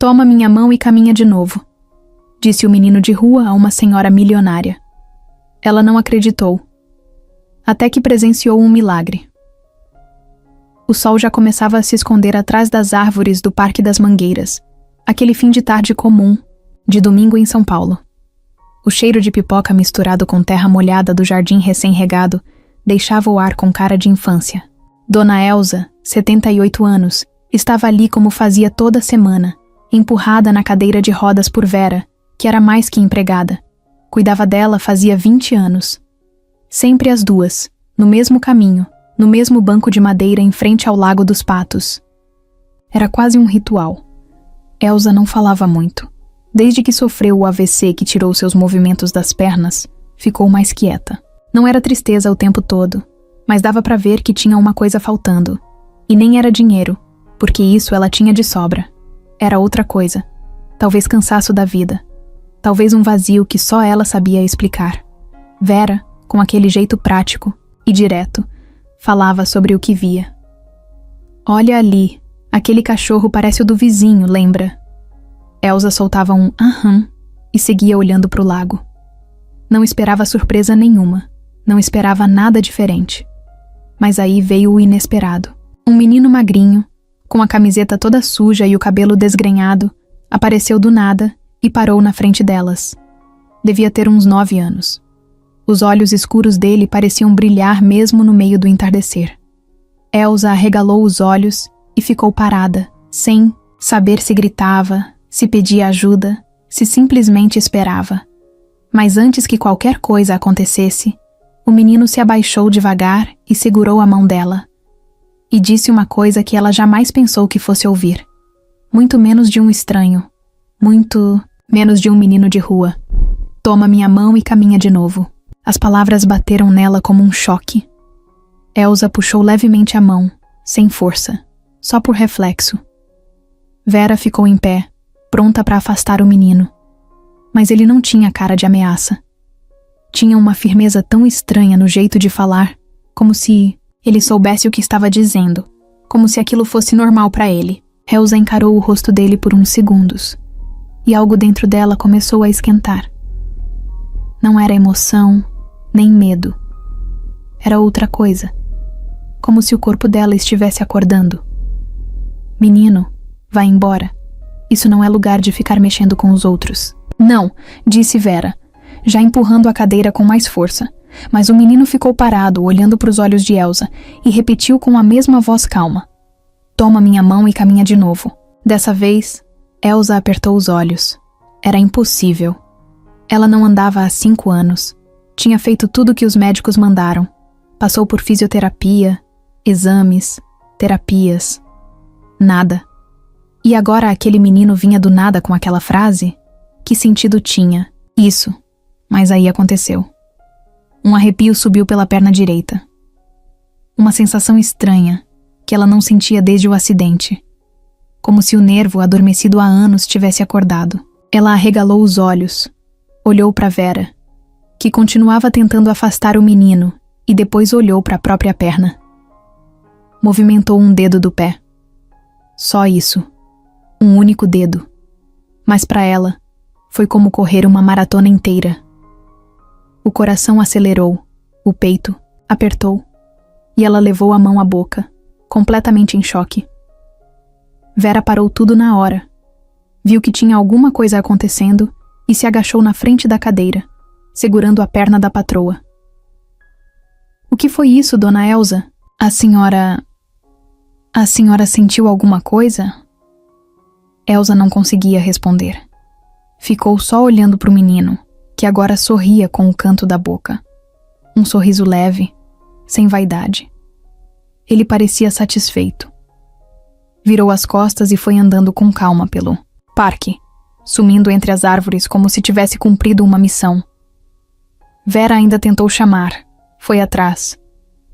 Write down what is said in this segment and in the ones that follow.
Toma minha mão e caminha de novo, disse o menino de rua a uma senhora milionária. Ela não acreditou, até que presenciou um milagre. O sol já começava a se esconder atrás das árvores do Parque das Mangueiras, aquele fim de tarde comum, de domingo em São Paulo. O cheiro de pipoca misturado com terra molhada do jardim recém-regado deixava o ar com cara de infância. Dona Elza, 78 anos, estava ali como fazia toda semana, empurrada na cadeira de rodas por Vera, que era mais que empregada. Cuidava dela fazia 20 anos. Sempre as duas, no mesmo caminho, no mesmo banco de madeira em frente ao Lago dos Patos. Era quase um ritual. Elza não falava muito. Desde que sofreu o AVC que tirou seus movimentos das pernas, ficou mais quieta. Não era tristeza o tempo todo, mas dava para ver que tinha uma coisa faltando. E nem era dinheiro, porque isso ela tinha de sobra. Era outra coisa. Talvez cansaço da vida. Talvez um vazio que só ela sabia explicar. Vera, com aquele jeito prático e direto, falava sobre o que via. Olha ali, aquele cachorro parece o do vizinho, lembra? Elza soltava um aham e seguia olhando para o lago. Não esperava surpresa nenhuma, não esperava nada diferente. Mas aí veio o inesperado. Um menino magrinho, com a camiseta toda suja e o cabelo desgrenhado, apareceu do nada e parou na frente delas. Devia ter uns 9 anos. Os olhos escuros dele pareciam brilhar mesmo no meio do entardecer. Elza arregalou os olhos e ficou parada, sem saber se gritava, se pedia ajuda, se simplesmente esperava. Mas antes que qualquer coisa acontecesse, o menino se abaixou devagar e segurou a mão dela. E disse uma coisa que ela jamais pensou que fosse ouvir. Muito menos de um estranho. Muito menos de um menino de rua. Toma minha mão e caminha de novo. As palavras bateram nela como um choque. Elza puxou levemente a mão, sem força, só por reflexo. Vera ficou em pé, pronta para afastar o menino. Mas ele não tinha cara de ameaça. Tinha uma firmeza tão estranha no jeito de falar, como se ele soubesse o que estava dizendo, como se aquilo fosse normal para ele. Elza encarou o rosto dele por uns segundos, e algo dentro dela começou a esquentar. Não era emoção, nem medo. Era outra coisa, como se o corpo dela estivesse acordando. Menino, vá embora. Isso não é lugar de ficar mexendo com os outros. Não, disse Vera, já empurrando a cadeira com mais força. Mas o menino ficou parado, olhando para os olhos de Elza, e repetiu com a mesma voz calma. Toma minha mão e caminha de novo. Dessa vez, Elza apertou os olhos. Era impossível. Ela não andava há 5 anos. Tinha feito tudo o que os médicos mandaram. Passou por fisioterapia, exames, terapias. Nada. E agora aquele menino vinha do nada com aquela frase? Que sentido tinha? Isso. Mas aí aconteceu. Um arrepio subiu pela perna direita. Uma sensação estranha, que ela não sentia desde o acidente. Como se o nervo, adormecido há anos, tivesse acordado. Ela arregalou os olhos, olhou para Vera, que continuava tentando afastar o menino, e depois olhou para a própria perna. Movimentou um dedo do pé. Só isso. Um único dedo. Mas para ela, foi como correr uma maratona inteira. O coração acelerou, o peito apertou, e ela levou a mão à boca, completamente em choque. Vera parou tudo na hora. Viu que tinha alguma coisa acontecendo e se agachou na frente da cadeira, segurando a perna da patroa. O que foi isso, dona Elza? A senhora sentiu alguma coisa? Elza não conseguia responder. Ficou só olhando para o menino, que agora sorria com o canto da boca. Um sorriso leve, sem vaidade. Ele parecia satisfeito. Virou as costas e foi andando com calma pelo parque, sumindo entre as árvores como se tivesse cumprido uma missão. Vera ainda tentou chamar, foi atrás,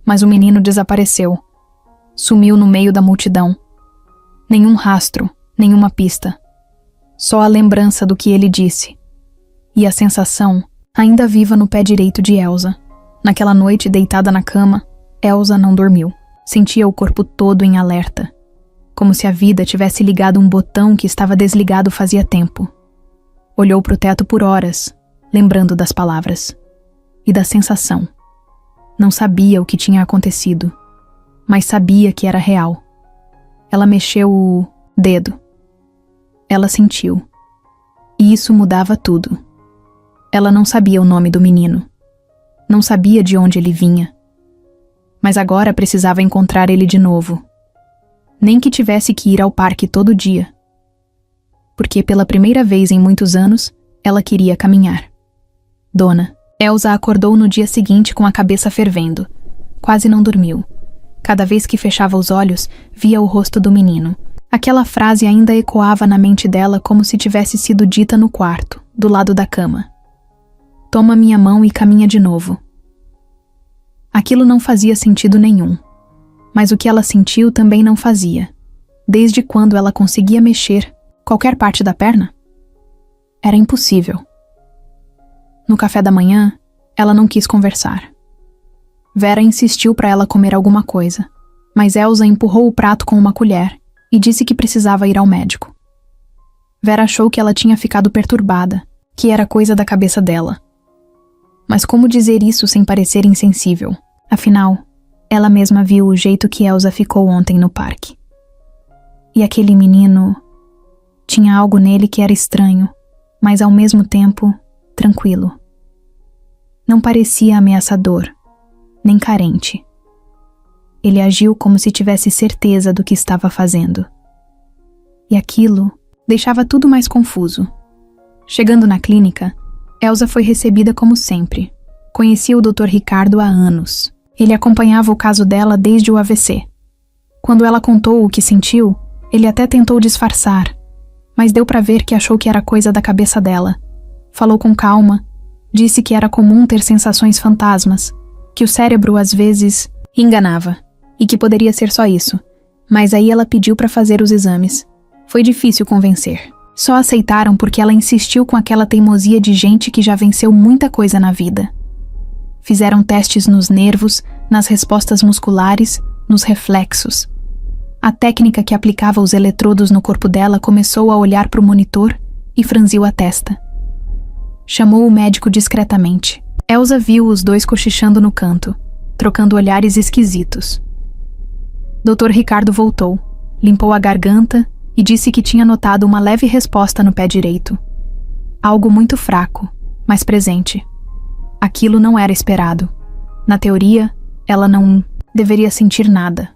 mas o menino desapareceu. Sumiu no meio da multidão. Nenhum rastro, nenhuma pista. Só a lembrança do que ele disse. E a sensação, ainda viva no pé direito de Elza. Naquela noite, deitada na cama, Elza não dormiu. Sentia o corpo todo em alerta. como se a vida tivesse ligado um botão que estava desligado fazia tempo. Olhou para o teto por horas, lembrando das palavras e da sensação. Não sabia o que tinha acontecido, mas sabia que era real. Ela mexeu o dedo. Ela sentiu. E isso mudava tudo. Ela não sabia o nome do menino. Não sabia de onde ele vinha. Mas agora precisava encontrar ele de novo. Nem que tivesse que ir ao parque todo dia. Porque pela primeira vez em muitos anos, ela queria caminhar. Dona Elsa acordou no dia seguinte com a cabeça fervendo. Quase não dormiu. Cada vez que fechava os olhos, via o rosto do menino. Aquela frase ainda ecoava na mente dela como se tivesse sido dita no quarto, do lado da cama. Toma minha mão e caminha de novo. Aquilo não fazia sentido nenhum. Mas o que ela sentiu também não fazia. Desde quando ela conseguia mexer qualquer parte da perna? Era impossível. No café da manhã, ela não quis conversar. Vera insistiu para ela comer alguma coisa, mas Elsa empurrou o prato com uma colher e disse que precisava ir ao médico. Vera achou que ela tinha ficado perturbada, que era coisa da cabeça dela. Mas como dizer isso sem parecer insensível? Afinal, ela mesma viu o jeito que Elsa ficou ontem no parque. E aquele menino... tinha algo nele que era estranho, mas ao mesmo tempo, tranquilo. Não parecia ameaçador, nem carente. Ele agiu como se tivesse certeza do que estava fazendo. E aquilo deixava tudo mais confuso. Chegando na clínica, Elsa foi recebida como sempre. Conhecia o Dr. Ricardo há anos. Ele acompanhava o caso dela desde o AVC. Quando ela contou o que sentiu, ele até tentou disfarçar, mas deu para ver que achou que era coisa da cabeça dela. Falou com calma, disse que era comum ter sensações fantasmas, que o cérebro às vezes enganava, e que poderia ser só isso. Mas aí ela pediu para fazer os exames. Foi difícil convencer. Só aceitaram porque ela insistiu com aquela teimosia de gente que já venceu muita coisa na vida. Fizeram testes nos nervos, nas respostas musculares, nos reflexos. A técnica que aplicava os eletrodos no corpo dela começou a olhar para o monitor e franziu a testa. Chamou o médico discretamente. Elsa viu os dois cochichando no canto, trocando olhares esquisitos. Dr. Ricardo voltou, limpou a garganta e disse que tinha notado uma leve resposta no pé direito. Algo muito fraco, mas presente. Aquilo não era esperado. Na teoria, ela não deveria sentir nada.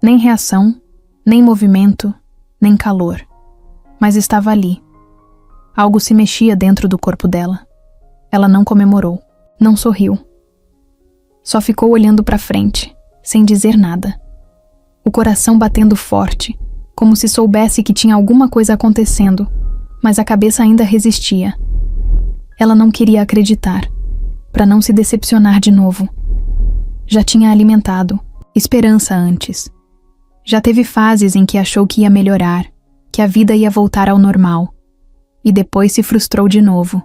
Nem reação, nem movimento, nem calor. Mas estava ali. Algo se mexia dentro do corpo dela. Ela não comemorou, não sorriu. Só ficou olhando para frente, sem dizer nada. O coração batendo forte, como se soubesse que tinha alguma coisa acontecendo, mas a cabeça ainda resistia. Ela não queria acreditar, para não se decepcionar de novo. Já tinha alimentado esperança antes. Já teve fases em que achou que ia melhorar, que a vida ia voltar ao normal. E depois se frustrou de novo.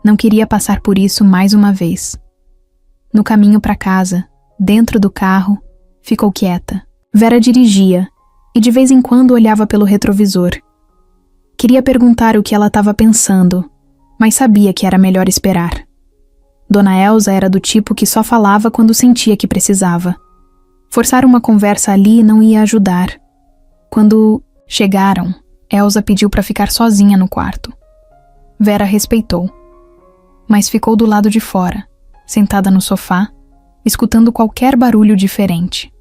Não queria passar por isso mais uma vez. No caminho para casa, dentro do carro, ficou quieta. Vera dirigia e de vez em quando olhava pelo retrovisor. Queria perguntar o que ela estava pensando, mas sabia que era melhor esperar. Dona Elsa era do tipo que só falava quando sentia que precisava. Forçar uma conversa ali não ia ajudar. Quando chegaram, Elsa pediu para ficar sozinha no quarto. Vera respeitou, mas ficou do lado de fora, sentada no sofá, escutando qualquer barulho diferente.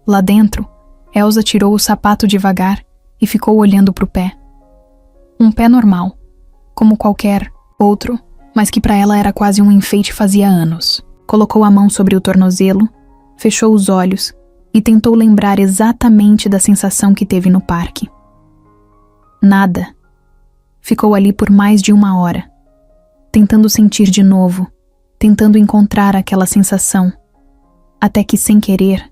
Lá dentro, Elsa tirou o sapato devagar e ficou olhando para o pé. Um pé normal, como qualquer outro, mas que para ela era quase um enfeite fazia anos. Colocou a mão sobre o tornozelo, fechou os olhos e tentou lembrar exatamente da sensação que teve no parque. Nada. Ficou ali por mais de 1 hora, tentando sentir de novo, tentando encontrar aquela sensação, até que sem querer,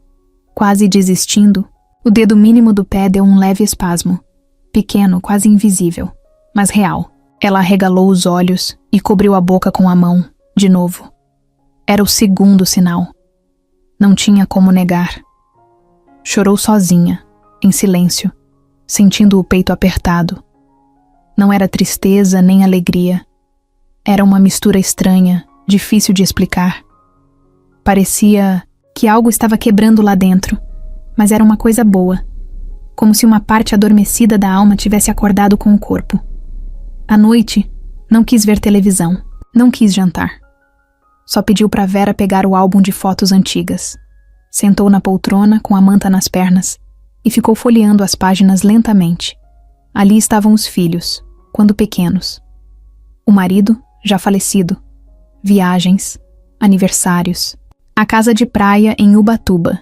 quase desistindo, o dedo mínimo do pé deu um leve espasmo, pequeno, quase invisível, mas real. Ela arregalou os olhos e cobriu a boca com a mão, de novo. Era o segundo sinal. Não tinha como negar. Chorou sozinha, em silêncio, sentindo o peito apertado. Não era tristeza nem alegria. Era uma mistura estranha, difícil de explicar. Parecia que algo estava quebrando lá dentro, mas era uma coisa boa, como se uma parte adormecida da alma tivesse acordado com o corpo. À noite, não quis ver televisão, não quis jantar. Só pediu para Vera pegar o álbum de fotos antigas. Sentou na poltrona com a manta nas pernas e ficou folheando as páginas lentamente. Ali estavam os filhos, quando pequenos. O marido, já falecido. Viagens, aniversários. A casa de praia em Ubatuba.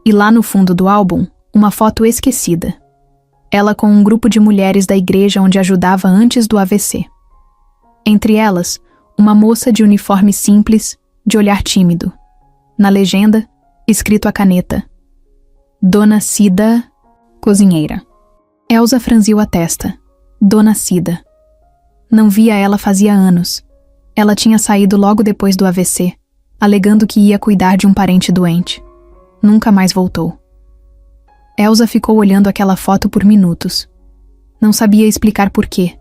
E lá no fundo do álbum, uma foto esquecida. Ela com um grupo de mulheres da igreja onde ajudava antes do AVC. Entre elas, uma moça de uniforme simples, de olhar tímido. Na legenda, escrito à caneta: Dona Cida, cozinheira. Elsa franziu a testa. Dona Cida. Não via ela fazia anos. Ela tinha saído logo depois do AVC, alegando que ia cuidar de um parente doente. Nunca mais voltou. Elsa ficou olhando aquela foto por minutos. Não sabia explicar por quê,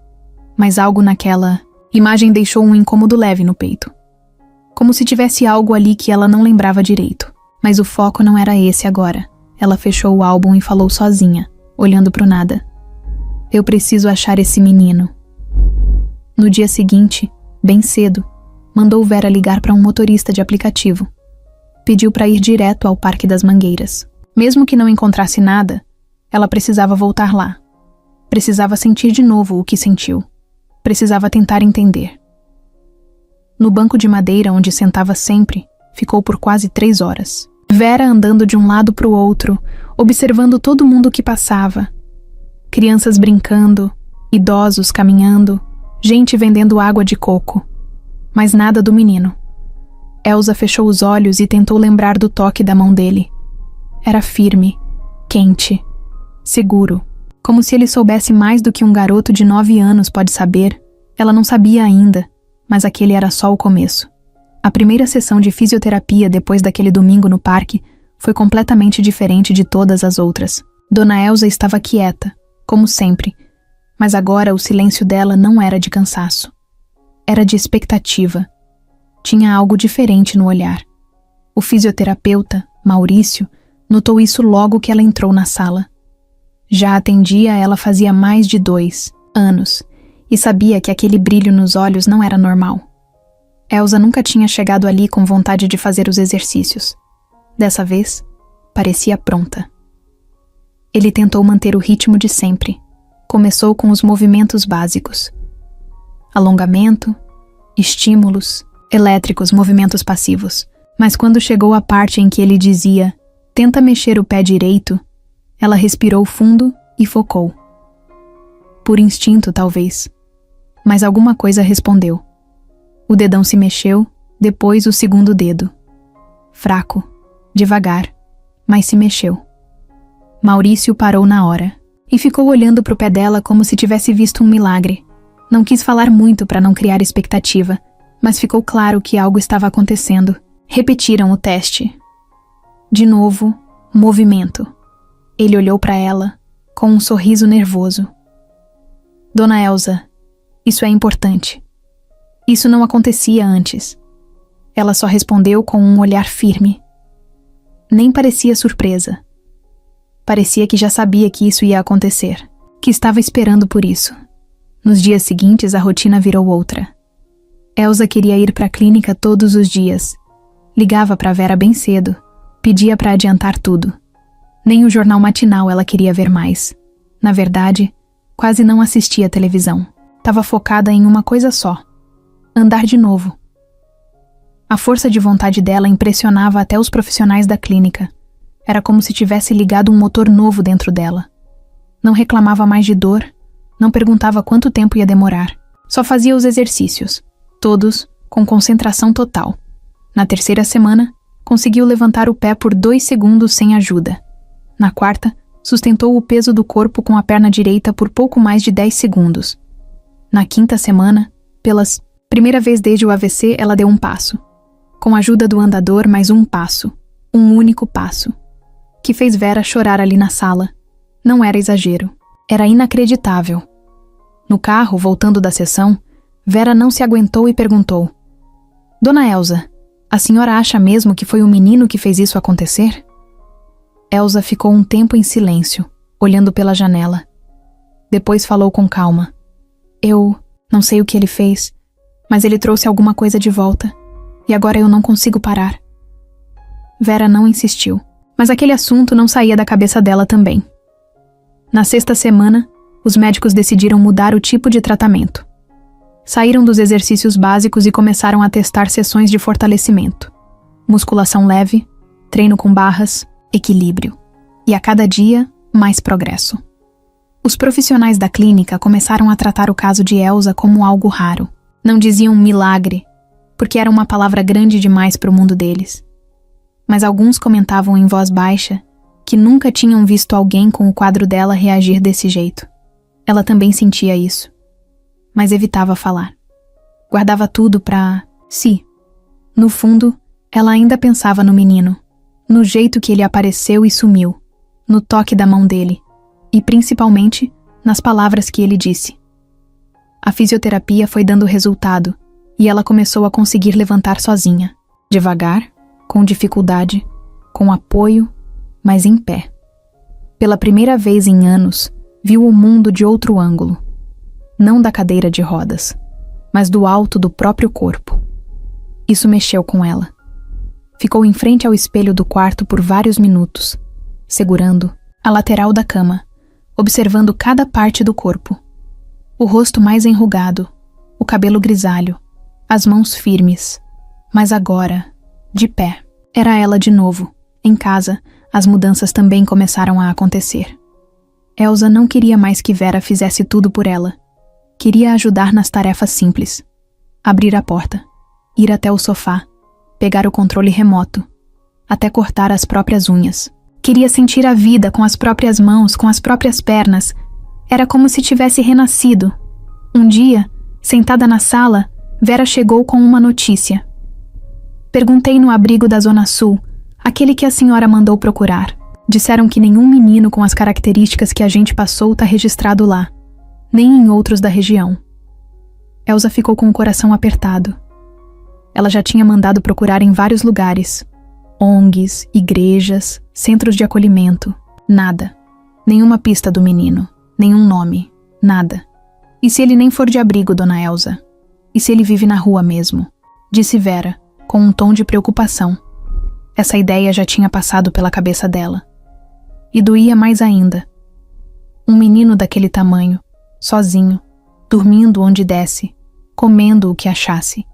mas algo naquela imagem deixou um incômodo leve no peito. Como se tivesse algo ali que ela não lembrava direito. Mas o foco não era esse agora. Ela fechou o álbum e falou sozinha, olhando pro nada. Eu preciso achar esse menino. No dia seguinte, bem cedo, mandou Vera ligar para um motorista de aplicativo. Pediu para ir direto ao Parque das Mangueiras. Mesmo que não encontrasse nada, ela precisava voltar lá. Precisava sentir de novo o que sentiu. Precisava tentar entender. No banco de madeira onde sentava sempre, ficou por quase 3 horas. Vera andando de um lado para o outro, observando todo mundo que passava. Crianças brincando, idosos caminhando, gente vendendo água de coco. Mas nada do menino. Elsa fechou os olhos e tentou lembrar do toque da mão dele. Era firme, quente, seguro. Como se ele soubesse mais do que um garoto de 9 anos pode saber. Ela não sabia ainda, mas aquele era só o começo. A primeira sessão de fisioterapia depois daquele domingo no parque foi completamente diferente de todas as outras. Dona Elsa estava quieta, como sempre, mas agora o silêncio dela não era de cansaço. Era de expectativa. Tinha algo diferente no olhar. O fisioterapeuta, Maurício, notou isso logo que ela entrou na sala. Já atendia ela fazia mais de 2 anos e sabia que aquele brilho nos olhos não era normal. Elsa nunca tinha chegado ali com vontade de fazer os exercícios. Dessa vez, parecia pronta. Ele tentou manter o ritmo de sempre. Começou com os movimentos básicos. Alongamento, estímulos, elétricos, movimentos passivos. Mas quando chegou a parte em que ele dizia: "Tenta mexer o pé direito", ela respirou fundo e focou. Por instinto, talvez. Mas alguma coisa respondeu. O dedão se mexeu, depois o segundo dedo. Fraco, devagar, mas se mexeu. Maurício parou na hora e ficou olhando para o pé dela como se tivesse visto um milagre. Não quis falar muito para não criar expectativa, mas ficou claro que algo estava acontecendo. Repetiram o teste. De novo, movimento. Ele olhou para ela, com um sorriso nervoso. Dona Elsa, isso é importante. Isso não acontecia antes. Ela só respondeu com um olhar firme. Nem parecia surpresa. Parecia que já sabia que isso ia acontecer, que estava esperando por isso. Nos dias seguintes, a rotina virou outra. Elsa queria ir para a clínica todos os dias. Ligava para Vera bem cedo, pedia para adiantar tudo. Nem o jornal matinal ela queria ver mais. Na verdade, quase não assistia televisão. Estava focada em uma coisa só: andar de novo. A força de vontade dela impressionava até os profissionais da clínica. Era como se tivesse ligado um motor novo dentro dela. Não reclamava mais de dor, não perguntava quanto tempo ia demorar. Só fazia os exercícios, todos com concentração total. Na 3ª semana, conseguiu levantar o pé por 2 segundos sem ajuda. Na 4ª, sustentou o peso do corpo com a perna direita por pouco mais de 10 segundos. Na 5ª semana, pelas primeira vez desde o AVC, ela deu um passo. Com a ajuda do andador, mais um passo. Um único passo. Que fez Vera chorar ali na sala. Não era exagero. Era inacreditável. No carro, voltando da sessão, Vera não se aguentou e perguntou: Dona Elsa, a senhora acha mesmo que foi o menino que fez isso acontecer? Elsa ficou um tempo em silêncio, olhando pela janela. Depois falou com calma: Eu não sei o que ele fez, mas ele trouxe alguma coisa de volta, e agora eu não consigo parar. Vera não insistiu, mas aquele assunto não saía da cabeça dela também. Na sexta semana, os médicos decidiram mudar o tipo de tratamento. Saíram dos exercícios básicos e começaram a testar sessões de fortalecimento. Musculação leve, treino com barras, equilíbrio. E a cada dia, mais progresso. Os profissionais da clínica começaram a tratar o caso de Elsa como algo raro. Não diziam milagre, porque era uma palavra grande demais para o mundo deles. Mas alguns comentavam em voz baixa que nunca tinham visto alguém com o quadro dela reagir desse jeito. Ela também sentia isso, mas evitava falar. Guardava tudo pra si. No fundo, ela ainda pensava no menino, no jeito que ele apareceu e sumiu, no toque da mão dele, e principalmente nas palavras que ele disse. A fisioterapia foi dando resultado, e ela começou a conseguir levantar sozinha, devagar, com dificuldade, com apoio, mas em pé. Pela primeira vez em anos, viu o mundo de outro ângulo. Não da cadeira de rodas, mas do alto do próprio corpo. Isso mexeu com ela. Ficou em frente ao espelho do quarto por vários minutos, segurando a lateral da cama, observando cada parte do corpo. O rosto mais enrugado, o cabelo grisalho, as mãos firmes. Mas agora, de pé, era ela de novo, em casa. As mudanças também começaram a acontecer. Elsa não queria mais que Vera fizesse tudo por ela. Queria ajudar nas tarefas simples. Abrir a porta, ir até o sofá, pegar o controle remoto, até cortar as próprias unhas. Queria sentir a vida com as próprias mãos, com as próprias pernas. Era como se tivesse renascido. Um dia, sentada na sala, Vera chegou com uma notícia. Perguntei no abrigo da Zona Sul, aquele que a senhora mandou procurar. Disseram que nenhum menino com as características que a gente passou está registrado lá, nem em outros da região. Elsa ficou com o coração apertado. Ela já tinha mandado procurar em vários lugares. ONGs, igrejas, centros de acolhimento. Nada. Nenhuma pista do menino. Nenhum nome. Nada. E se ele nem for de abrigo, dona Elsa? E se ele vive na rua mesmo? Disse Vera, com um tom de preocupação. Essa ideia já tinha passado pela cabeça dela. E doía mais ainda. Um menino daquele tamanho, sozinho, dormindo onde desse, comendo o que achasse.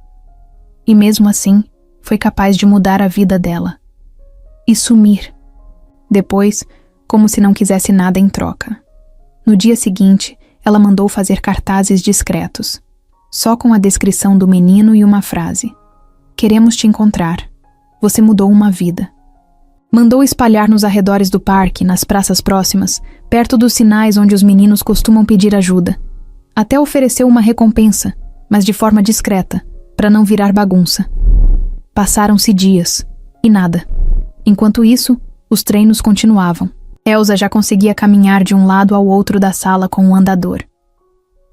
E mesmo assim, foi capaz de mudar a vida dela. E sumir. Depois, como se não quisesse nada em troca. No dia seguinte, ela mandou fazer cartazes discretos, só com a descrição do menino e uma frase: Queremos te encontrar. Você mudou uma vida. Mandou espalhar nos arredores do parque, nas praças próximas, perto dos sinais onde os meninos costumam pedir ajuda. Até ofereceu uma recompensa, mas de forma discreta, para não virar bagunça. Passaram-se dias, e nada. Enquanto isso, os treinos continuavam. Elsa já conseguia caminhar de um lado ao outro da sala com um andador.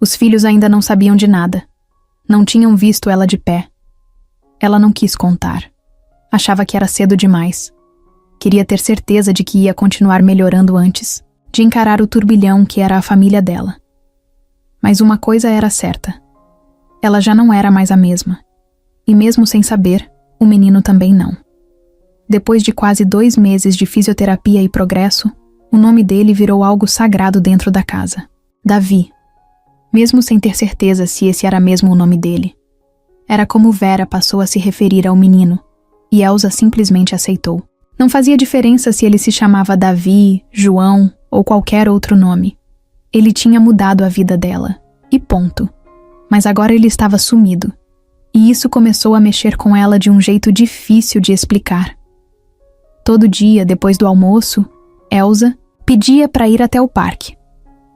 Os filhos ainda não sabiam de nada. Não tinham visto ela de pé. Ela não quis contar. Achava que era cedo demais. Queria ter certeza de que ia continuar melhorando antes, de encarar o turbilhão que era a família dela. Mas uma coisa era certa. Ela já não era mais a mesma. E mesmo sem saber, o menino também não. Depois de quase 2 meses de fisioterapia e progresso, o nome dele virou algo sagrado dentro da casa. Davi. Mesmo sem ter certeza se esse era mesmo o nome dele. Era como Vera passou a se referir ao menino, e Elsa simplesmente aceitou. Não fazia diferença se ele se chamava Davi, João ou qualquer outro nome. Ele tinha mudado a vida dela, e ponto. Mas agora ele estava sumido. E isso começou a mexer com ela de um jeito difícil de explicar. Todo dia, depois do almoço, Elsa pedia para ir até o parque.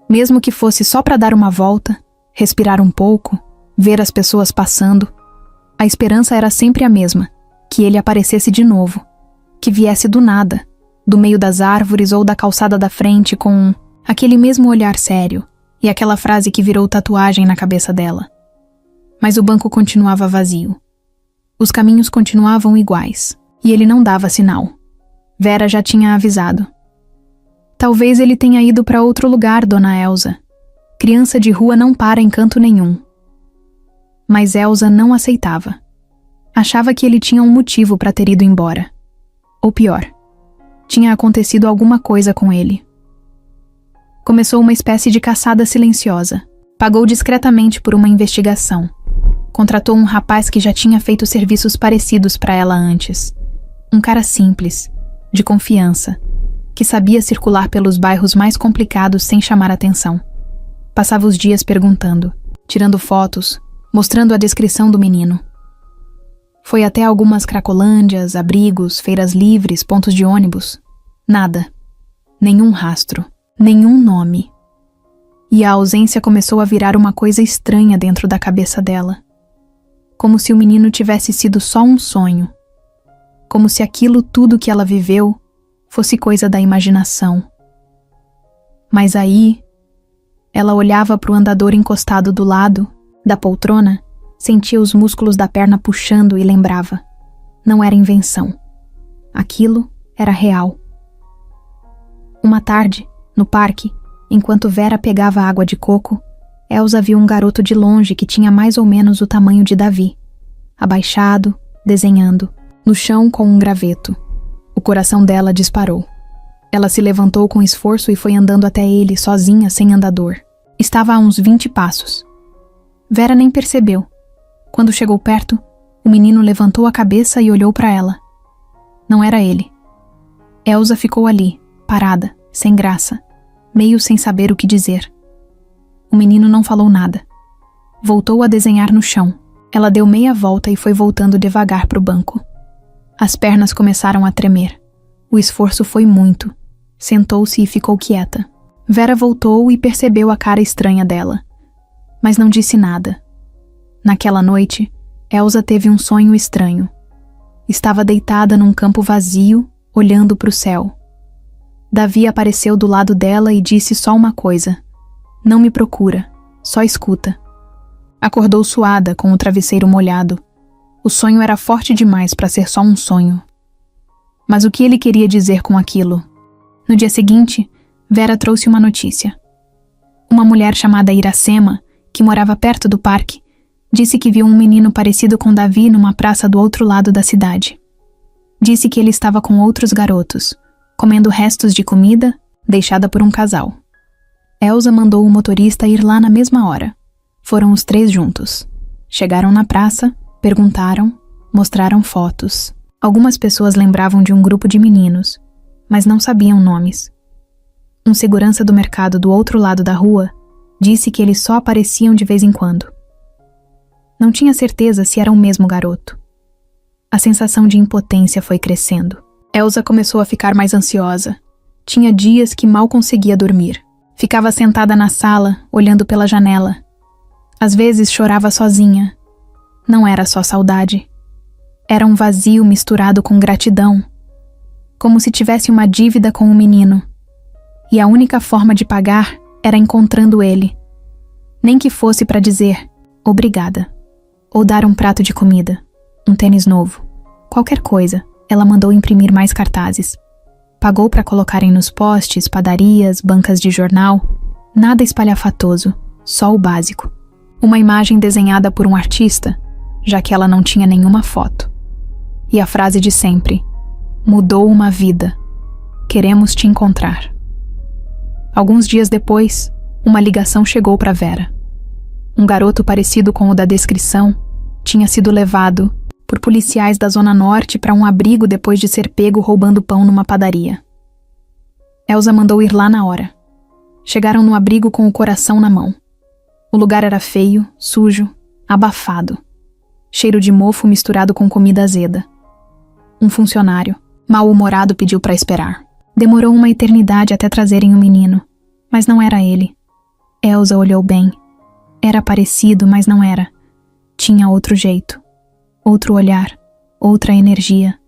Mesmo que fosse só para dar uma volta, respirar um pouco, ver as pessoas passando. A esperança era sempre a mesma, que ele aparecesse de novo, que viesse do nada, do meio das árvores ou da calçada da frente com Aquele mesmo olhar sério e aquela frase que virou tatuagem na cabeça dela. Mas o banco continuava vazio. Os caminhos continuavam iguais, e ele não dava sinal. Vera já tinha avisado. Talvez ele tenha ido para outro lugar, Dona Elsa. Criança de rua não para em canto nenhum. Mas Elsa não aceitava. Achava que ele tinha um motivo para ter ido embora. Ou pior, tinha acontecido alguma coisa com ele. Começou uma espécie de caçada silenciosa. Pagou discretamente por uma investigação. Contratou um rapaz que já tinha feito serviços parecidos para ela antes. Um cara simples, de confiança, que sabia circular pelos bairros mais complicados sem chamar atenção. Passava os dias perguntando, tirando fotos, mostrando a descrição do menino. Foi até algumas cracolândias, abrigos, feiras livres, pontos de ônibus. Nada. Nenhum rastro. Nenhum nome. E a ausência começou a virar uma coisa estranha dentro da cabeça dela. Como se o menino tivesse sido só um sonho. Como se aquilo tudo que ela viveu fosse coisa da imaginação. Mas aí, ela olhava para o andador encostado do lado, da poltrona, sentia os músculos da perna puxando e lembrava. Não era invenção. Aquilo era real. Uma tarde, no parque, enquanto Vera pegava água de coco, Elsa viu um garoto de longe que tinha mais ou menos o tamanho de Davi, abaixado, desenhando, no chão com um graveto. O coração dela disparou. Ela se levantou com esforço e foi andando até ele, sozinha, sem andador. Estava a uns 20 passos. Vera nem percebeu. Quando chegou perto, o menino levantou a cabeça e olhou para ela. Não era ele. Elsa ficou ali, parada, sem graça, meio sem saber o que dizer. O menino não falou nada. Voltou a desenhar no chão. Ela deu meia volta e foi voltando devagar para o banco. As pernas começaram a tremer. O esforço foi muito. Sentou-se e ficou quieta. Vera voltou e percebeu a cara estranha dela, mas não disse nada. Naquela noite, Elsa teve um sonho estranho. Estava deitada num campo vazio, olhando para o céu. Davi apareceu do lado dela e disse só uma coisa: não me procura, só escuta. Acordou suada, com o travesseiro molhado. O sonho era forte demais para ser só um sonho. Mas o que ele queria dizer com aquilo? No dia seguinte, Vera trouxe uma notícia. Uma mulher chamada Iracema, que morava perto do parque, disse que viu um menino parecido com Davi numa praça do outro lado da cidade. Disse que ele estava com outros garotos, comendo restos de comida deixada por um casal. Elsa mandou o motorista ir lá na mesma hora. Foram os 3 juntos. Chegaram na praça, perguntaram, mostraram fotos. Algumas pessoas lembravam de um grupo de meninos, mas não sabiam nomes. Um segurança do mercado do outro lado da rua disse que eles só apareciam de vez em quando. Não tinha certeza se era o mesmo garoto. A sensação de impotência foi crescendo. Elsa começou a ficar mais ansiosa. Tinha dias que mal conseguia dormir. Ficava sentada na sala, olhando pela janela. Às vezes chorava sozinha. Não era só saudade. Era um vazio misturado com gratidão. Como se tivesse uma dívida com o menino. E a única forma de pagar era encontrando ele. Nem que fosse para dizer obrigada. Ou dar um prato de comida. Um tênis novo. Qualquer coisa. Ela mandou imprimir mais cartazes. Pagou para colocarem nos postes, padarias, bancas de jornal. Nada espalhafatoso, só o básico. Uma imagem desenhada por um artista, já que ela não tinha nenhuma foto. E a frase de sempre: mudou uma vida. Queremos te encontrar. Alguns dias depois, uma ligação chegou para Vera. Um garoto parecido com o da descrição tinha sido levado por policiais da Zona Norte para um abrigo depois de ser pego roubando pão numa padaria. Elsa mandou ir lá na hora. Chegaram no abrigo com o coração na mão. O lugar era feio, sujo, abafado. Cheiro de mofo misturado com comida azeda. Um funcionário, mal-humorado, pediu para esperar. Demorou uma eternidade até trazerem o menino, mas não era ele. Elsa olhou bem. Era parecido, mas não era. Tinha outro jeito. Outro olhar, outra energia.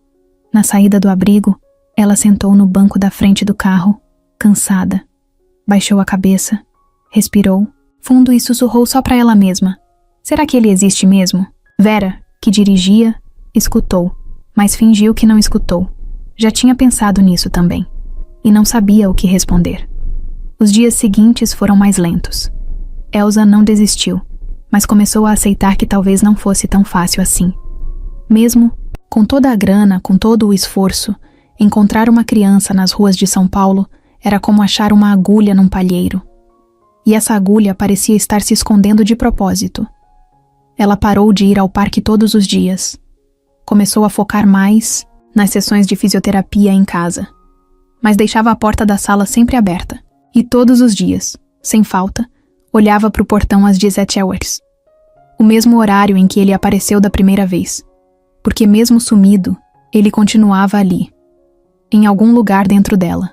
Na saída do abrigo, ela sentou no banco da frente do carro, cansada. Baixou a cabeça, respirou fundo e sussurrou só para ela mesma. Será que ele existe mesmo? Vera, que dirigia, escutou, mas fingiu que não escutou. Já tinha pensado nisso também, e não sabia o que responder. Os dias seguintes foram mais lentos. Elsa não desistiu, mas começou a aceitar que talvez não fosse tão fácil assim. Mesmo com toda a grana, com todo o esforço, encontrar uma criança nas ruas de São Paulo era como achar uma agulha num palheiro. E essa agulha parecia estar se escondendo de propósito. Ela parou de ir ao parque todos os dias. Começou a focar mais nas sessões de fisioterapia em casa. Mas deixava a porta da sala sempre aberta. E todos os dias, sem falta, olhava para o portão às 17 horas. O mesmo horário em que ele apareceu da primeira vez. Porque mesmo sumido, ele continuava ali. Em algum lugar dentro dela.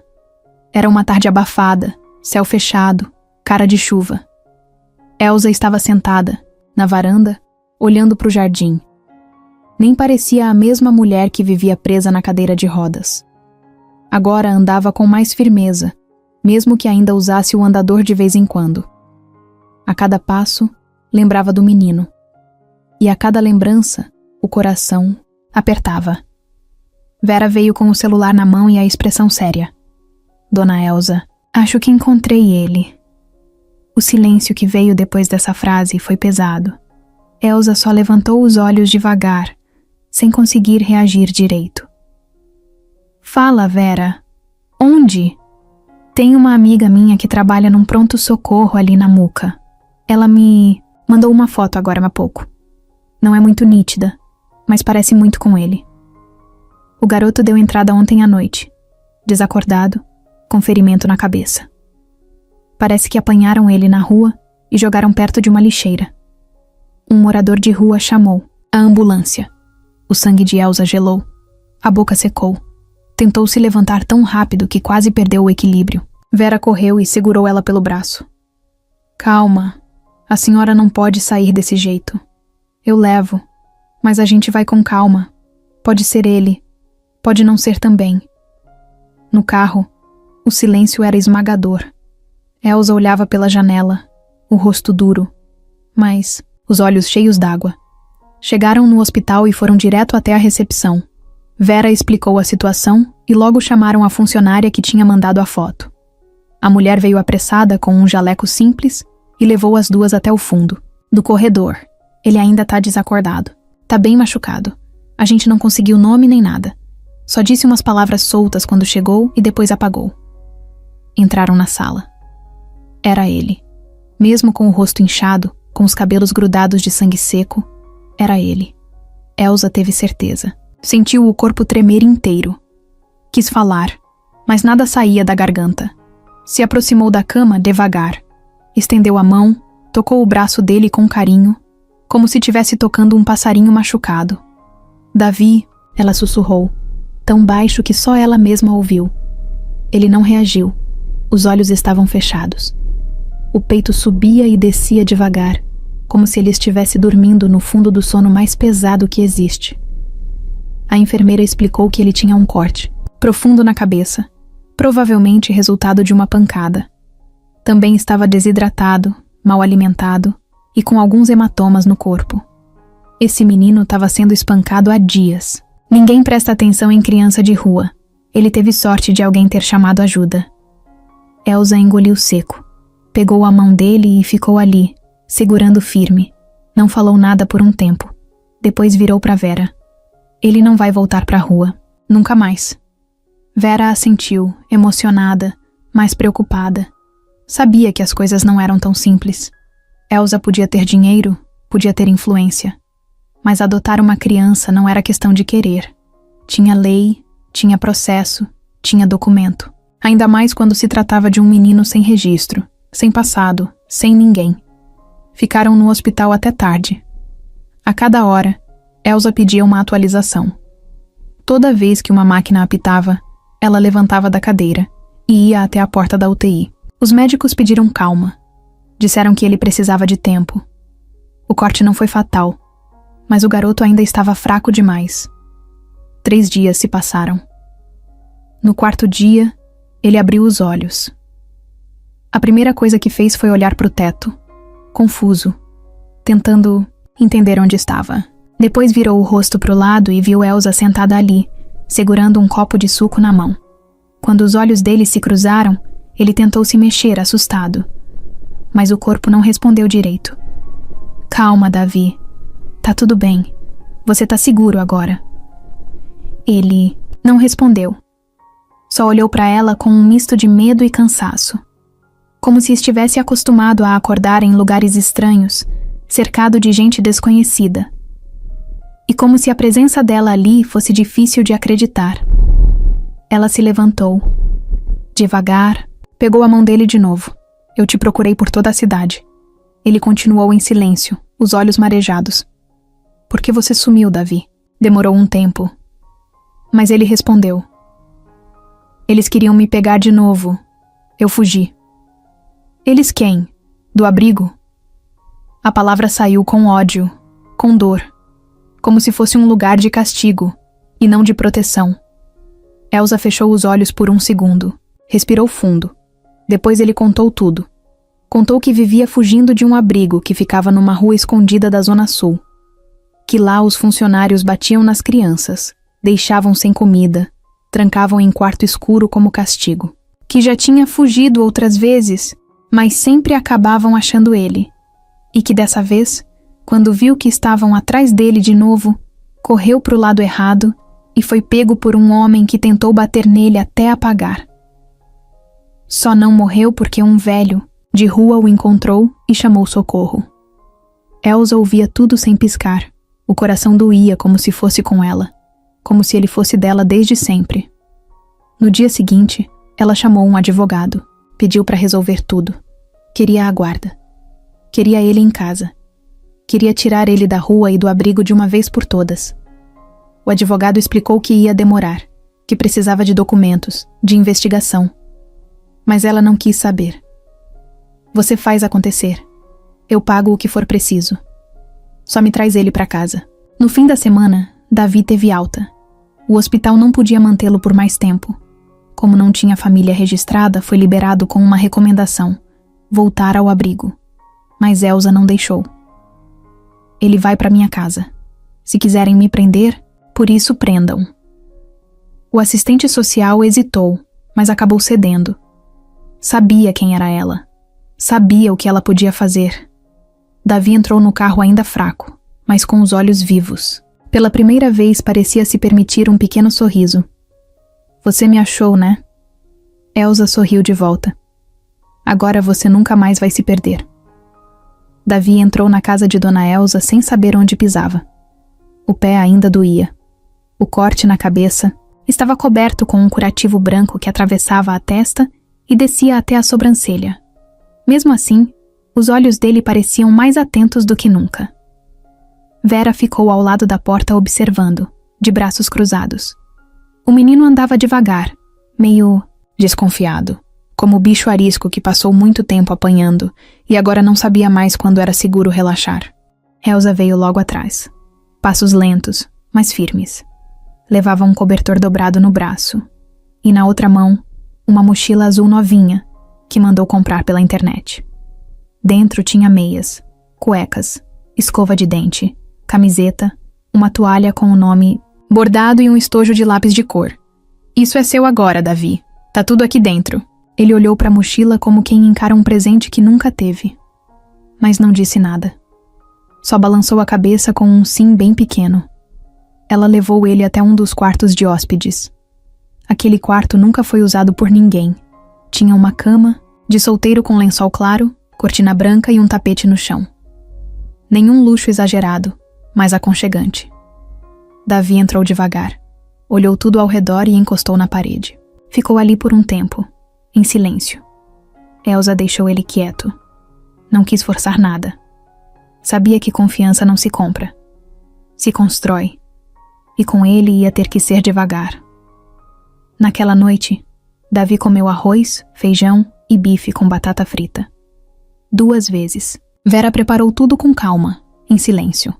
Era uma tarde abafada, céu fechado, cara de chuva. Elsa estava sentada, na varanda, olhando para o jardim. Nem parecia a mesma mulher que vivia presa na cadeira de rodas. Agora andava com mais firmeza, mesmo que ainda usasse o andador de vez em quando. A cada passo, lembrava do menino. E a cada lembrança, o coração apertava. Vera veio com o celular na mão e a expressão séria. Dona Elsa, acho que encontrei ele. O silêncio que veio depois dessa frase foi pesado. Elsa só levantou os olhos devagar, sem conseguir reagir direito. Fala, Vera. Onde? Tem uma amiga minha que trabalha num pronto-socorro ali na Muca. Ela me mandou uma foto agora há pouco. Não é muito nítida, mas parece muito com ele. O garoto deu entrada ontem à noite, desacordado, com ferimento na cabeça. Parece que apanharam ele na rua e jogaram perto de uma lixeira. Um morador de rua chamou a ambulância. O sangue de Elsa gelou. A boca secou. Tentou se levantar tão rápido que quase perdeu o equilíbrio. Vera correu e segurou ela pelo braço. Calma. A senhora não pode sair desse jeito. Eu levo. Mas a gente vai com calma. Pode ser ele. Pode não ser também. No carro, o silêncio era esmagador. Elsa olhava pela janela, o rosto duro, mas os olhos cheios d'água. Chegaram no hospital e foram direto até a recepção. Vera explicou a situação e logo chamaram a funcionária que tinha mandado a foto. A mulher veio apressada com um jaleco simples e levou as duas até o fundo do corredor. Ele ainda tá desacordado. Tá bem machucado. A gente não conseguiu nome nem nada. Só disse umas palavras soltas quando chegou e depois apagou. Entraram na sala. Era ele. Mesmo com o rosto inchado, com os cabelos grudados de sangue seco, era ele. Elsa teve certeza. Sentiu o corpo tremer inteiro. Quis falar, mas nada saía da garganta. Se aproximou da cama devagar. Estendeu a mão, tocou o braço dele com carinho, como se estivesse tocando um passarinho machucado. Davi, ela sussurrou, tão baixo que só ela mesma ouviu. Ele não reagiu. Os olhos estavam fechados. O peito subia e descia devagar, como se ele estivesse dormindo no fundo do sono mais pesado que existe. A enfermeira explicou que ele tinha um corte, profundo na cabeça, provavelmente resultado de uma pancada. Também estava desidratado, mal alimentado e com alguns hematomas no corpo. Esse menino estava sendo espancado há dias. Ninguém presta atenção em criança de rua. Ele teve sorte de alguém ter chamado ajuda. Elsa engoliu seco. Pegou a mão dele e ficou ali, segurando firme. Não falou nada por um tempo. Depois virou para Vera. Ele não vai voltar para a rua. Nunca mais. Vera assentiu, emocionada, mas preocupada. Sabia que as coisas não eram tão simples. Elsa podia ter dinheiro, podia ter influência. Mas adotar uma criança não era questão de querer. Tinha lei, tinha processo, tinha documento. Ainda mais quando se tratava de um menino sem registro, sem passado, sem ninguém. Ficaram no hospital até tarde. A cada hora, Elsa pedia uma atualização. Toda vez que uma máquina apitava, ela levantava da cadeira e ia até a porta da UTI. Os médicos pediram calma. Disseram que ele precisava de tempo. O corte não foi fatal, mas o garoto ainda estava fraco demais. 3 dias se passaram. No 4º dia, ele abriu os olhos. A primeira coisa que fez foi olhar para o teto, confuso, tentando entender onde estava. Depois virou o rosto para o lado e viu Elsa sentada ali, segurando um copo de suco na mão. Quando os olhos dele se cruzaram, ele tentou se mexer, assustado. Mas o corpo não respondeu direito. Calma, Davi. Tá tudo bem. Você tá seguro agora. Ele não respondeu. Só olhou para ela com um misto de medo e cansaço. Como se estivesse acostumado a acordar em lugares estranhos, cercado de gente desconhecida. E como se a presença dela ali fosse difícil de acreditar. Ela se levantou. Devagar, pegou a mão dele de novo. Eu te procurei por toda a cidade. Ele continuou em silêncio, os olhos marejados. Por que você sumiu, Davi? Demorou um tempo. Mas ele respondeu. Eles queriam me pegar de novo. Eu fugi. Eles quem? Do abrigo? A palavra saiu com ódio, com dor, como se fosse um lugar de castigo, e não de proteção. Elsa fechou os olhos por um segundo, respirou fundo. Depois ele contou tudo. Contou que vivia fugindo de um abrigo que ficava numa rua escondida da Zona Sul. Que lá os funcionários batiam nas crianças, deixavam sem comida, trancavam em quarto escuro como castigo. Que já tinha fugido outras vezes, mas sempre acabavam achando ele. E que dessa vez, quando viu que estavam atrás dele de novo, correu para o lado errado e foi pego por um homem que tentou bater nele até apagar. Só não morreu porque um velho de rua o encontrou e chamou socorro. Elsa ouvia tudo sem piscar. O coração doía como se fosse com ela, como se ele fosse dela desde sempre. No dia seguinte, ela chamou um advogado, pediu para resolver tudo. Queria a guarda. Queria ele em casa. Queria tirar ele da rua e do abrigo de uma vez por todas. O advogado explicou que ia demorar, que precisava de documentos, de investigação. Mas ela não quis saber. Você faz acontecer. Eu pago o que for preciso. Só me traz ele para casa. No fim da semana, Davi teve alta. O hospital não podia mantê-lo por mais tempo. Como não tinha família registrada, foi liberado com uma recomendação: voltar ao abrigo. Mas Elsa não deixou. Ele vai para minha casa. Se quiserem me prender, por isso prendam. O assistente social hesitou, mas acabou cedendo. Sabia quem era ela. Sabia o que ela podia fazer. Davi entrou no carro ainda fraco, mas com os olhos vivos. Pela primeira vez parecia se permitir um pequeno sorriso. Você me achou, né? Elsa sorriu de volta. Agora você nunca mais vai se perder. Davi entrou na casa de Dona Elsa sem saber onde pisava. O pé ainda doía. O corte na cabeça estava coberto com um curativo branco que atravessava a testa e descia até a sobrancelha. Mesmo assim, os olhos dele pareciam mais atentos do que nunca. Vera ficou ao lado da porta observando, de braços cruzados. O menino andava devagar, meio desconfiado, como o bicho arisco que passou muito tempo apanhando e agora não sabia mais quando era seguro relaxar. Elsa veio logo atrás. Passos lentos, mas firmes. Levava um cobertor dobrado no braço. E na outra mão, uma mochila azul novinha, que mandou comprar pela internet. Dentro tinha meias, cuecas, escova de dente, camiseta, uma toalha com o nome bordado e um estojo de lápis de cor. Isso é seu agora, Davi. Tá tudo aqui dentro. Ele olhou para a mochila como quem encara um presente que nunca teve. Mas não disse nada. Só balançou a cabeça com um sim bem pequeno. Ela levou ele até um dos quartos de hóspedes. Aquele quarto nunca foi usado por ninguém. Tinha uma cama, de solteiro com lençol claro, cortina branca e um tapete no chão. Nenhum luxo exagerado, mas aconchegante. Davi entrou devagar. Olhou tudo ao redor e encostou na parede. Ficou ali por um tempo, em silêncio. Elsa deixou ele quieto. Não quis forçar nada. Sabia que confiança não se compra. Se constrói. E com ele ia ter que ser devagar. Naquela noite, Davi comeu arroz, feijão e bife com batata frita. 2 vezes. Vera preparou tudo com calma, em silêncio.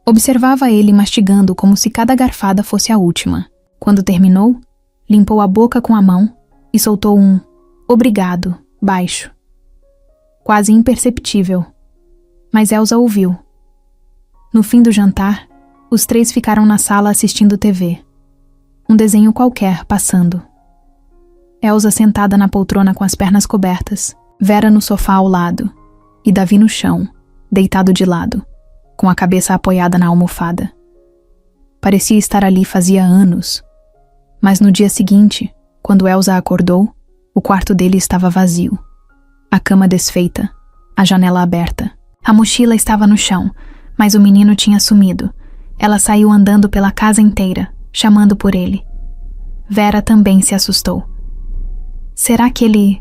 Observava ele mastigando como se cada garfada fosse a última. Quando terminou, limpou a boca com a mão e soltou um "obrigado", baixo, quase imperceptível. Mas Elsa ouviu. No fim do jantar, os três ficaram na sala assistindo TV. Um desenho qualquer passando. Elsa sentada na poltrona com as pernas cobertas, Vera no sofá ao lado, e Davi no chão, deitado de lado, com a cabeça apoiada na almofada. Parecia estar ali fazia anos, mas no dia seguinte, quando Elsa acordou, o quarto dele estava vazio. A cama desfeita, a janela aberta. A mochila estava no chão, mas o menino tinha sumido. Ela saiu andando pela casa inteira, chamando por ele. Vera também se assustou. Será que ele...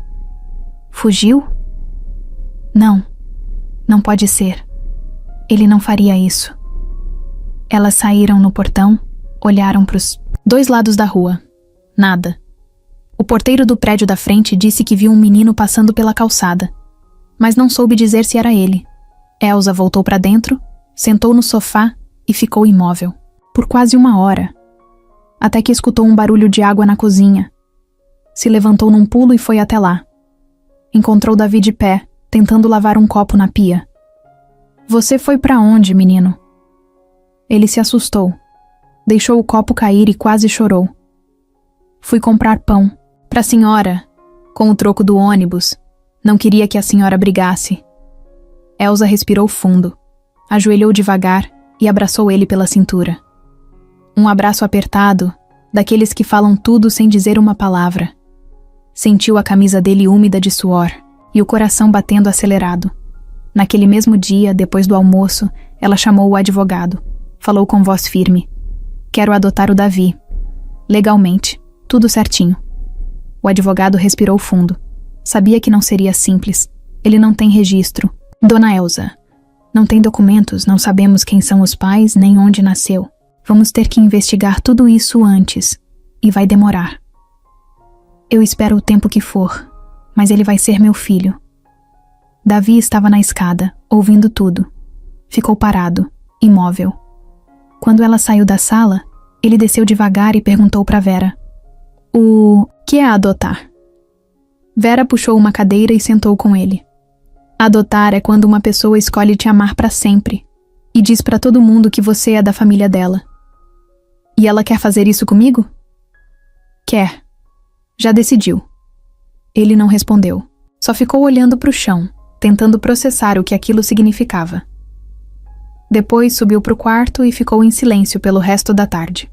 fugiu? Não, não pode ser. Ele não faria isso. Elas saíram no portão, olharam para os 2 lados da rua. Nada. O porteiro do prédio da frente disse que viu um menino passando pela calçada, mas não soube dizer se era ele. Elsa voltou para dentro, sentou no sofá e ficou imóvel, por quase 1 hora, até que escutou um barulho de água na cozinha. Se levantou num pulo e foi até lá. Encontrou Davi de pé, tentando lavar um copo na pia. Você foi para onde, menino? Ele se assustou. Deixou o copo cair e quase chorou. Fui comprar pão. Pra senhora, com o troco do ônibus. Não queria que a senhora brigasse. Elsa respirou fundo, ajoelhou devagar e abraçou ele pela cintura. Um abraço apertado, daqueles que falam tudo sem dizer uma palavra. Sentiu a camisa dele úmida de suor e o coração batendo acelerado. Naquele mesmo dia, depois do almoço, ela chamou o advogado. Falou com voz firme. Quero adotar o Davi. Legalmente, tudo certinho. O advogado respirou fundo. Sabia que não seria simples. Ele não tem registro. Dona Elsa, não tem documentos, não sabemos quem são os pais nem onde nasceu. Vamos ter que investigar tudo isso antes. E vai demorar. Eu espero o tempo que for, mas ele vai ser meu filho. Davi estava na escada, ouvindo tudo. Ficou parado, imóvel. Quando ela saiu da sala, ele desceu devagar e perguntou para Vera. O que é adotar? Vera puxou uma cadeira e sentou com ele. Adotar é quando uma pessoa escolhe te amar para sempre e diz para todo mundo que você é da família dela. E ela quer fazer isso comigo? Quer. Já decidiu. Ele não respondeu. Só ficou olhando para o chão, tentando processar o que aquilo significava. Depois subiu para o quarto e ficou em silêncio pelo resto da tarde.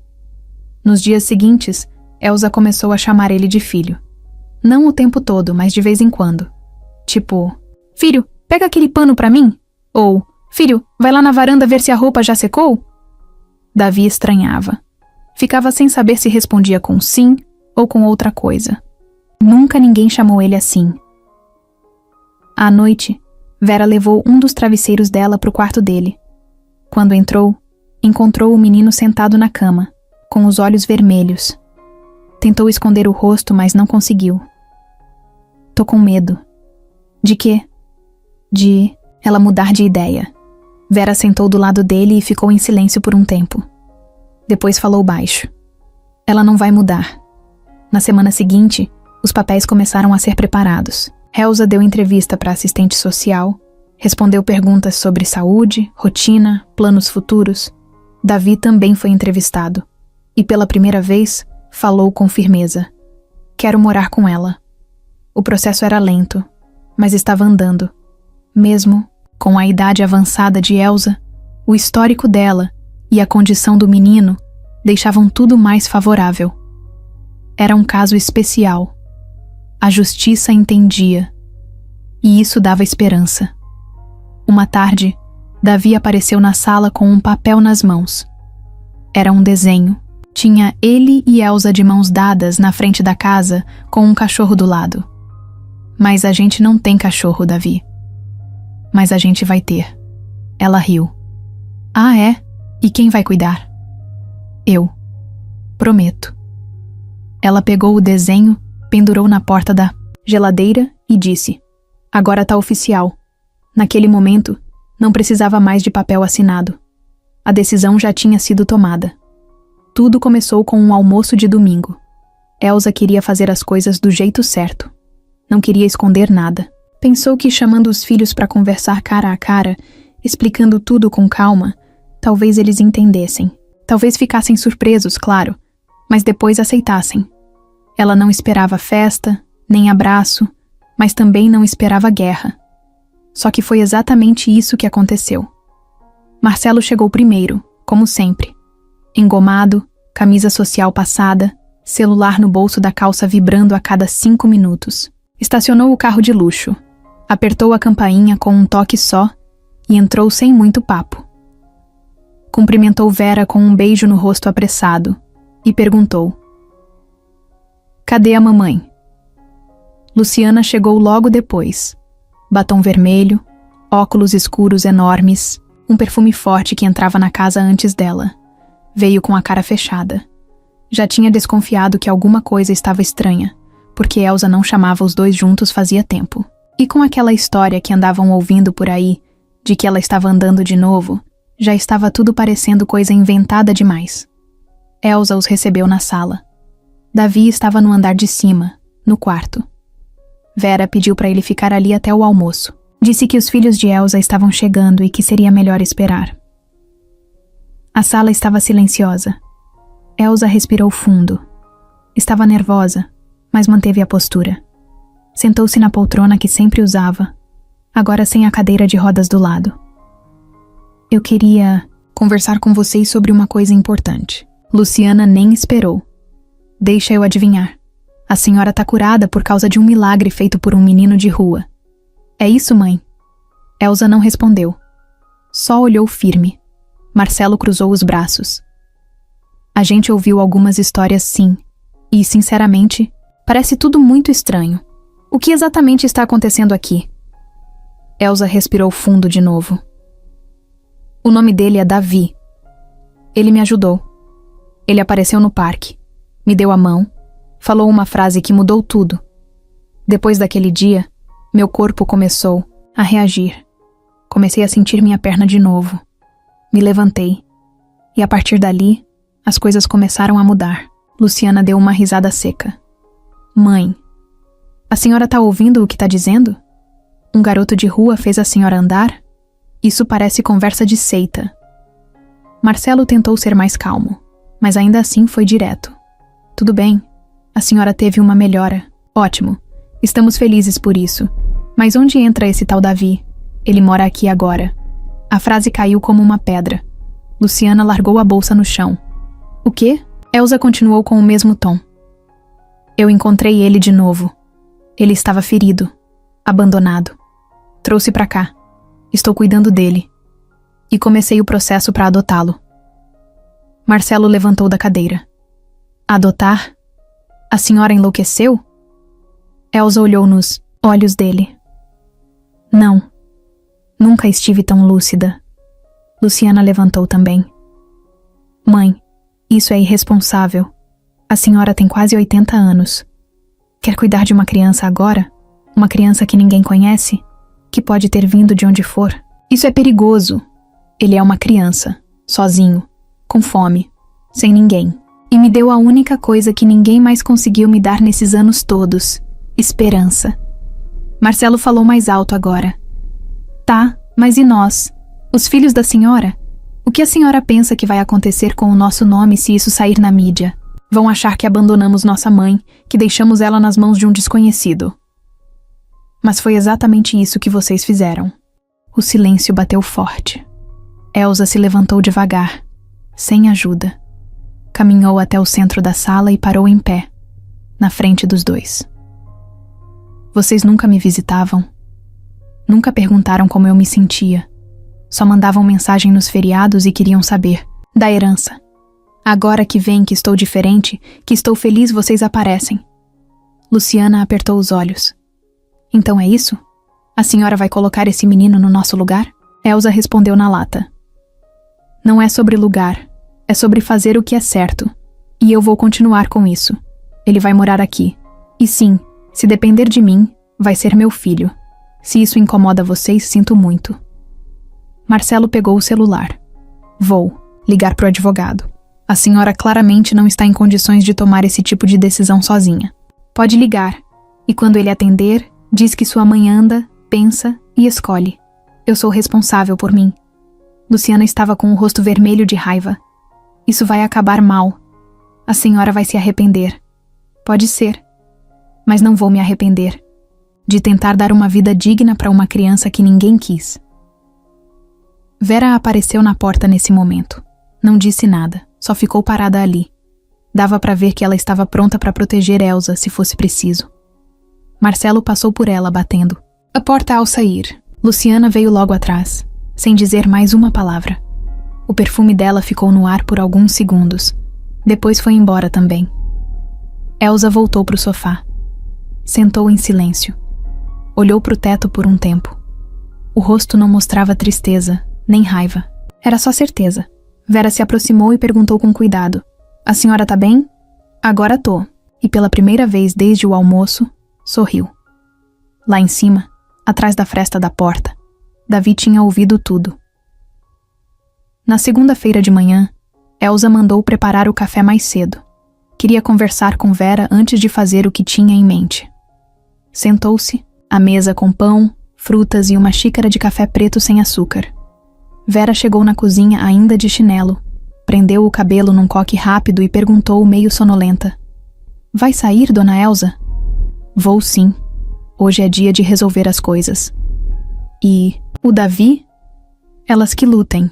Nos dias seguintes, Elsa começou a chamar ele de filho. Não o tempo todo, mas de vez em quando. Tipo, filho, pega aquele pano pra mim? Ou, filho, vai lá na varanda ver se a roupa já secou? Davi estranhava. Ficava sem saber se respondia com sim ou com outra coisa. Nunca ninguém chamou ele assim. À noite, Vera levou um dos travesseiros dela pro quarto dele. Quando entrou, encontrou o menino sentado na cama, com os olhos vermelhos. Tentou esconder o rosto, mas não conseguiu. Tô com medo. De quê? De ela mudar de ideia. Vera sentou do lado dele e ficou em silêncio por um tempo. Depois falou baixo. Ela não vai mudar. Na semana seguinte, os papéis começaram a ser preparados. Elsa deu entrevista para assistente social, respondeu perguntas sobre saúde, rotina, planos futuros. Davi também foi entrevistado. E pela primeira vez, falou com firmeza. Quero morar com ela. O processo era lento, mas estava andando. Mesmo com a idade avançada de Elsa, o histórico dela e a condição do menino deixavam tudo mais favorável. Era um caso especial. A justiça entendia. E isso dava esperança. Uma tarde, Davi apareceu na sala com um papel nas mãos. Era um desenho. Tinha ele e Elsa de mãos dadas na frente da casa com um cachorro do lado. Mas a gente não tem cachorro, Davi. Mas a gente vai ter. Ela riu. Ah, é? E quem vai cuidar? Eu. Prometo. Ela pegou o desenho, pendurou na porta da geladeira e disse: agora tá oficial. Naquele momento, não precisava mais de papel assinado. A decisão já tinha sido tomada. Tudo começou com um almoço de domingo. Elsa queria fazer as coisas do jeito certo. Não queria esconder nada. Pensou que chamando os filhos para conversar cara a cara, explicando tudo com calma, talvez eles entendessem. Talvez ficassem surpresos, claro, mas depois aceitassem. Ela não esperava festa, nem abraço, mas também não esperava guerra. Só que foi exatamente isso que aconteceu. Marcelo chegou primeiro, como sempre. Engomado, camisa social passada, celular no bolso da calça vibrando a cada 5 minutos. Estacionou o carro de luxo, apertou a campainha com um toque só e entrou sem muito papo. Cumprimentou Vera com um beijo no rosto apressado e perguntou: "Cadê a mamãe?" Luciana chegou logo depois. Batom vermelho, óculos escuros enormes, um perfume forte que entrava na casa antes dela. Veio com a cara fechada. Já tinha desconfiado que alguma coisa estava estranha, porque Elsa não chamava os dois juntos fazia tempo. E com aquela história que andavam ouvindo por aí, de que ela estava andando de novo, já estava tudo parecendo coisa inventada demais. Elsa os recebeu na sala. Davi estava no andar de cima, no quarto. Vera pediu para ele ficar ali até o almoço. Disse que os filhos de Elsa estavam chegando e que seria melhor esperar. A sala estava silenciosa. Elsa respirou fundo. Estava nervosa, mas manteve a postura. Sentou-se na poltrona que sempre usava, agora sem a cadeira de rodas do lado. "Eu queria conversar com vocês sobre uma coisa importante." Luciana nem esperou. "Deixa eu adivinhar. A senhora tá curada por causa de um milagre feito por um menino de rua. É isso, mãe?" Elsa não respondeu. Só olhou firme. Marcelo cruzou os braços. "A gente ouviu algumas histórias, sim. E, sinceramente, parece tudo muito estranho. O que exatamente está acontecendo aqui?" Elsa respirou fundo de novo. "O nome dele é Davi. Ele me ajudou. Ele apareceu no parque, me deu a mão, falou uma frase que mudou tudo. Depois daquele dia, meu corpo começou a reagir. Comecei a sentir minha perna de novo. Me levantei. E a partir dali, as coisas começaram a mudar." Luciana deu uma risada seca. "Mãe, a senhora tá ouvindo o que tá dizendo? Um garoto de rua fez a senhora andar? Isso parece conversa de seita." Marcelo tentou ser mais calmo, mas ainda assim foi direto. "Tudo bem, a senhora teve uma melhora. Ótimo, estamos felizes por isso. Mas onde entra esse tal Davi? Ele mora aqui agora." A frase caiu como uma pedra. Luciana largou a bolsa no chão. "O quê?" Elsa continuou com o mesmo tom. "Eu encontrei ele de novo. Ele estava ferido, abandonado. Trouxe pra cá. Estou cuidando dele. E comecei o processo para adotá-lo." Marcelo levantou da cadeira. "Adotar? A senhora enlouqueceu?" Elsa olhou nos olhos dele. "Não. Nunca estive tão lúcida." Luciana levantou também. "Mãe, isso é irresponsável. A senhora tem quase 80 anos. Quer cuidar de uma criança agora? Uma criança que ninguém conhece? Que pode ter vindo de onde for? Isso é perigoso. Ele é uma criança, sozinho, com fome, sem ninguém. E me deu a única coisa que ninguém mais conseguiu me dar nesses anos todos: esperança." Marcelo falou mais alto agora. "Tá, mas e nós? Os filhos da senhora? O que a senhora pensa que vai acontecer com o nosso nome se isso sair na mídia? Vão achar que abandonamos nossa mãe, que deixamos ela nas mãos de um desconhecido." Mas foi exatamente isso que vocês fizeram. O silêncio bateu forte. Elsa se levantou devagar, sem ajuda. Caminhou até o centro da sala e parou em pé, na frente dos dois. "Vocês nunca me visitavam? Nunca perguntaram como eu me sentia. Só mandavam mensagem nos feriados e queriam saber da herança. Agora que veem que estou diferente, que estou feliz, vocês aparecem." Luciana apertou os olhos. "Então é isso? A senhora vai colocar esse menino no nosso lugar?" Elsa respondeu na lata. "Não é sobre lugar, é sobre fazer o que é certo. E eu vou continuar com isso. Ele vai morar aqui. E sim, se depender de mim, vai ser meu filho. Se isso incomoda vocês, sinto muito." Marcelo pegou o celular. "Vou ligar pro advogado. A senhora claramente não está em condições de tomar esse tipo de decisão sozinha. Pode ligar. E quando ele atender, diz que sua mãe anda Pensa e escolhe. Eu sou responsável por mim. Luciana estava com o rosto vermelho de raiva. Isso vai acabar mal. A senhora vai se arrepender. Pode ser. Mas não vou me arrepender de tentar dar uma vida digna para uma criança que ninguém quis. Vera apareceu na porta nesse momento. Não disse nada, só ficou parada ali. Dava para ver que ela estava pronta para proteger Elsa se fosse preciso. Marcelo passou por ela, batendo. A porta ao sair. Luciana veio logo atrás, sem dizer mais uma palavra. O perfume dela ficou no ar por alguns segundos. Depois foi embora também. Elsa voltou para o sofá. Sentou em silêncio. Olhou para o teto por um tempo. O rosto não mostrava tristeza, nem raiva. Era só certeza. Vera se aproximou e perguntou com cuidado. A senhora tá bem? Agora tô. E pela primeira vez desde o almoço, sorriu. Lá em cima, atrás da fresta da porta, Davi tinha ouvido tudo. Na segunda-feira de manhã, Elsa mandou preparar o café mais cedo. Queria conversar com Vera antes de fazer o que tinha em mente. Sentou-se, à mesa com pão, frutas e uma xícara de café preto sem açúcar. Vera chegou na cozinha ainda de chinelo, prendeu o cabelo num coque rápido e perguntou meio sonolenta. Vai sair, dona Elsa? Vou sim. Hoje é dia de resolver as coisas. E o Davi? Elas que lutem.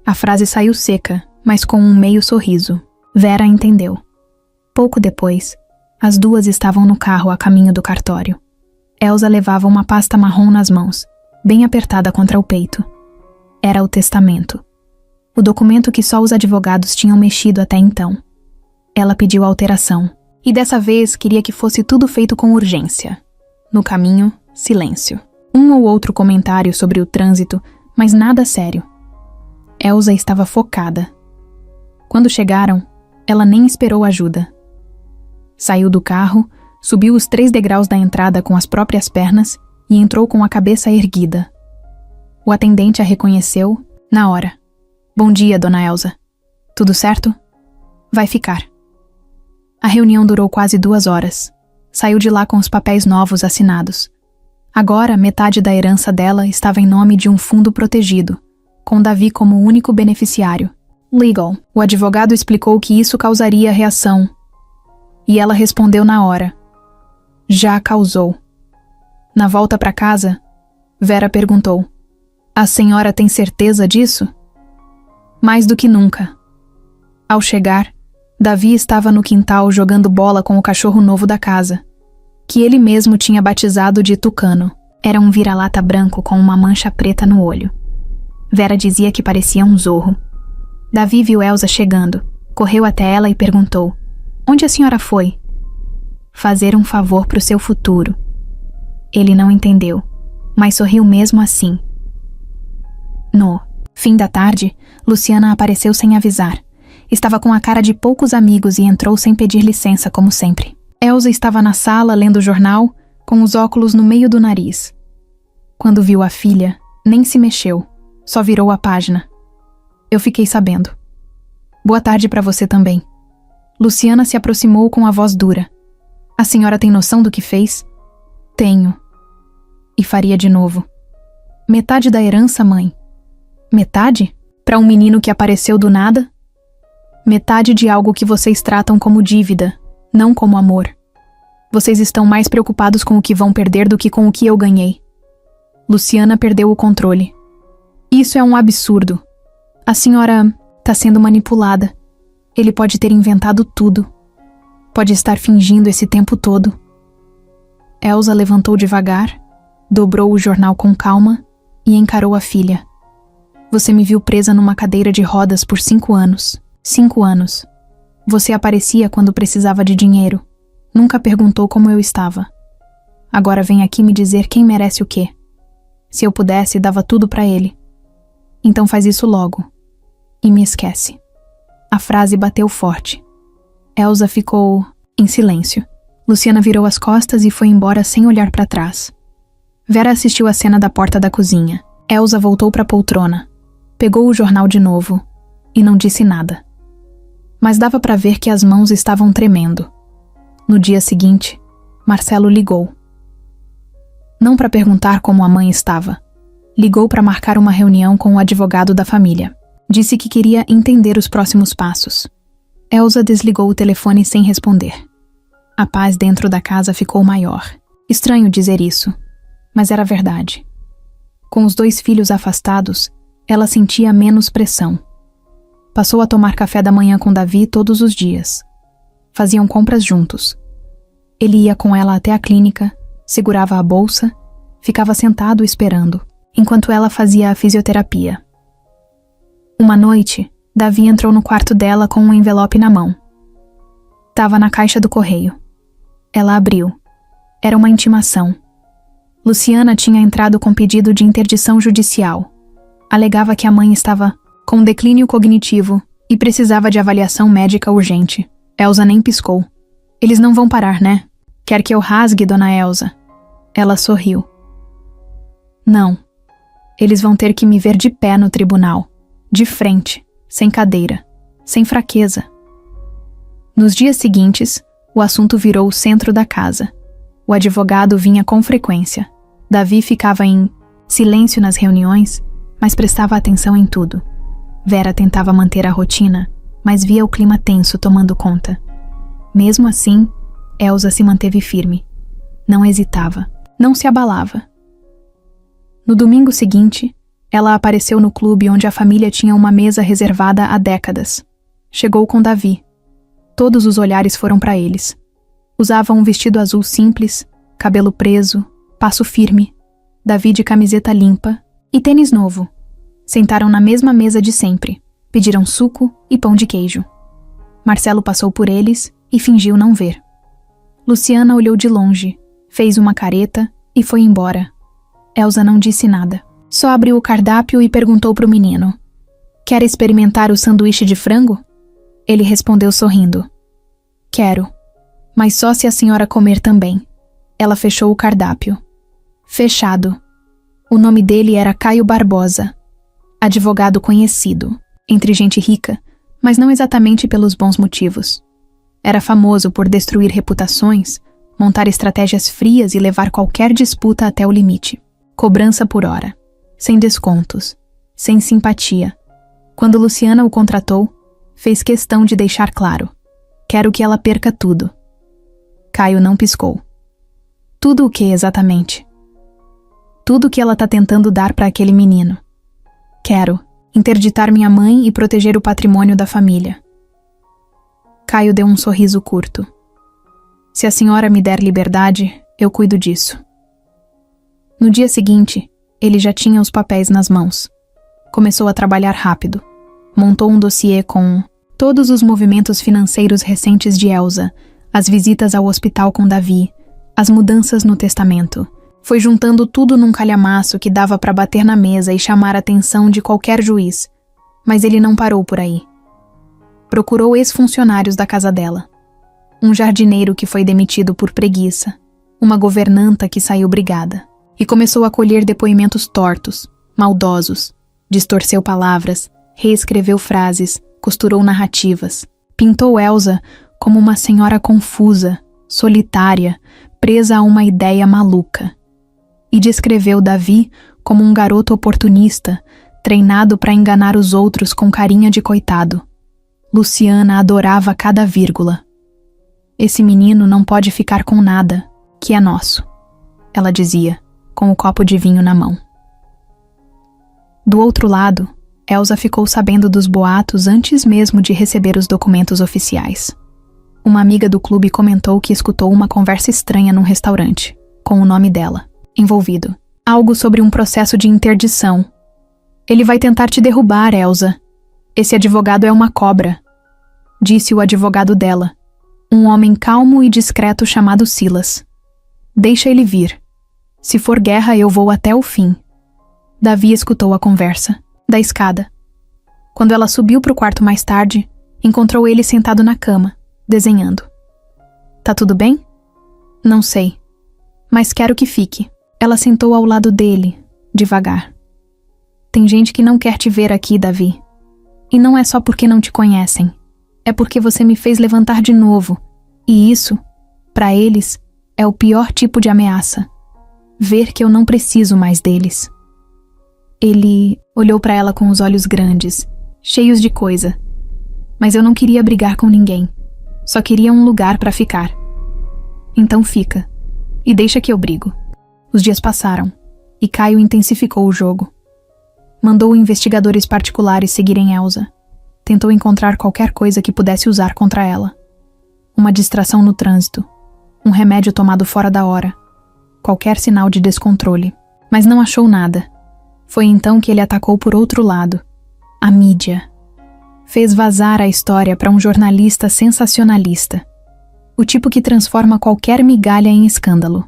A frase saiu seca, mas com um meio sorriso. Vera entendeu. Pouco depois, as duas estavam no carro a caminho do cartório. Elsa levava uma pasta marrom nas mãos, bem apertada contra o peito. Era o testamento. O documento que só os advogados tinham mexido até então. Ela pediu alteração, e dessa vez queria que fosse tudo feito com urgência. No caminho, silêncio. Um ou outro comentário sobre o trânsito, mas nada sério. Elsa estava focada. Quando chegaram, ela nem esperou ajuda. Saiu do carro, subiu os 3 degraus da entrada com as próprias pernas e entrou com a cabeça erguida. O atendente a reconheceu na hora. Bom dia, dona Elsa. Tudo certo? Vai ficar. A reunião durou quase 2 horas. Saiu de lá com os papéis novos assinados. Agora, metade da herança dela estava em nome de um fundo protegido, com Davi como único beneficiário. Legal. O advogado explicou que isso causaria reação. E ela respondeu na hora. Já causou. Na volta para casa, Vera perguntou. A senhora tem certeza disso? Mais do que nunca. Ao chegar, Davi estava no quintal jogando bola com o cachorro novo da casa, que ele mesmo tinha batizado de Tucano. Era um vira-lata branco com uma mancha preta no olho. Vera dizia que parecia um zorro. Davi viu Elsa chegando, correu até ela e perguntou: Onde a senhora foi? Fazer um favor para o seu futuro. Ele não entendeu, mas sorriu mesmo assim. No fim da tarde, Luciana apareceu sem avisar. Estava com a cara de poucos amigos e entrou sem pedir licença, como sempre. Elsa estava na sala lendo o jornal, com os óculos no meio do nariz. Quando viu a filha, nem se mexeu, só virou a página. Eu fiquei sabendo. Boa tarde para você também. Luciana se aproximou com a voz dura. A senhora tem noção do que fez? Tenho. E faria de novo. Metade da herança, mãe. Metade? Para um menino que apareceu do nada? Metade de algo que vocês tratam como dívida, não como amor. Vocês estão mais preocupados com o que vão perder do que com o que eu ganhei. Luciana perdeu o controle. Isso é um absurdo. A senhora tá sendo manipulada. Ele pode ter inventado tudo. Pode estar fingindo esse tempo todo. Elsa levantou devagar, dobrou o jornal com calma e encarou a filha. Você me viu presa numa cadeira de rodas por 5 anos. 5 anos. Você aparecia quando precisava de dinheiro. Nunca perguntou como eu estava. Agora vem aqui me dizer quem merece o quê. Se eu pudesse, dava tudo pra ele. Então faz isso logo. E me esquece. A frase bateu forte. Elsa ficou em silêncio. Luciana virou as costas e foi embora sem olhar pra trás. Vera assistiu a cena da porta da cozinha. Elsa voltou pra poltrona. Pegou o jornal de novo e não disse nada. Mas dava pra ver que as mãos estavam tremendo. No dia seguinte, Marcelo ligou. Não para perguntar como a mãe estava. Ligou para marcar uma reunião com o advogado da família. Disse que queria entender os próximos passos. Elsa desligou o telefone sem responder. A paz dentro da casa ficou maior. Estranho dizer isso, mas era verdade. Com os 2 filhos afastados, ela sentia menos pressão. Passou a tomar café da manhã com Davi todos os dias. Faziam compras juntos. Ele ia com ela até a clínica, segurava a bolsa, ficava sentado esperando, enquanto ela fazia a fisioterapia. Uma noite, Davi entrou no quarto dela com um envelope na mão. Estava na caixa do correio. Ela abriu. Era uma intimação. Luciana tinha entrado com pedido de interdição judicial. Alegava que a mãe estava com declínio cognitivo e precisava de avaliação médica urgente. Elsa nem piscou. Eles não vão parar, né? Quer que eu rasgue, dona Elsa? Ela sorriu. Não. Eles vão ter que me ver de pé no tribunal. De frente, sem cadeira, sem fraqueza. Nos dias seguintes, o assunto virou o centro da casa. O advogado vinha com frequência. Davi ficava em silêncio nas reuniões, mas prestava atenção em tudo. Vera tentava manter a rotina, mas via o clima tenso tomando conta. Mesmo assim, Elsa se manteve firme. Não hesitava, não se abalava. No domingo seguinte, ela apareceu no clube onde a família tinha uma mesa reservada há décadas. Chegou com Davi. Todos os olhares foram para eles. Usava um vestido azul simples, cabelo preso, passo firme, Davi de camiseta limpa e tênis novo. Sentaram na mesma mesa de sempre. Pediram suco e pão de queijo. Marcelo passou por eles e fingiu não ver. Luciana olhou de longe, fez uma careta e foi embora. Elsa não disse nada. Só abriu o cardápio e perguntou para o menino: "Quer experimentar o sanduíche de frango?" Ele respondeu sorrindo: "Quero, mas só se a senhora comer também." Ela fechou o cardápio. Fechado. O nome dele era Caio Barbosa. Advogado conhecido, entre gente rica, mas não exatamente pelos bons motivos. Era famoso por destruir reputações, montar estratégias frias e levar qualquer disputa até o limite. Cobrança por hora. Sem descontos, sem simpatia. Quando Luciana o contratou, fez questão de deixar claro: "Quero que ela perca tudo." Caio não piscou. Tudo o que exatamente? Tudo que ela tá tentando dar para aquele menino. "Quero interditar minha mãe e proteger o patrimônio da família." Caio deu um sorriso curto. "Se a senhora me der liberdade, eu cuido disso." No dia seguinte, ele já tinha os papéis nas mãos. Começou a trabalhar rápido. Montou um dossiê com todos os movimentos financeiros recentes de Elsa, as visitas ao hospital com Davi, as mudanças no testamento. Foi juntando tudo num calhamaço que dava para bater na mesa e chamar a atenção de qualquer juiz. Mas ele não parou por aí. Procurou ex-funcionários da casa dela. Um jardineiro que foi demitido por preguiça. Uma governanta que saiu brigada. E começou a colher depoimentos tortos, maldosos. Distorceu palavras, reescreveu frases, costurou narrativas. Pintou Elsa como uma senhora confusa, solitária, presa a uma ideia maluca. E descreveu Davi como um garoto oportunista, treinado para enganar os outros com carinha de coitado. Luciana adorava cada vírgula. "Esse menino não pode ficar com nada, que é nosso", ela dizia, com o copo de vinho na mão. Do outro lado, Elsa ficou sabendo dos boatos antes mesmo de receber os documentos oficiais. Uma amiga do clube comentou que escutou uma conversa estranha num restaurante, com o nome dela, envolvido. Algo sobre um processo de interdição. "Ele vai tentar te derrubar, Elsa. Esse advogado é uma cobra", disse o advogado dela, um homem calmo e discreto chamado Silas. "Deixa ele vir. Se for guerra, eu vou até o fim." Davi escutou a conversa, da escada. Quando ela subiu para o quarto mais tarde, encontrou ele sentado na cama, desenhando. "Tá tudo bem?" "Não sei, mas quero que fique." Ela sentou ao lado dele, devagar. "Tem gente que não quer te ver aqui, Davi. E não é só porque não te conhecem. É porque você me fez levantar de novo. E isso, para eles, é o pior tipo de ameaça." ver que eu não preciso mais deles. Ele olhou para ela com os olhos grandes, cheios de coisa. Mas eu não queria brigar com ninguém. Só queria um lugar para ficar. Então fica. E deixa que eu brigo. Os dias passaram, e Caio intensificou o jogo. Mandou investigadores particulares seguirem Elsa. Tentou encontrar qualquer coisa que pudesse usar contra ela. Uma distração no trânsito. Um remédio tomado fora da hora. Qualquer sinal de descontrole. Mas não achou nada. Foi então que ele atacou por outro lado. A mídia. Fez vazar a história para um jornalista sensacionalista. O tipo que transforma qualquer migalha em escândalo.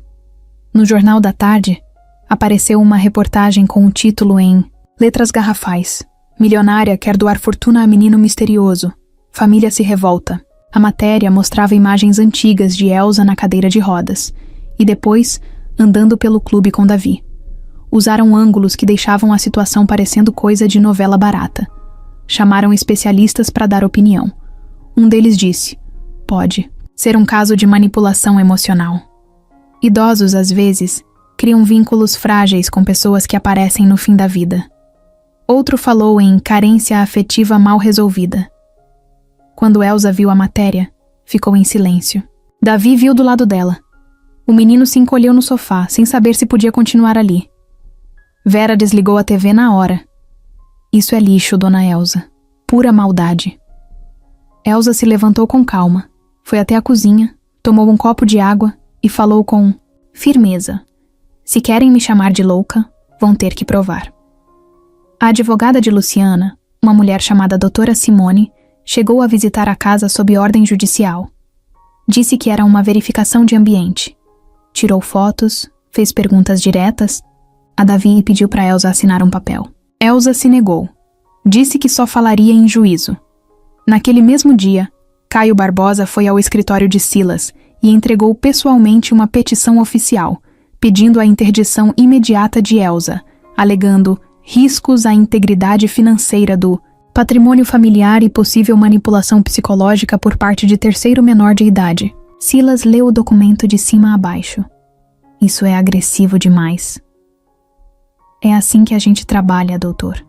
No Jornal da Tarde, apareceu uma reportagem com o título em letras garrafais. Milionária quer doar fortuna a menino misterioso. Família se revolta. A matéria mostrava imagens antigas de Elsa na cadeira de rodas. E depois, andando pelo clube com Davi. Usaram ângulos que deixavam a situação parecendo coisa de novela barata. Chamaram especialistas para dar opinião. Um deles disse: pode ser um caso de manipulação emocional. Idosos, às vezes, criam vínculos frágeis com pessoas que aparecem no fim da vida. Outro falou em carência afetiva mal resolvida. Quando Elsa viu a matéria, ficou em silêncio. Davi viu do lado dela. O menino se encolheu no sofá, sem saber se podia continuar ali. Vera desligou a TV na hora. Isso é lixo, dona Elsa. Pura maldade. Elsa se levantou com calma, foi até a cozinha, tomou um copo de água e falou com firmeza. Se querem me chamar de louca, vão ter que provar. A advogada de Luciana, uma mulher chamada Doutora Simone, chegou a visitar a casa sob ordem judicial. Disse que era uma verificação de ambiente. Tirou fotos, fez perguntas diretas. A Davi pediu para Elsa assinar um papel. Elsa se negou. Disse que só falaria em juízo. Naquele mesmo dia, Caio Barbosa foi ao escritório de Silas e entregou pessoalmente uma petição oficial, pedindo a interdição imediata de Elsa, alegando riscos à integridade financeira do patrimônio familiar e possível manipulação psicológica por parte de terceiro menor de idade. Silas leu o documento de cima a baixo. Isso é agressivo demais. É assim que a gente trabalha, doutor.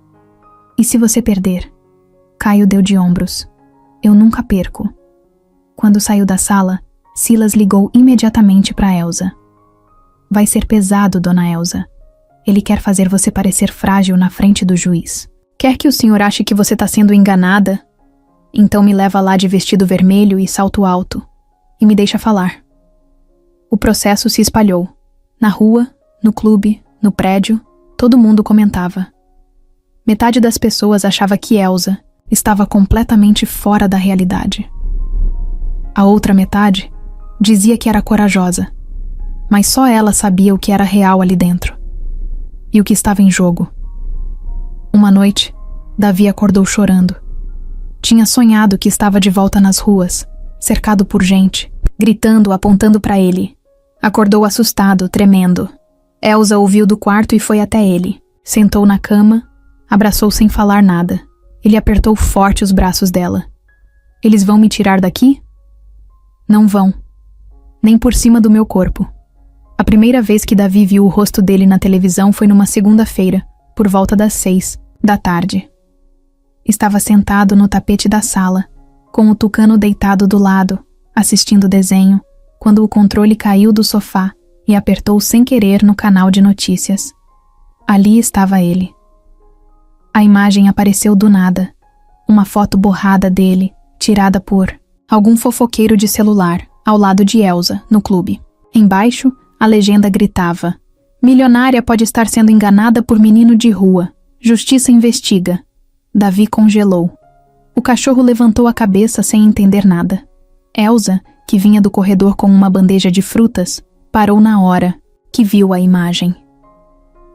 E se você perder? Caio deu de ombros. Eu nunca perco. Quando saiu da sala, Silas ligou imediatamente para Elsa. Vai ser pesado, dona Elsa. Ele quer fazer você parecer frágil na frente do juiz. Quer que o senhor ache que você está sendo enganada? Então me leva lá de vestido vermelho e salto alto. E me deixa falar. O processo se espalhou. Na rua, no clube, no prédio, todo mundo comentava. Metade das pessoas achava que Elsa estava completamente fora da realidade. A outra metade dizia que era corajosa, mas só ela sabia o que era real ali dentro e o que estava em jogo. Uma noite, Davi acordou chorando. Tinha sonhado que estava de volta nas ruas, cercado por gente, gritando, apontando para ele. Acordou assustado, tremendo. Elsa ouviu do quarto e foi até ele. Sentou na cama, abraçou sem falar nada. Ele apertou forte os braços dela. Eles vão me tirar daqui? Não vão. Nem por cima do meu corpo. A primeira vez que Davi viu o rosto dele na televisão foi numa segunda-feira, por volta das 6 da tarde. Estava sentado no tapete da sala, com o Tucano deitado do lado, assistindo desenho, quando o controle caiu do sofá e apertou sem querer no canal de notícias. Ali estava ele. A imagem apareceu do nada. Uma foto borrada dele, tirada por algum fofoqueiro de celular, ao lado de Elsa, no clube. Embaixo, a legenda gritava: milionária pode estar sendo enganada por menino de rua. Justiça investiga. Davi congelou. O cachorro levantou a cabeça sem entender nada. Elsa, que vinha do corredor com uma bandeja de frutas, parou na hora que viu a imagem.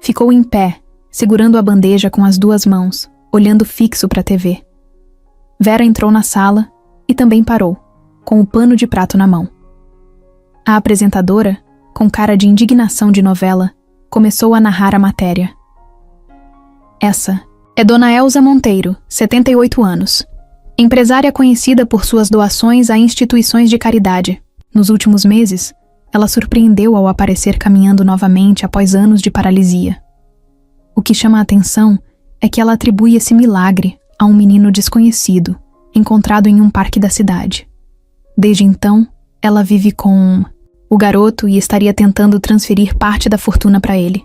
Ficou em pé, segurando a bandeja com as duas mãos, olhando fixo para a TV. Vera entrou na sala e também parou, com o pano de prato na mão. A apresentadora, com cara de indignação de novela, começou a narrar a matéria. Essa é Dona Elsa Monteiro, 78 anos. Empresária conhecida por suas doações a instituições de caridade. Nos últimos meses, ela surpreendeu ao aparecer caminhando novamente após anos de paralisia. O que chama a atenção é que ela atribui esse milagre a um menino desconhecido, encontrado em um parque da cidade. Desde então, ela vive com o garoto e estaria tentando transferir parte da fortuna para ele.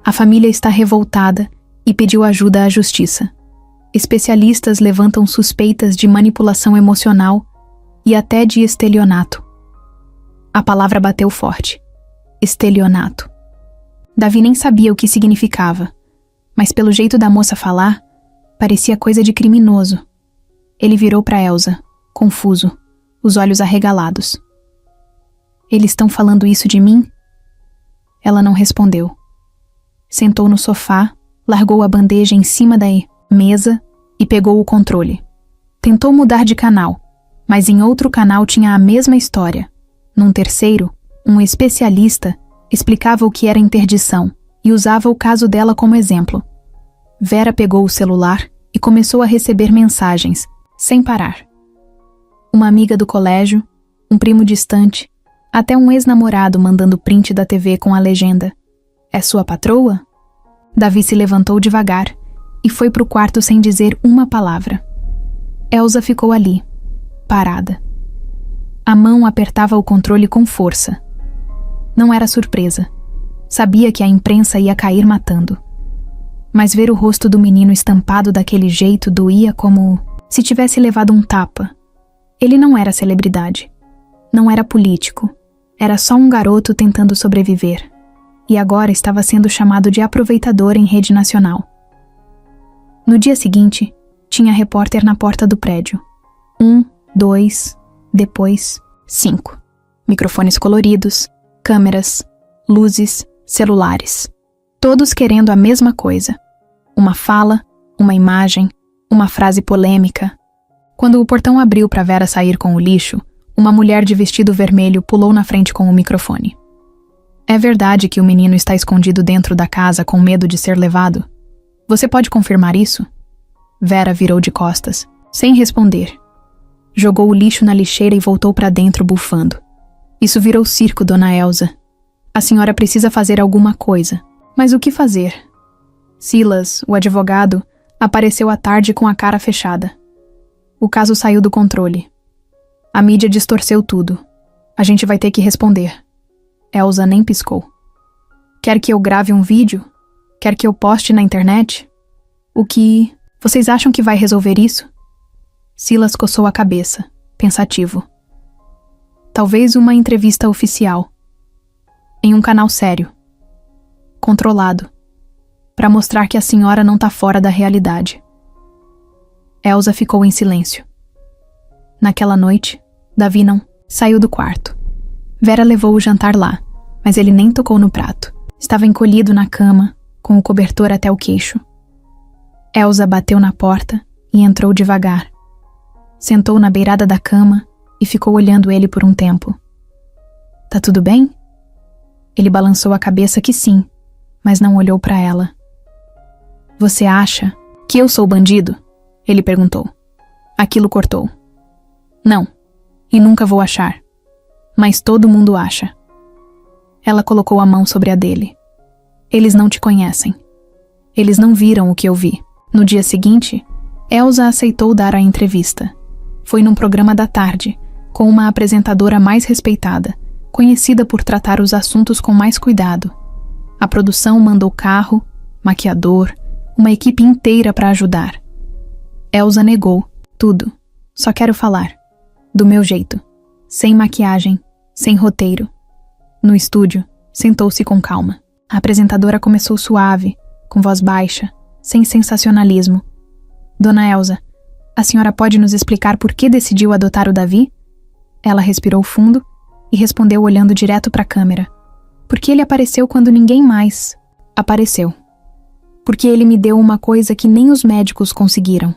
A família está revoltada e pediu ajuda à justiça. Especialistas levantam suspeitas de manipulação emocional e até de estelionato. A palavra bateu forte. Estelionato. Davi nem sabia o que significava, mas pelo jeito da moça falar, parecia coisa de criminoso. Ele virou para Elsa, confuso, os olhos arregalados. Eles estão falando isso de mim? Ela não respondeu. Sentou no sofá, largou a bandeja em cima da mesa e pegou o controle. Tentou mudar de canal, mas em outro canal tinha a mesma história. Num terceiro, um especialista explicava o que era interdição e usava o caso dela como exemplo. Vera pegou o celular e começou a receber mensagens, sem parar. Uma amiga do colégio, um primo distante, até um ex-namorado mandando print da TV com a legenda: "É sua patroa?" Davi se levantou devagar e foi pro quarto sem dizer uma palavra. Elsa ficou ali, parada. A mão apertava o controle com força. Não era surpresa. Sabia que a imprensa ia cair matando. Mas ver o rosto do menino estampado daquele jeito doía como se tivesse levado um tapa. Ele não era celebridade. Não era político. Era só um garoto tentando sobreviver. E agora estava sendo chamado de aproveitador em rede nacional. No dia seguinte, tinha repórter na porta do prédio. 1, 2, depois 5. Microfones coloridos, câmeras, luzes, celulares. Todos querendo a mesma coisa. Uma fala, uma imagem, uma frase polêmica. Quando o portão abriu para Vera sair com o lixo, uma mulher de vestido vermelho pulou na frente com o microfone. É verdade que o menino está escondido dentro da casa com medo de ser levado? Você pode confirmar isso? Vera virou de costas, sem responder. Jogou o lixo na lixeira e voltou para dentro bufando. Isso virou circo, dona Elsa. A senhora precisa fazer alguma coisa. Mas o que fazer? Silas, o advogado, apareceu à tarde com a cara fechada. O caso saiu do controle. A mídia distorceu tudo. A gente vai ter que responder. Elsa nem piscou. Quer que eu grave um vídeo? Quer que eu poste na internet? O que... Vocês acham que vai resolver isso? Silas coçou a cabeça, pensativo. Talvez uma entrevista oficial. Em um canal sério. Controlado. Para mostrar que a senhora não tá fora da realidade. Elsa ficou em silêncio. Naquela noite, Davi não saiu do quarto. Vera levou o jantar lá, mas ele nem tocou no prato. Estava encolhido na cama, com o cobertor até o queixo. Elsa bateu na porta e entrou devagar. Sentou na beirada da cama e ficou olhando ele por um tempo. Tá tudo bem? Ele balançou a cabeça que sim, mas não olhou para ela. Você acha que eu sou bandido? Ele perguntou. Aquilo cortou. Não, e nunca vou achar. Mas todo mundo acha. Ela colocou a mão sobre a dele. Eles não te conhecem. Eles não viram o que eu vi. No dia seguinte, Elsa aceitou dar a entrevista. Foi num programa da tarde, com uma apresentadora mais respeitada, conhecida por tratar os assuntos com mais cuidado. A produção mandou carro, maquiador, uma equipe inteira para ajudar. Elsa negou tudo. Só quero falar. Do meu jeito. Sem maquiagem, sem roteiro. No estúdio, sentou-se com calma. A apresentadora começou suave, com voz baixa, sem sensacionalismo. Dona Elsa, a senhora pode nos explicar por que decidiu adotar o Davi? Ela respirou fundo e respondeu olhando direto para a câmera. Porque ele apareceu quando ninguém mais apareceu. Porque ele me deu uma coisa que nem os médicos conseguiram.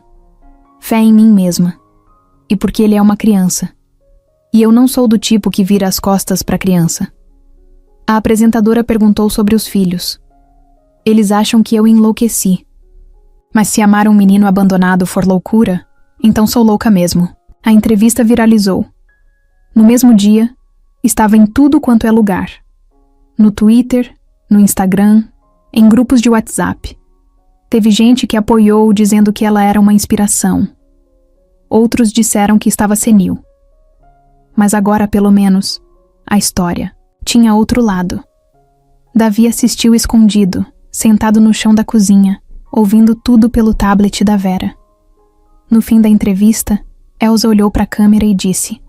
Fé em mim mesma. E porque ele é uma criança. E eu não sou do tipo que vira as costas para criança. A apresentadora perguntou sobre os filhos. Eles acham que eu enlouqueci. Mas se amar um menino abandonado for loucura, então sou louca mesmo. A entrevista viralizou. No mesmo dia, Estava em tudo quanto é lugar. No Twitter, no Instagram, em grupos de WhatsApp. Teve gente que apoiou dizendo que ela era uma inspiração. Outros disseram que estava senil. Mas agora, pelo menos, a história tinha outro lado. Davi assistiu escondido, sentado no chão da cozinha, ouvindo tudo pelo tablet da Vera. No fim da entrevista, Elsa olhou para a câmera e disse: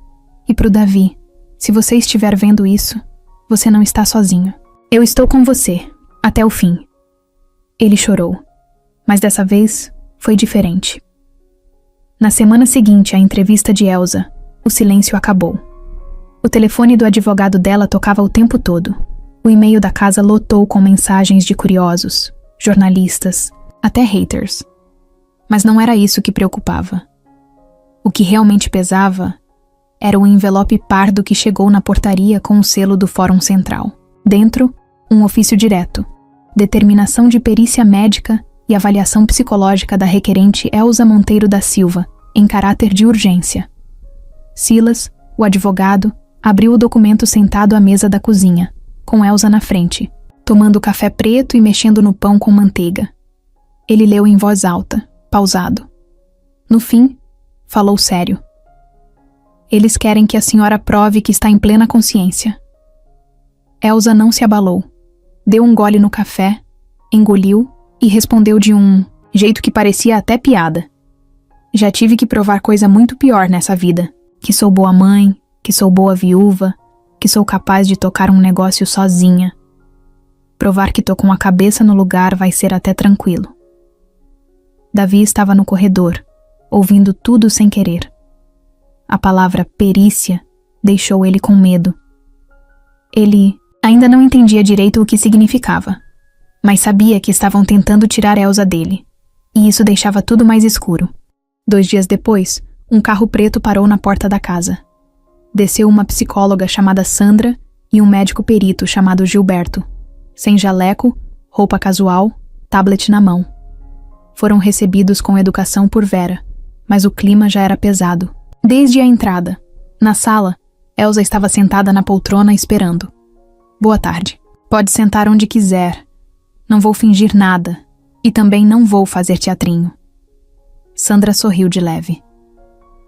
"E pro Davi, se você estiver vendo isso, você não está sozinho. Eu estou com você, até o fim." Ele chorou, mas dessa vez foi diferente. Na semana seguinte à entrevista de Elsa, o silêncio acabou. O telefone do advogado dela tocava o tempo todo. O e-mail da casa lotou com mensagens de curiosos, jornalistas, até haters. Mas não era isso que preocupava. O que realmente pesava era o envelope pardo que chegou na portaria com o selo do Fórum Central. Dentro, um ofício direto, determinação de perícia médica e avaliação psicológica da requerente Elsa Monteiro da Silva, em caráter de urgência. Silas, o advogado, abriu o documento sentado à mesa da cozinha, com Elsa na frente, tomando café preto e mexendo no pão com manteiga. Ele leu em voz alta, pausado. No fim, falou sério. "Eles querem que a senhora prove que está em plena consciência." Elsa não se abalou. Deu um gole no café, engoliu e respondeu de um jeito que parecia até piada. "Já tive que provar coisa muito pior nessa vida. Que sou boa mãe, que sou boa viúva, que sou capaz de tocar um negócio sozinha. Provar que tô com a cabeça no lugar vai ser até tranquilo." Davi estava no corredor, ouvindo tudo sem querer. A palavra perícia deixou ele com medo. Ele ainda não entendia direito o que significava, mas sabia que estavam tentando tirar Elsa dele, e isso deixava tudo mais escuro. 2 dias depois, um carro preto parou na porta da casa. Desceu uma psicóloga chamada Sandra e um médico perito chamado Gilberto, sem jaleco, roupa casual, tablet na mão. Foram recebidos com educação por Vera, mas o clima já era pesado. Desde a entrada, na sala, Elsa estava sentada na poltrona esperando. "Boa tarde. Pode sentar onde quiser. Não vou fingir nada e também não vou fazer teatrinho." Sandra sorriu de leve.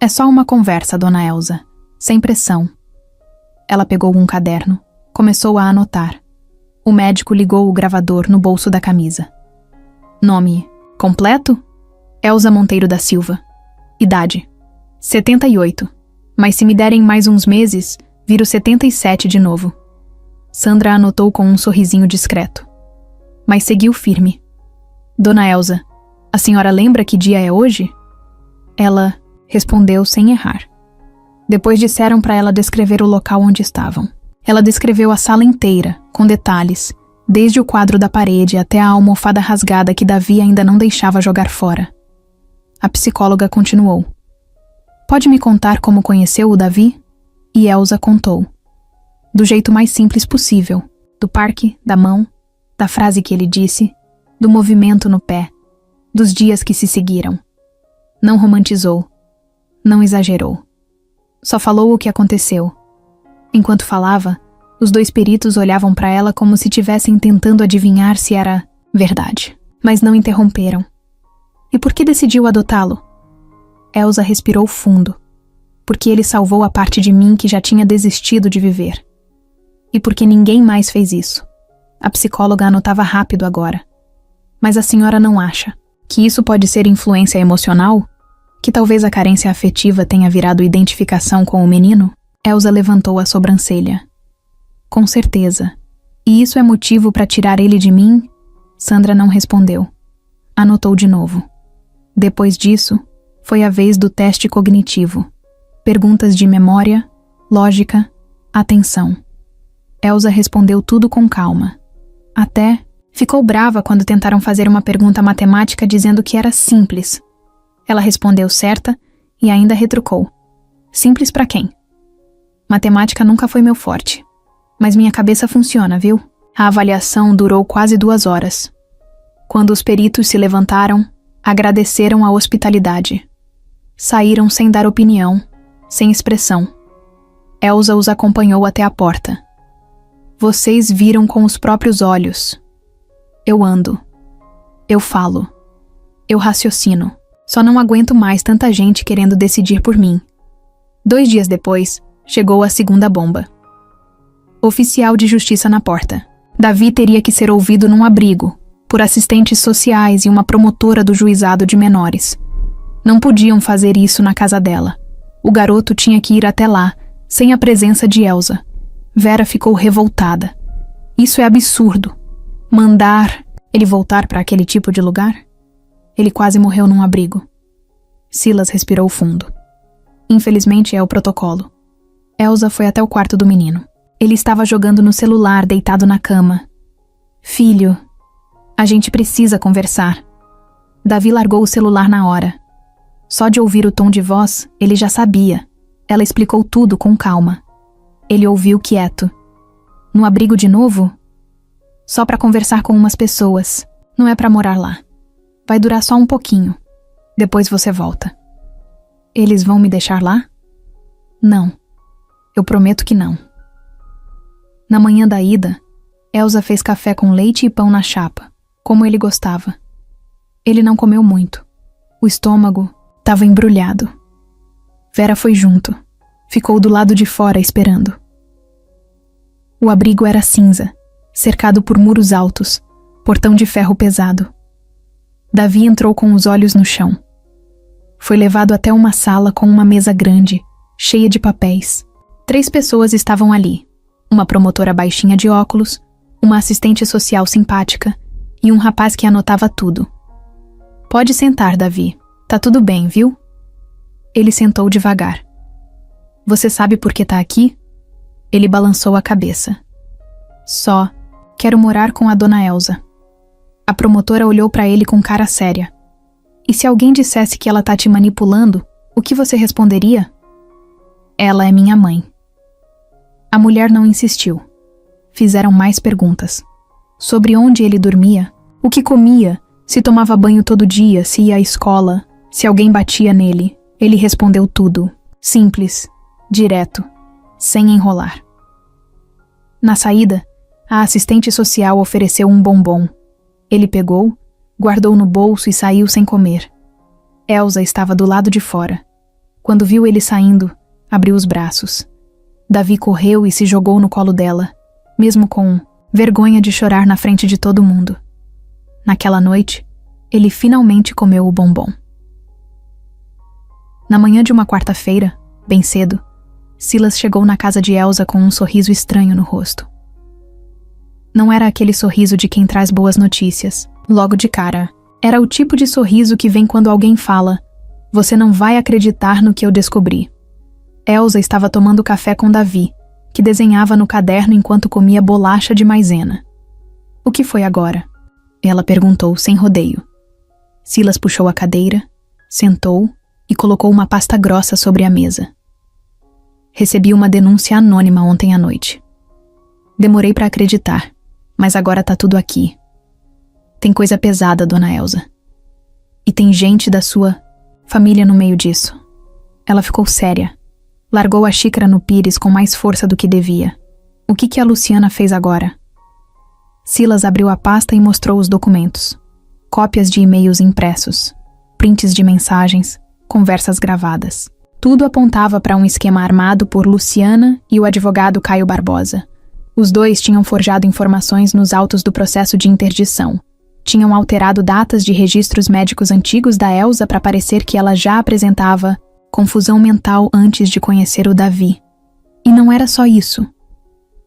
"É só uma conversa, dona Elsa, sem pressão." Ela pegou um caderno, começou a anotar. O médico ligou o gravador no bolso da camisa. "Nome completo? Elsa Monteiro da Silva. Idade: 78. Mas se me derem mais uns meses, viro 77 de novo." Sandra anotou com um sorrisinho discreto, mas seguiu firme. "Dona Elsa, a senhora lembra que dia é hoje?" Ela respondeu sem errar. Depois disseram para ela descrever o local onde estavam. Ela descreveu a sala inteira, com detalhes, desde o quadro da parede até a almofada rasgada que Davi ainda não deixava jogar fora. A psicóloga continuou. "Pode me contar como conheceu o Davi?" E Elsa contou. Do jeito mais simples possível, do parque, da mão, da frase que ele disse, do movimento no pé, dos dias que se seguiram. Não romantizou, não exagerou. Só falou o que aconteceu. Enquanto falava, os 2 peritos olhavam para ela como se estivessem tentando adivinhar se era verdade, mas não interromperam. "E por que decidiu adotá-lo?" Elsa respirou fundo. "Porque ele salvou a parte de mim que já tinha desistido de viver. E porque ninguém mais fez isso." A psicóloga anotava rápido agora. "Mas a senhora não acha que isso pode ser influência emocional? Que talvez a carência afetiva tenha virado identificação com o menino?" Elsa levantou a sobrancelha. "Com certeza. E isso é motivo para tirar ele de mim?" Sandra não respondeu. Anotou de novo. Depois disso, foi a vez do teste cognitivo. Perguntas de memória, lógica, atenção. Elsa respondeu tudo com calma. Até ficou brava quando tentaram fazer uma pergunta matemática dizendo que era simples. Ela respondeu certa e ainda retrucou. "Simples pra quem? Matemática nunca foi meu forte. Mas minha cabeça funciona, viu?" A avaliação durou quase 2 horas. Quando os peritos se levantaram, agradeceram a hospitalidade. Saíram sem dar opinião, sem expressão. Elsa os acompanhou até a porta. Vocês viram com os próprios olhos. Eu ando. Eu falo. Eu raciocino. Só não aguento mais tanta gente querendo decidir por mim. 2 dias depois, chegou a segunda bomba. Oficial de justiça na porta. Davi teria que ser ouvido num abrigo, por assistentes sociais e uma promotora do juizado de menores. Não podiam fazer isso na casa dela. O garoto tinha que ir até lá, sem a presença de Elsa. Vera ficou revoltada. Isso é absurdo. Mandar ele voltar para aquele tipo de lugar? Ele quase morreu num abrigo. Silas respirou fundo. Infelizmente é o protocolo. Elsa foi até o quarto do menino. Ele estava jogando no celular, deitado na cama. Filho, a gente precisa conversar. Davi largou o celular na hora. Só de ouvir o tom de voz, ele já sabia. Ela explicou tudo com calma. Ele ouviu quieto. No abrigo de novo? Só para conversar com umas pessoas. Não é para morar lá. Vai durar só um pouquinho. Depois você volta. Eles vão me deixar lá? Não. Eu prometo que não. Na manhã da ida, Elsa fez café com leite e pão na chapa, como ele gostava. Ele não comeu muito. O estômago estava embrulhado. Vera foi junto. Ficou do lado de fora esperando. O abrigo era cinza, cercado por muros altos, portão de ferro pesado. Davi entrou com os olhos no chão. Foi levado até uma sala com uma mesa grande, cheia de papéis. 3 pessoas estavam ali. Uma promotora baixinha de óculos, uma assistente social simpática e um rapaz que anotava tudo. Pode sentar, Davi. Tá tudo bem, viu? Ele sentou devagar. Você sabe por que tá aqui? Ele balançou a cabeça. Só quero morar com a dona Elsa. A promotora olhou para ele com cara séria. E se alguém dissesse que ela tá te manipulando, o que você responderia? Ela é minha mãe. A mulher não insistiu. Fizeram mais perguntas. Sobre onde ele dormia, o que comia, se tomava banho todo dia, se ia à escola, se alguém batia nele. Ele respondeu tudo. Simples, direto, sem enrolar. Na saída, a assistente social ofereceu um bombom. Ele pegou, guardou no bolso e saiu sem comer. Elsa estava do lado de fora. Quando viu ele saindo, abriu os braços. Davi correu e se jogou no colo dela, mesmo com vergonha de chorar na frente de todo mundo. Naquela noite, ele finalmente comeu o bombom. Na manhã de uma quarta-feira, bem cedo, Silas chegou na casa de Elsa com um sorriso estranho no rosto. Não era aquele sorriso de quem traz boas notícias, logo de cara. Era o tipo de sorriso que vem quando alguém fala: "Você não vai acreditar no que eu descobri." Elsa estava tomando café com Davi, que desenhava no caderno enquanto comia bolacha de maisena. "O que foi agora?" Ela perguntou sem rodeio. Silas puxou a cadeira, sentou e colocou uma pasta grossa sobre a mesa. "Recebi uma denúncia anônima ontem à noite. Demorei para acreditar, mas agora tá tudo aqui. Tem coisa pesada, dona Elsa. E tem gente da sua família no meio disso." Ela ficou séria. Largou a xícara no pires com mais força do que devia. "O que a Luciana fez agora?" Silas abriu a pasta e mostrou os documentos. Cópias de e-mails impressos, prints de mensagens, conversas gravadas. Tudo apontava para um esquema armado por Luciana e o advogado Caio Barbosa. Os dois tinham forjado informações nos autos do processo de interdição. Tinham alterado datas de registros médicos antigos da Elsa para parecer que ela já apresentava confusão mental antes de conhecer o Davi. E não era só isso.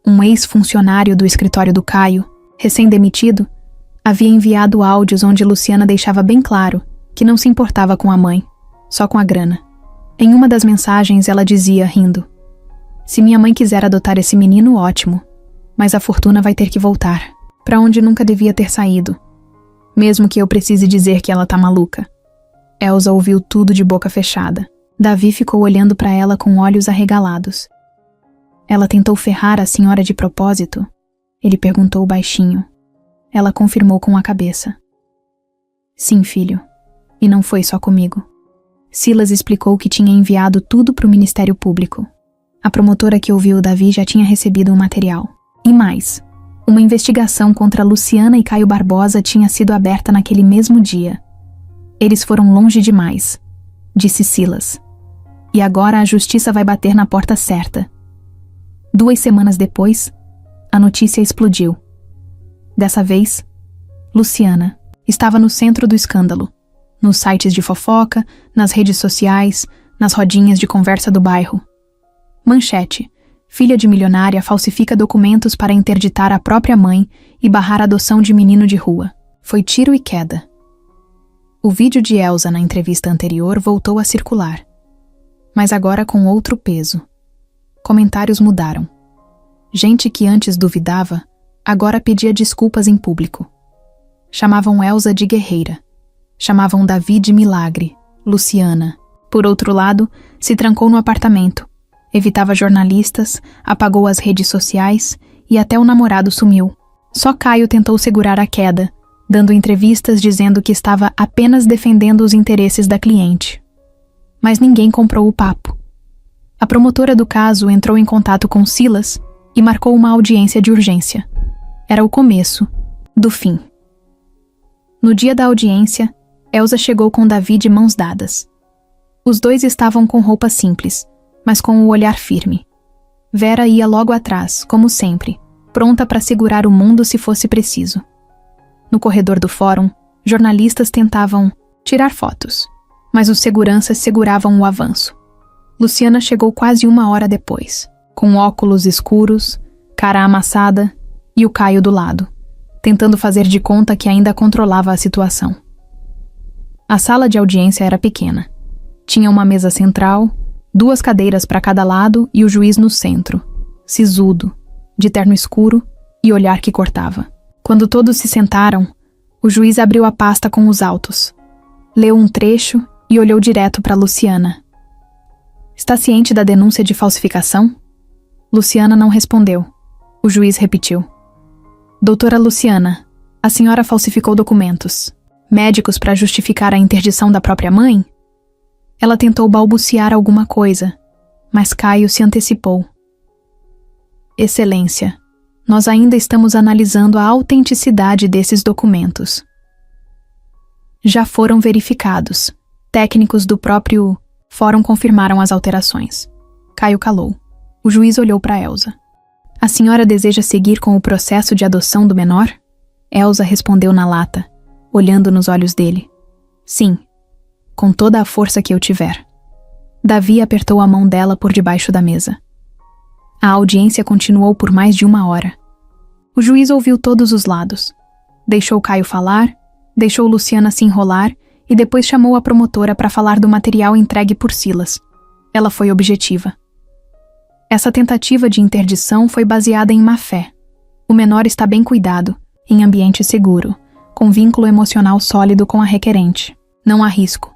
Um ex-funcionário do escritório do Caio, recém-demitido, havia enviado áudios onde Luciana deixava bem claro que não se importava com a mãe, só com a grana. Em uma das mensagens ela dizia, rindo: "Se minha mãe quiser adotar esse menino, ótimo, mas a fortuna vai ter que voltar, para onde nunca devia ter saído. Mesmo que eu precise dizer que ela tá maluca." Elsa ouviu tudo de boca fechada. Davi ficou olhando para ela com olhos arregalados. "Ela tentou ferrar a senhora de propósito?" Ele perguntou baixinho. Ela confirmou com a cabeça. "Sim, filho. E não foi só comigo." Silas explicou que tinha enviado tudo para o Ministério Público. A promotora que ouviu o Davi já tinha recebido o material. E mais, uma investigação contra Luciana e Caio Barbosa tinha sido aberta naquele mesmo dia. Eles foram longe demais, disse Silas. E agora a justiça vai bater na porta certa. 2 semanas depois, a notícia explodiu. Dessa vez, Luciana estava no centro do escândalo, nos sites de fofoca, nas redes sociais, nas rodinhas de conversa do bairro. Manchete: filha de milionária falsifica documentos para interditar a própria mãe e barrar a adoção de menino de rua. Foi tiro e queda. O vídeo de Elsa na entrevista anterior voltou a circular, mas agora com outro peso. Comentários mudaram. Gente que antes duvidava, agora pedia desculpas em público. Chamavam Elsa de guerreira. Chamavam Davi de milagre, Luciana. Por outro lado, se trancou no apartamento. Evitava jornalistas, apagou as redes sociais e até o namorado sumiu. Só Caio tentou segurar a queda, dando entrevistas dizendo que estava apenas defendendo os interesses da cliente. Mas ninguém comprou o papo. A promotora do caso entrou em contato com Silas e marcou uma audiência de urgência. Era o começo do fim. No dia da audiência, Elsa chegou com Davi de mãos dadas. Os dois estavam com roupa simples, mas com o olhar firme. Vera ia logo atrás, como sempre, pronta para segurar o mundo se fosse preciso. No corredor do fórum, jornalistas tentavam tirar fotos, mas os seguranças seguravam o avanço. Luciana chegou quase 1 hora depois, com óculos escuros, cara amassada e o Caio do lado, tentando fazer de conta que ainda controlava a situação. A sala de audiência era pequena. Tinha uma mesa central, 2 cadeiras para cada lado e o juiz no centro, sisudo, de terno escuro e olhar que cortava. Quando todos se sentaram, o juiz abriu a pasta com os autos, leu um trecho e olhou direto para Luciana. Está ciente da denúncia de falsificação? Luciana não respondeu. O juiz repetiu. Doutora Luciana, a senhora falsificou documentos. Médicos para justificar a interdição da própria mãe? Ela tentou balbuciar alguma coisa, mas Caio se antecipou. Excelência, nós ainda estamos analisando a autenticidade desses documentos. Já foram verificados. Técnicos do próprio fórum confirmaram as alterações. Caio calou. O juiz olhou para Elsa. A senhora deseja seguir com o processo de adoção do menor? Elsa respondeu na lata, olhando nos olhos dele. Sim, com toda a força que eu tiver. Davi apertou a mão dela por debaixo da mesa. A audiência continuou por mais de 1 hora. O juiz ouviu todos os lados. Deixou Caio falar, deixou Luciana se enrolar e depois chamou a promotora para falar do material entregue por Silas. Ela foi objetiva. Essa tentativa de interdição foi baseada em má-fé. O menor está bem cuidado, em ambiente seguro, com vínculo emocional sólido com a requerente. Não há risco.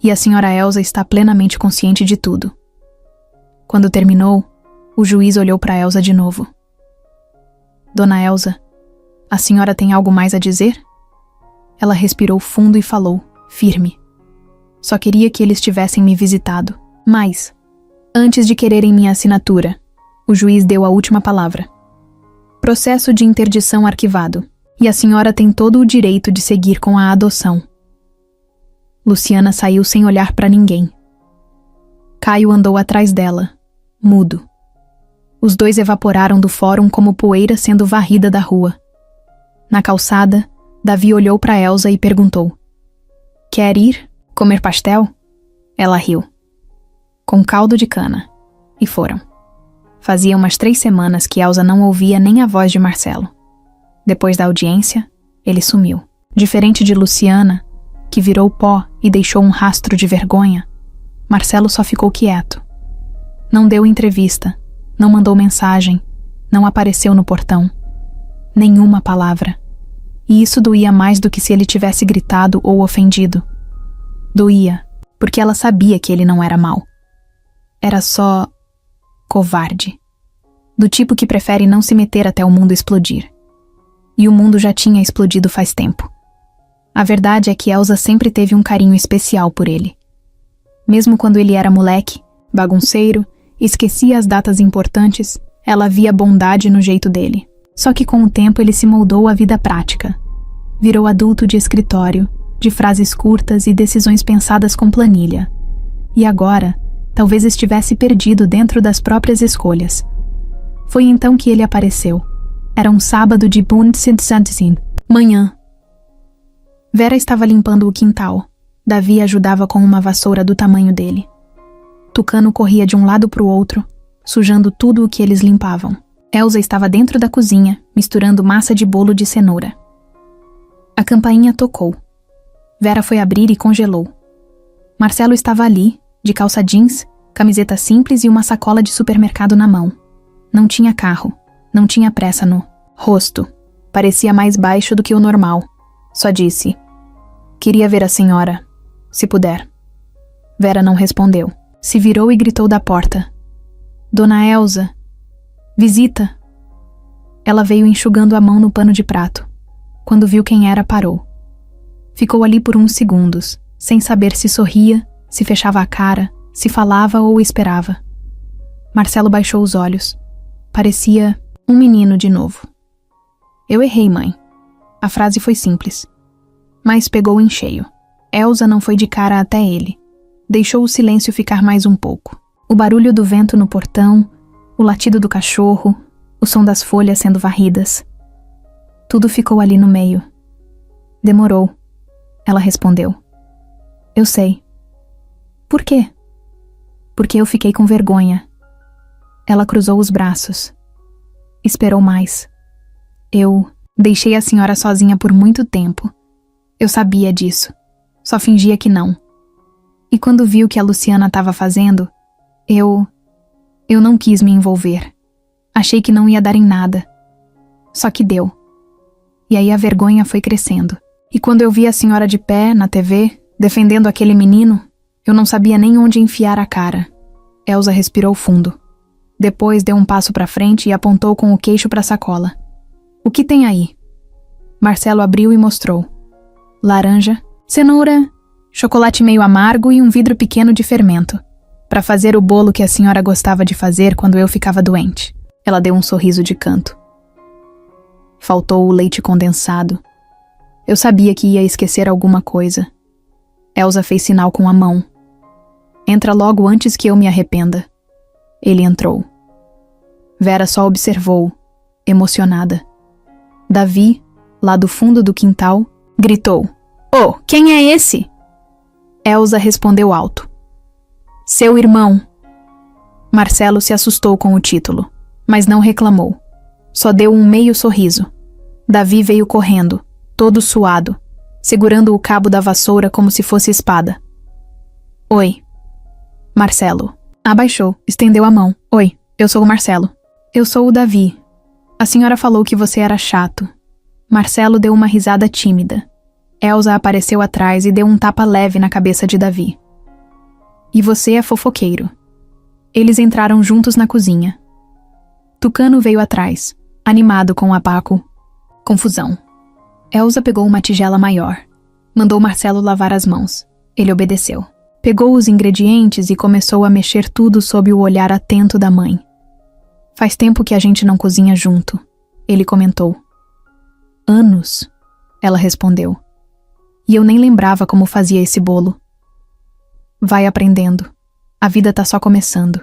E a senhora Elsa está plenamente consciente de tudo. Quando terminou, o juiz olhou para Elsa de novo. Dona Elsa, a senhora tem algo mais a dizer? Ela respirou fundo e falou, firme. Só queria que eles tivessem me visitado. Mas, antes de quererem minha assinatura, o juiz deu a última palavra. Processo de interdição arquivado, e a senhora tem todo o direito de seguir com a adoção. Luciana saiu sem olhar para ninguém. Caio andou atrás dela, mudo. Os dois evaporaram do fórum como poeira sendo varrida da rua. Na calçada, Davi olhou para Elsa e perguntou. Quer ir comer pastel? Ela riu. Com caldo de cana. E foram. Fazia umas 3 semanas que Elsa não ouvia nem a voz de Marcelo. Depois da audiência, ele sumiu. Diferente de Luciana, que virou pó e deixou um rastro de vergonha, Marcelo só ficou quieto. Não deu entrevista, não mandou mensagem, não apareceu no portão. Nenhuma palavra. E isso doía mais do que se ele tivesse gritado ou ofendido. Doía, porque ela sabia que ele não era mau. Era só covarde. Do tipo que prefere não se meter até o mundo explodir. E o mundo já tinha explodido faz tempo. A verdade é que Elsa sempre teve um carinho especial por ele. Mesmo quando ele era moleque, bagunceiro Esquecia as datas importantes, ela via bondade no jeito dele. Só que com o tempo ele se moldou à vida prática. Virou adulto de escritório, de frases curtas e decisões pensadas com planilha. E agora, talvez estivesse perdido dentro das próprias escolhas. Foi então que ele apareceu. Era um sábado de Bundsandsin, manhã. Vera estava limpando o quintal. Davi ajudava com uma vassoura do tamanho dele. Tucano corria de um lado para o outro, sujando tudo o que eles limpavam. Elsa estava dentro da cozinha, misturando massa de bolo de cenoura. A campainha tocou. Vera foi abrir e congelou. Marcelo estava ali, de calça jeans, camiseta simples e uma sacola de supermercado na mão. Não tinha carro, não tinha pressa no rosto. Parecia mais baixo do que o normal. Só disse: "Queria ver a senhora, se puder." Vera não respondeu. Se virou e gritou da porta: "Dona Elsa, visita." Ela veio enxugando a mão no pano de prato. Quando viu quem era, parou. Ficou ali por uns segundos, sem saber se sorria, se fechava a cara, se falava ou esperava. Marcelo baixou os olhos. Parecia um menino de novo. "Eu errei, mãe." A frase foi simples, mas pegou em cheio. Elsa não foi de cara até ele. Deixou o silêncio ficar mais um pouco. O barulho do vento no portão, o latido do cachorro, o som das folhas sendo varridas. Tudo ficou ali no meio. "Demorou," ela respondeu. "Eu sei." "Por quê?" "Porque eu fiquei com vergonha." Ela cruzou os braços. Esperou mais. "Eu deixei a senhora sozinha por muito tempo. Eu sabia disso. Só fingia que não. E quando vi o que a Luciana estava fazendo, eu não quis me envolver. Achei que não ia dar em nada. Só que deu. E aí a vergonha foi crescendo. E quando eu vi a senhora de pé, na TV, defendendo aquele menino, eu não sabia nem onde enfiar a cara." Elsa respirou fundo. Depois deu um passo para frente e apontou com o queixo para a sacola. "O que tem aí?" Marcelo abriu e mostrou. Laranja, cenoura, chocolate meio amargo e um vidro pequeno de fermento, para fazer o bolo que a senhora gostava de fazer quando eu ficava doente. Ela deu um sorriso de canto. Faltou o leite condensado. Eu sabia que ia esquecer alguma coisa. Elsa fez sinal com a mão. "Entra logo antes que eu me arrependa." Ele entrou. Vera só observou, emocionada. Davi, lá do fundo do quintal, gritou: "Oh, quem é esse?" Elsa respondeu alto: "Seu irmão." Marcelo se assustou com o título, mas não reclamou. Só deu um meio sorriso. Davi veio correndo, todo suado, segurando o cabo da vassoura como se fosse espada. "Oi." Marcelo abaixou, estendeu a mão. "Oi, eu sou o Marcelo." "Eu sou o Davi. A senhora falou que você era chato." Marcelo deu uma risada tímida. Elsa apareceu atrás e deu um tapa leve na cabeça de Davi. "E você é fofoqueiro." Eles entraram juntos na cozinha. Tucano veio atrás, animado com a confusão. Elsa pegou uma tigela maior. Mandou Marcelo lavar as mãos. Ele obedeceu. Pegou os ingredientes e começou a mexer tudo sob o olhar atento da mãe. "Faz tempo que a gente não cozinha junto," ele comentou. "Anos," ela respondeu. "E eu nem lembrava como fazia esse bolo." "Vai aprendendo. A vida tá só começando."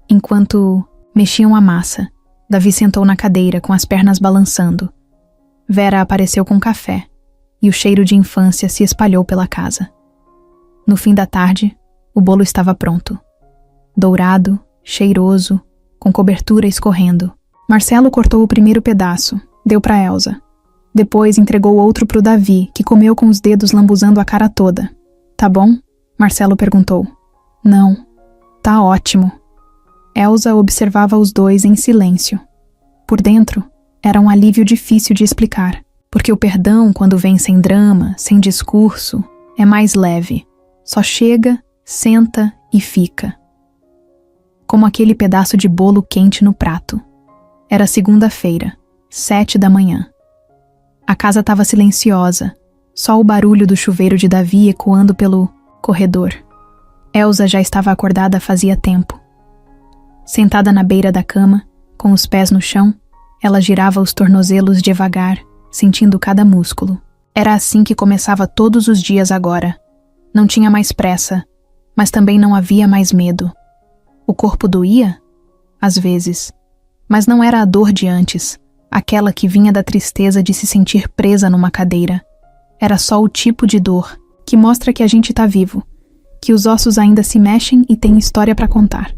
Enquanto mexiam a massa, Davi sentou na cadeira com as pernas balançando. Vera apareceu com café, e o cheiro de infância se espalhou pela casa. No fim da tarde, o bolo estava pronto. Dourado, cheiroso, com cobertura escorrendo. Marcelo cortou o primeiro pedaço, deu para Elsa. Depois entregou outro pro Davi, que comeu com os dedos lambuzando a cara toda. "Tá bom?" Marcelo perguntou. "Não, tá ótimo." Elsa observava os dois em silêncio. Por dentro, era um alívio difícil de explicar, porque o perdão, quando vem sem drama, sem discurso, é mais leve. Só chega, senta e fica. Como aquele pedaço de bolo quente no prato. Era segunda-feira, 7 da manhã. A casa estava silenciosa, só o barulho do chuveiro de Davi ecoando pelo corredor. Elsa já estava acordada fazia tempo. Sentada na beira da cama, com os pés no chão, ela girava os tornozelos devagar, sentindo cada músculo. Era assim que começava todos os dias agora. Não tinha mais pressa, mas também não havia mais medo. O corpo doía? Às vezes. Mas não era a dor de antes, aquela que vinha da tristeza de se sentir presa numa cadeira. Era só o tipo de dor que mostra que a gente está vivo, que os ossos ainda se mexem e tem história para contar.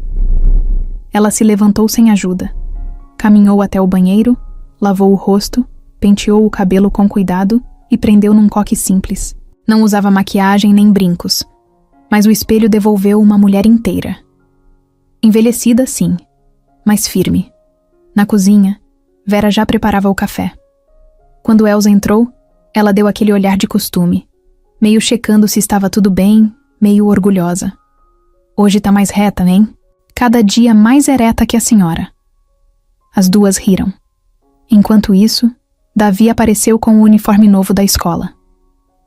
Ela se levantou sem ajuda. Caminhou até o banheiro, lavou o rosto, penteou o cabelo com cuidado e prendeu num coque simples. Não usava maquiagem nem brincos, mas o espelho devolveu uma mulher inteira. Envelhecida, sim, mas firme. Na cozinha, Vera já preparava o café. Quando Elsa entrou, ela deu aquele olhar de costume, meio checando se estava tudo bem, meio orgulhosa. Hoje tá mais reta, hein? Cada dia mais ereta que a senhora. As duas riram. Enquanto isso, Davi apareceu com o uniforme novo da escola.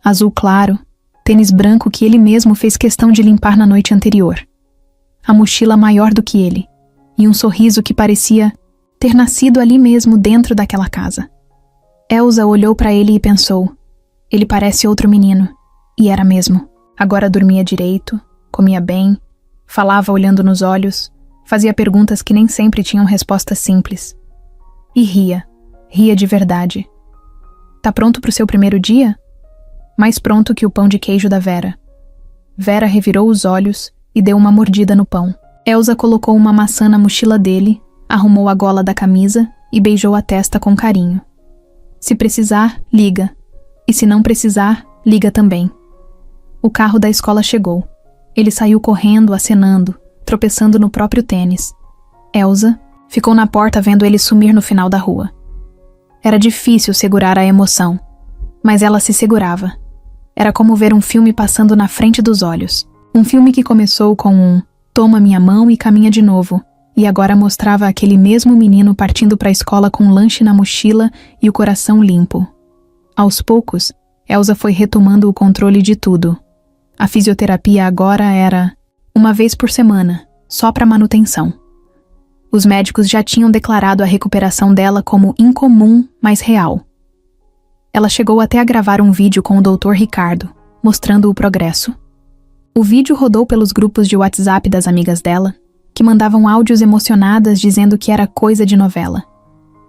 Azul claro, tênis branco que ele mesmo fez questão de limpar na noite anterior. A mochila maior do que ele, e um sorriso que parecia ter nascido ali mesmo dentro daquela casa. Elsa olhou para ele e pensou, ele parece outro menino, e era mesmo. Agora dormia direito, comia bem, falava olhando nos olhos, fazia perguntas que nem sempre tinham respostas simples. E ria de verdade. Tá pronto pro seu primeiro dia? Mais pronto que o pão de queijo da Vera. Vera revirou os olhos e deu uma mordida no pão. Elsa colocou uma maçã na mochila dele, arrumou a gola da camisa e beijou a testa com carinho. Se precisar, liga. E se não precisar, liga também. O carro da escola chegou. Ele saiu correndo, acenando, tropeçando no próprio tênis. Elsa ficou na porta vendo ele sumir no final da rua. Era difícil segurar a emoção, mas ela se segurava. Era como ver um filme passando na frente dos olhos. Um filme que começou com um "toma minha mão e caminha de novo", e agora mostrava aquele mesmo menino partindo para a escola com um lanche na mochila e o coração limpo. Aos poucos, Elsa foi retomando o controle de tudo. A fisioterapia agora era uma vez por semana, só para manutenção. Os médicos já tinham declarado a recuperação dela como incomum, mas real. Ela chegou até a gravar um vídeo com o Dr. Ricardo, mostrando o progresso. O vídeo rodou pelos grupos de WhatsApp das amigas dela, que mandavam áudios emocionadas dizendo que era coisa de novela.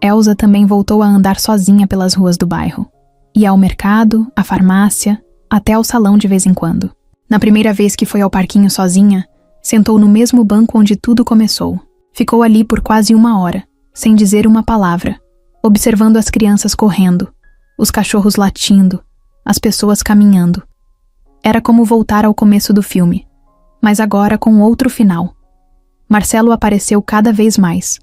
Elsa também voltou a andar sozinha pelas ruas do bairro. Ia ao mercado, à farmácia, até ao salão de vez em quando. Na primeira vez que foi ao parquinho sozinha, sentou no mesmo banco onde tudo começou. Ficou ali por quase 1 hora, sem dizer uma palavra, observando as crianças correndo, os cachorros latindo, as pessoas caminhando. Era como voltar ao começo do filme, mas agora com outro final. Marcelo apareceu cada vez mais.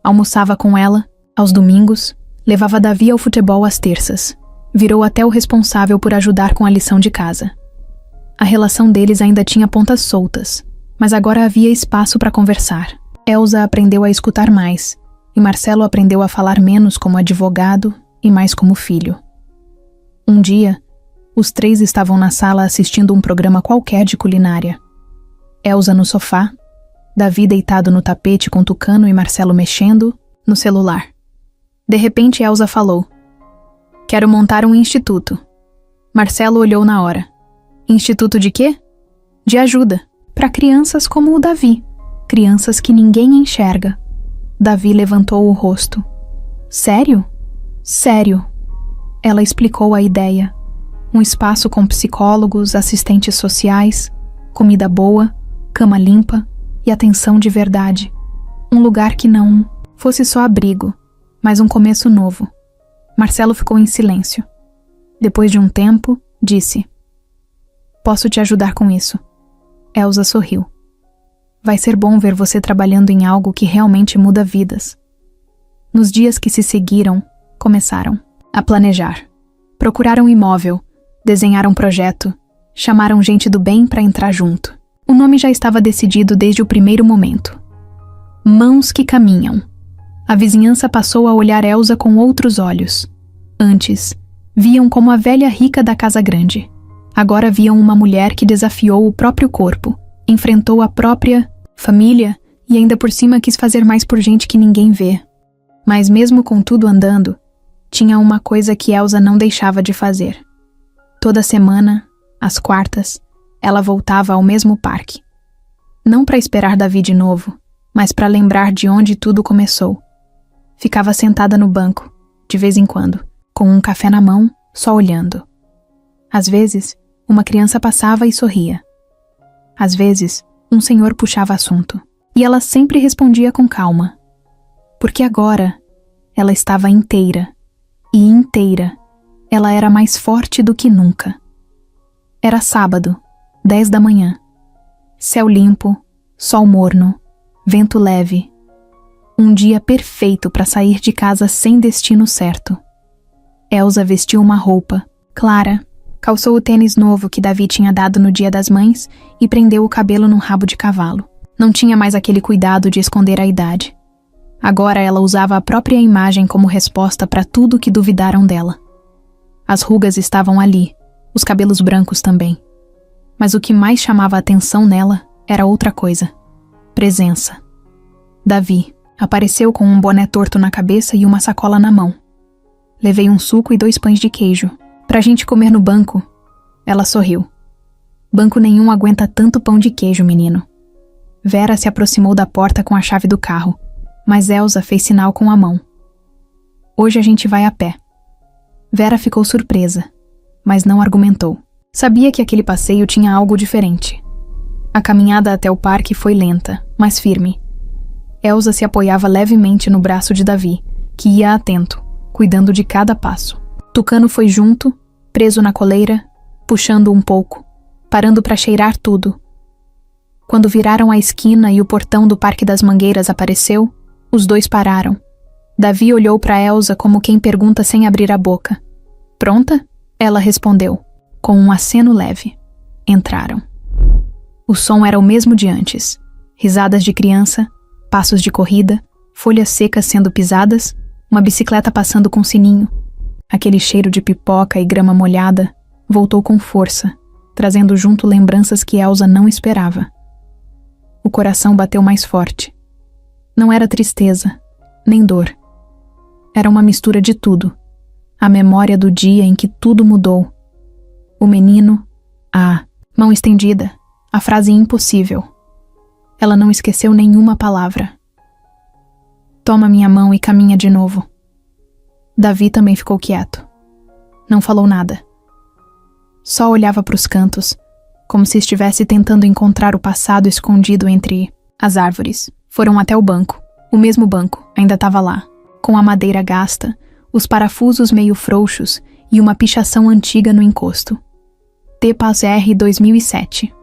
Almoçava com ela, aos domingos, levava Davi ao futebol às terças. Virou até o responsável por ajudar com a lição de casa. A relação deles ainda tinha pontas soltas, mas agora havia espaço para conversar. Elsa aprendeu a escutar mais, e Marcelo aprendeu a falar menos como advogado e mais como filho. Um dia, os 3 estavam na sala assistindo um programa qualquer de culinária. Elsa no sofá, Davi deitado no tapete com Tucano e Marcelo mexendo no celular. De repente, Elsa falou: "Quero montar um instituto." Marcelo olhou na hora. "Instituto de quê?" "De ajuda, para crianças como o Davi. Crianças que ninguém enxerga." Davi levantou o rosto. "Sério?" "Sério." Ela explicou a ideia. Um espaço com psicólogos, assistentes sociais, comida boa, cama limpa e atenção de verdade. Um lugar que não fosse só abrigo, mas um começo novo. Marcelo ficou em silêncio. Depois de um tempo, disse: "Posso te ajudar com isso." Elsa sorriu. "Vai ser bom ver você trabalhando em algo que realmente muda vidas." Nos dias que se seguiram, começaram a planejar. Procuraram imóvel, desenharam projeto, chamaram gente do bem para entrar junto. O nome já estava decidido desde o primeiro momento. Mãos que caminham. A vizinhança passou a olhar Elsa com outros olhos. Antes, viam como a velha rica da casa grande. Agora viam uma mulher que desafiou o próprio corpo, enfrentou a própria família E ainda por cima quis fazer mais por gente que ninguém vê. Mas mesmo com tudo andando, tinha uma coisa que Elsa não deixava de fazer. Toda semana, às quartas, ela voltava ao mesmo parque. Não para esperar Davi de novo, mas para lembrar de onde tudo começou. Ficava sentada no banco, de vez em quando, com um café na mão, só olhando. Às vezes, uma criança passava e sorria. Às vezes, um senhor puxava assunto, e ela sempre respondia com calma. Porque agora, ela estava inteira, e inteira, ela era mais forte do que nunca. Era sábado, 10 da manhã. Céu limpo, sol morno, vento leve. Um dia perfeito para sair de casa sem destino certo. Elsa vestiu uma roupa, clara, calçou o tênis novo que Davi tinha dado no Dia das Mães e prendeu o cabelo num rabo de cavalo. Não tinha mais aquele cuidado de esconder a idade. Agora ela usava a própria imagem como resposta para tudo que duvidaram dela. As rugas estavam ali, os cabelos brancos também. Mas o que mais chamava a atenção nela era outra coisa. Presença. Davi apareceu com um boné torto na cabeça e uma sacola na mão. Levei um suco e 2 pães de queijo. Pra gente comer no banco. Ela sorriu. Banco nenhum aguenta tanto pão de queijo, menino. Vera se aproximou da porta com a chave do carro, mas Elsa fez sinal com a mão. Hoje a gente vai a pé. Vera ficou surpresa, mas não argumentou. Sabia que aquele passeio tinha algo diferente. A caminhada até o parque foi lenta, mas firme. Elsa se apoiava levemente no braço de Davi, que ia atento, cuidando de cada passo. Tucano foi junto, preso na coleira, puxando um pouco, parando para cheirar tudo. Quando viraram a esquina e o portão do Parque das Mangueiras apareceu, os dois pararam. Davi olhou para Elsa como quem pergunta sem abrir a boca. Pronta? Ela respondeu, com um aceno leve. Entraram. O som era o mesmo de antes. Risadas de criança, passos de corrida, folhas secas sendo pisadas, uma bicicleta passando com sininho. Aquele cheiro de pipoca e grama molhada voltou com força, trazendo junto lembranças que Elsa não esperava. O coração bateu mais forte. Não era tristeza, nem dor. Era uma mistura de tudo. A memória do dia em que tudo mudou. O menino, a mão estendida, a frase impossível. Ela não esqueceu nenhuma palavra. Toma minha mão e caminha de novo. Davi também ficou quieto. Não falou nada. Só olhava para os cantos, como se estivesse tentando encontrar o passado escondido entre as árvores. Foram até o banco. O mesmo banco ainda estava lá, com a madeira gasta, os parafusos meio frouxos e uma pichação antiga no encosto. TPASR 2007.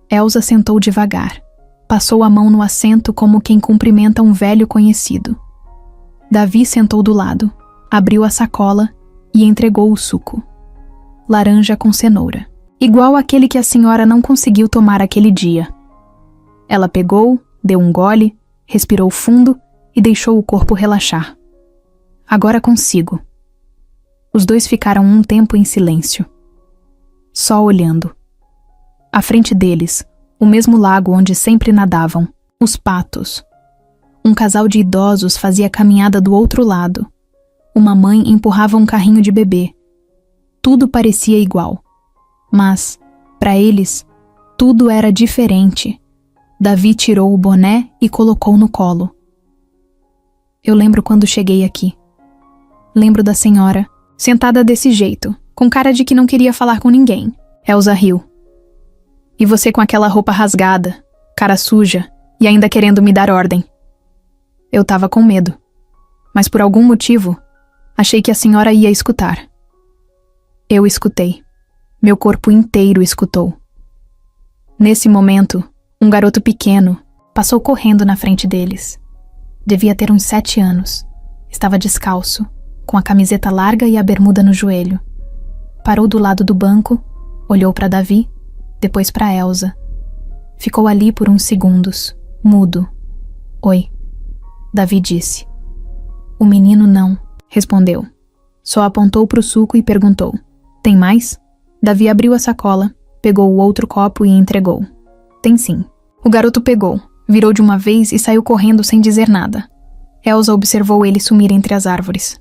Elsa sentou devagar. Passou a mão no assento como quem cumprimenta um velho conhecido. Davi sentou do lado, abriu a sacola e entregou o suco. Laranja com cenoura. Igual aquele que a senhora não conseguiu tomar aquele dia. Ela pegou, deu um gole, respirou fundo e deixou o corpo relaxar. Agora consigo. Os dois ficaram um tempo em silêncio. Só olhando. À frente deles, o mesmo lago onde sempre nadavam, os patos. Um casal de idosos fazia caminhada do outro lado. Uma mãe empurrava um carrinho de bebê. Tudo parecia igual. Mas, para eles, tudo era diferente. Davi tirou o boné e colocou no colo. Eu lembro quando cheguei aqui. Lembro da senhora, sentada desse jeito, com cara de que não queria falar com ninguém. Elsa riu. E você com aquela roupa rasgada, cara suja e ainda querendo me dar ordem. Eu tava com medo. Mas por algum motivo, achei que a senhora ia escutar. Eu escutei. Meu corpo inteiro escutou. Nesse momento, um garoto pequeno passou correndo na frente deles. Devia ter uns 7 anos. Estava descalço, com a camiseta larga e a bermuda no joelho. Parou do lado do banco, olhou para Davi, depois para Elsa. Ficou ali por uns segundos, mudo. Oi. Davi disse. O menino não, respondeu. Só apontou para o suco e perguntou. Tem mais? Davi abriu a sacola, pegou o outro copo e entregou. Tem sim. O garoto pegou, Virou de uma vez e saiu correndo sem dizer nada. Elsa observou ele sumir entre as árvores.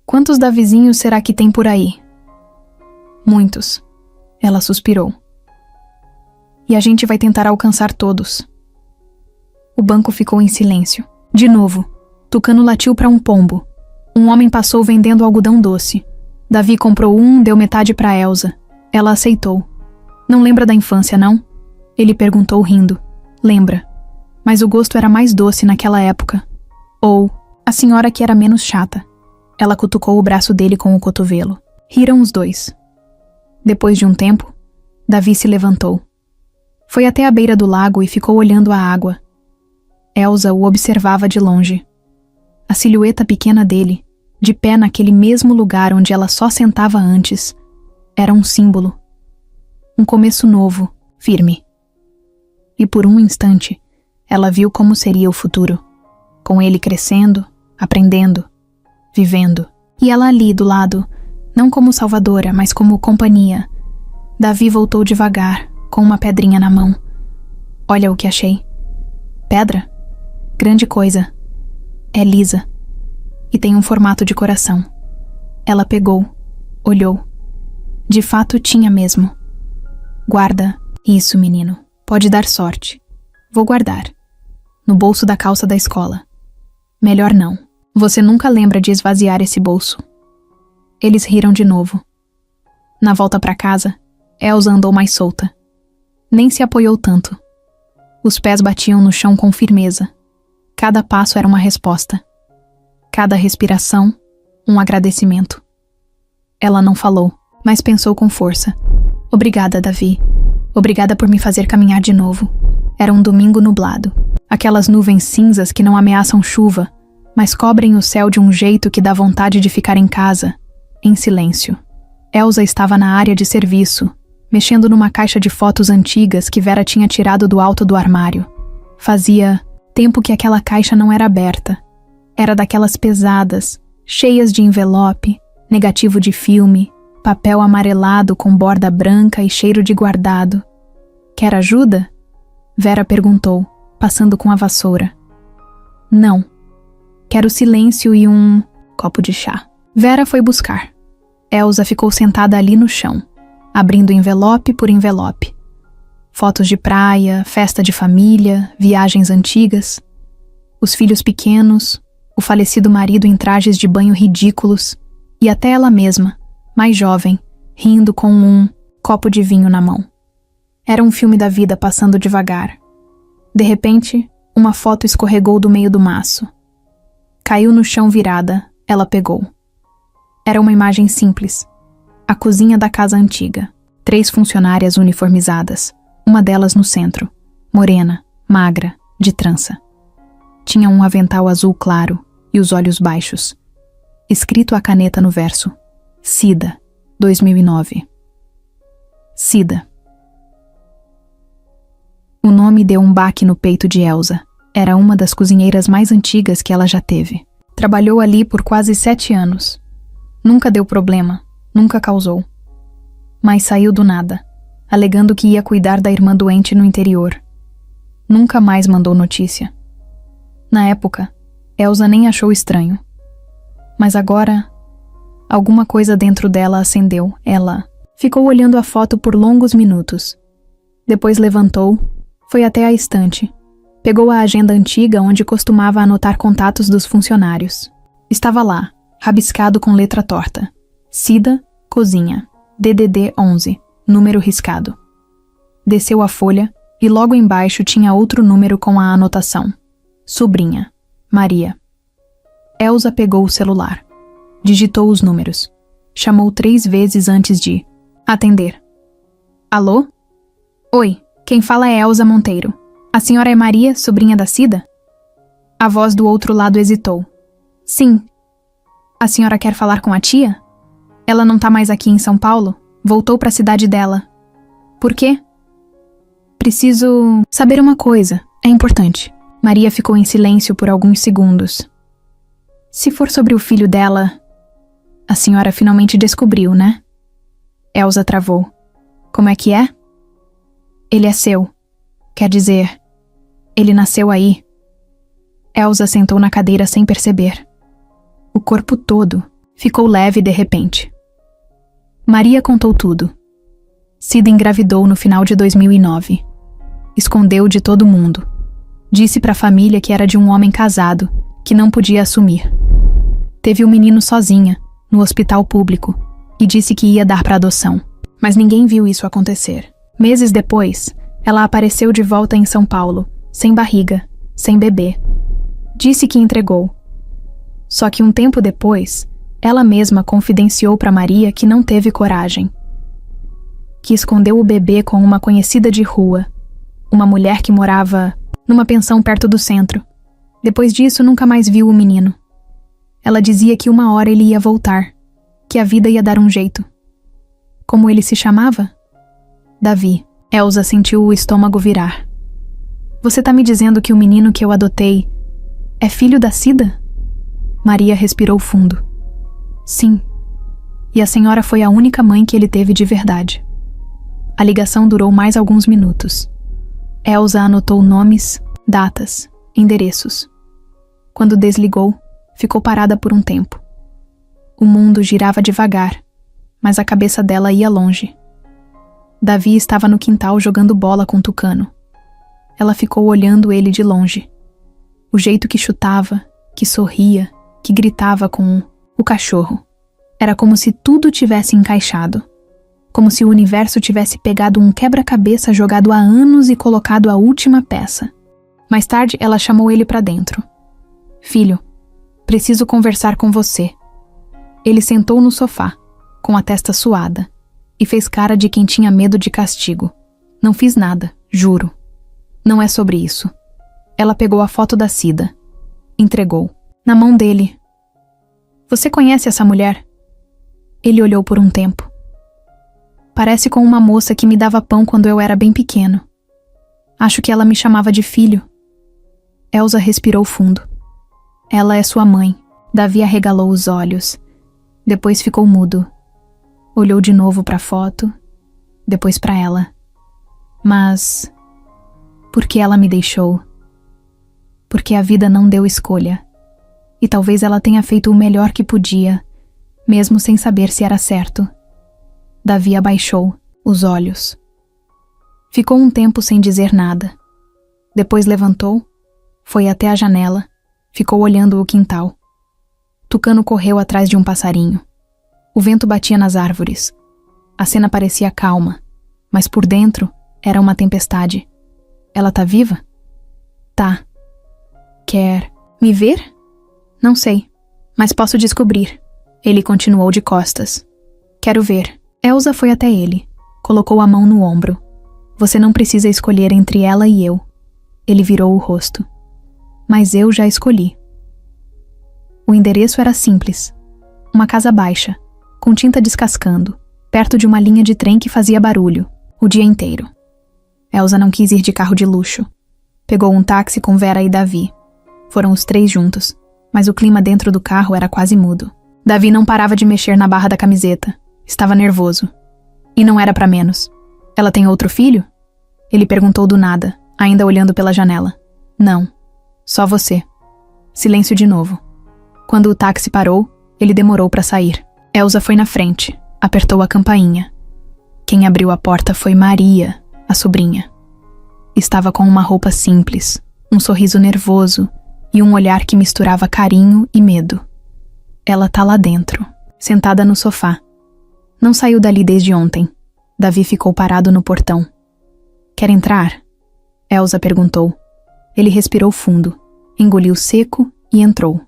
Quantos Davizinhos será que tem por aí? Muitos. Ela suspirou. E a gente vai tentar alcançar todos. O banco ficou em silêncio. De novo, Tucano latiu para um pombo. Um homem passou vendendo algodão doce. Davi comprou deu metade para Elsa. Ela aceitou. Não lembra da infância, não? Ele perguntou rindo. Lembra. Mas o gosto era mais doce naquela época. Ou, a senhora que era menos chata. Ela cutucou o braço dele com o cotovelo. Riram os dois. Depois de um tempo, Davi se levantou. Foi até a beira do lago e ficou olhando a água. Elsa o observava de longe. A silhueta pequena dele, de pé naquele mesmo lugar onde ela só sentava antes, era um símbolo. Um começo novo, firme. E por um instante, ela viu como seria o futuro. Com ele crescendo, aprendendo, vivendo. E ela ali do lado, não como salvadora, mas como companhia. Davi voltou devagar, com uma pedrinha na mão. Olha o que achei. Pedra? Grande coisa. É lisa. E tem um formato de coração. Ela pegou, olhou. De fato tinha mesmo. Guarda. Isso, menino. Pode dar sorte. Vou guardar. No bolso da calça da escola. Melhor não. Você nunca lembra de esvaziar esse bolso. Eles riram de novo. Na volta para casa, Elsa andou mais solta. Nem se apoiou tanto. Os pés batiam no chão com firmeza. Cada passo era uma resposta. Cada respiração, um agradecimento. Ela não falou, mas pensou com força. Obrigada, Davi. Obrigada por me fazer caminhar de novo. Era um domingo nublado. Aquelas nuvens cinzas que não ameaçam chuva, mas cobrem o céu de um jeito que dá vontade de ficar em casa, em silêncio. Elsa estava na área de serviço, mexendo numa caixa de fotos antigas que Vera tinha tirado do alto do armário. Fazia tempo que aquela caixa não era aberta. Era daquelas pesadas, cheias de envelope, negativo de filme, papel amarelado com borda branca e cheiro de guardado. Quer ajuda? Vera perguntou, passando com a vassoura. Não. Quero silêncio e um copo de chá. Vera foi buscar. Elsa ficou sentada ali no chão, abrindo envelope por envelope. Fotos de praia, festa de família, viagens antigas. Os filhos pequenos, o falecido marido em trajes de banho ridículos e até ela mesma, mais jovem, rindo com um copo de vinho na mão. Era um filme da vida passando devagar. De repente, uma foto escorregou do meio do maço. Caiu no chão virada, ela pegou. Era uma imagem simples. A cozinha da casa antiga. 3 funcionárias uniformizadas. Uma delas no centro. Morena, magra, de trança. Tinha um avental azul claro e os olhos baixos. Escrito a caneta no verso. Cida, 2009. Cida. O nome deu um baque no peito de Elsa. Era uma das cozinheiras mais antigas que ela já teve. Trabalhou ali por quase 7 anos. Nunca deu problema, nunca causou. Mas saiu do nada, alegando que ia cuidar da irmã doente no interior. Nunca mais mandou notícia. Na época, Elsa nem achou estranho. Mas agora, alguma coisa dentro dela acendeu. Ela ficou olhando a foto por longos minutos. Depois levantou, foi até a estante. Pegou a agenda antiga onde costumava anotar contatos dos funcionários. Estava lá, rabiscado com letra torta. Cida, cozinha. DDD 11, número riscado. Desceu a folha e logo embaixo tinha outro número com a anotação. Sobrinha, Maria. Elsa pegou o celular. Digitou os números. Chamou 3 vezes antes de atender. Alô? Oi, quem fala é Elsa Monteiro. A senhora é Maria, sobrinha da Cida? A voz do outro lado hesitou. Sim. A senhora quer falar com a tia? Ela não tá mais aqui em São Paulo? Voltou para a cidade dela. Por quê? Preciso saber uma coisa. É importante. Maria ficou em silêncio por alguns segundos. Se for sobre o filho dela... A senhora finalmente descobriu, né? Elsa travou. Como é que é? Ele é seu. Quer dizer... Ele nasceu aí. Elsa sentou na cadeira sem perceber. O corpo todo ficou leve de repente. Maria contou tudo. Cida engravidou no final de 2009. Escondeu de todo mundo. Disse para a família que era de um homem casado, que não podia assumir. Teve o menino sozinha, no hospital público, e disse que ia dar para adoção. Mas ninguém viu isso acontecer. Meses depois, ela apareceu de volta em São Paulo, sem barriga, sem bebê. Disse que entregou. Só que um tempo depois, ela mesma confidenciou para Maria que não teve coragem. Que escondeu o bebê com uma conhecida de rua, uma mulher que morava numa pensão perto do centro. Depois disso, nunca mais viu o menino. Ela dizia que uma hora ele ia voltar, que a vida ia dar um jeito. Como ele se chamava? Davi. Elsa sentiu o estômago virar. Você tá me dizendo que o menino que eu adotei é filho da Cida? Maria respirou fundo. Sim. E a senhora foi a única mãe que ele teve de verdade. A ligação durou mais alguns minutos. Elsa anotou nomes, datas, endereços. Quando desligou, ficou parada por um tempo. O mundo girava devagar, mas a cabeça dela ia longe. Davi estava no quintal jogando bola com Tucano. Ela ficou olhando ele de longe. O jeito que chutava, que sorria, que gritava com o cachorro. Era como se tudo tivesse encaixado. Como se o universo tivesse pegado um quebra-cabeça jogado há anos e colocado a última peça. Mais tarde, ela chamou ele para dentro. Filho, preciso conversar com você. Ele sentou no sofá, com a testa suada, e fez cara de quem tinha medo de castigo. Não fiz nada, juro. Não é sobre isso. Ela pegou a foto da Cida. Entregou. Na mão dele. Você conhece essa mulher? Ele olhou por um tempo. Parece com uma moça que me dava pão quando eu era bem pequeno. Acho que ela me chamava de filho. Elsa respirou fundo. Ela é sua mãe. Davi arregalou os olhos. Depois ficou mudo. Olhou de novo para a foto, depois para ela. Mas por que ela me deixou? Porque a vida não deu escolha. E talvez ela tenha feito o melhor que podia, mesmo sem saber se era certo. Davi abaixou os olhos. Ficou um tempo sem dizer nada. Depois levantou, foi até a janela, ficou olhando o quintal. Tucano correu atrás de um passarinho. O vento batia nas árvores. A cena parecia calma, mas por dentro era uma tempestade. Ela tá viva? Tá. Quer me ver? Não sei, mas posso descobrir. Ele continuou de costas. Quero ver. Elsa foi até ele, colocou a mão no ombro. Você não precisa escolher entre ela e eu. Ele virou o rosto. Mas eu já escolhi. O endereço era simples. Uma casa baixa, com tinta descascando, perto de uma linha de trem que fazia barulho, o dia inteiro. Elsa não quis ir de carro de luxo. Pegou um táxi com Vera e Davi. Foram os 3 juntos, mas o clima dentro do carro era quase mudo. Davi não parava de mexer na barra da camiseta. Estava nervoso. E não era pra menos. Ela tem outro filho? Ele perguntou do nada, ainda olhando pela janela. Não. Só você. Silêncio de novo. Quando o táxi parou, ele demorou pra sair. Elsa foi na frente, apertou a campainha. Quem abriu a porta foi Maria, a sobrinha. Estava com uma roupa simples, um sorriso nervoso e um olhar que misturava carinho e medo. Ela tá lá dentro, sentada no sofá. Não saiu dali desde ontem. Davi ficou parado no portão. Quer entrar? Elsa perguntou. Ele respirou fundo, engoliu seco e entrou.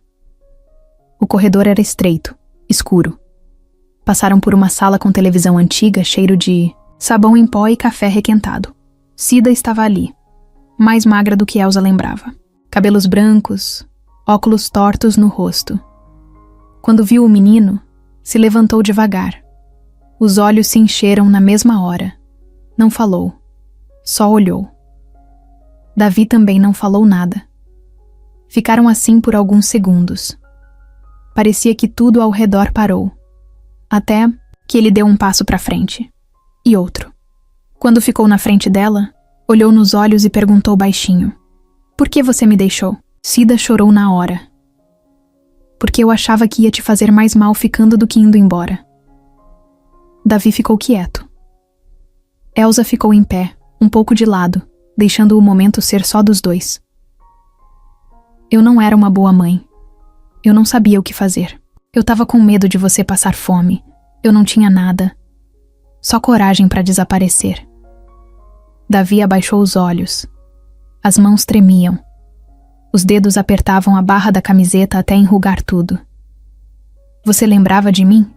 O corredor era estreito, escuro. Passaram por uma sala com televisão antiga, cheiro de sabão em pó e café requentado. Cida estava ali, mais magra do que Elsa lembrava. Cabelos brancos, óculos tortos no rosto. Quando viu o menino, se levantou devagar. Os olhos se encheram na mesma hora. Não falou, só olhou. Davi também não falou nada. Ficaram assim por alguns segundos. Parecia que tudo ao redor parou. Até que ele deu um passo para frente. E outro. Quando ficou na frente dela, olhou nos olhos e perguntou baixinho. Por que você me deixou? Cida chorou na hora. Porque eu achava que ia te fazer mais mal ficando do que indo embora. Davi ficou quieto. Elsa ficou em pé, um pouco de lado, deixando o momento ser só dos dois. Eu não era uma boa mãe. Eu não sabia o que fazer. Eu tava com medo de você passar fome. Eu não tinha nada. Só coragem para desaparecer. Davi abaixou os olhos. As mãos tremiam. Os dedos apertavam a barra da camiseta até enrugar tudo. Você lembrava de mim?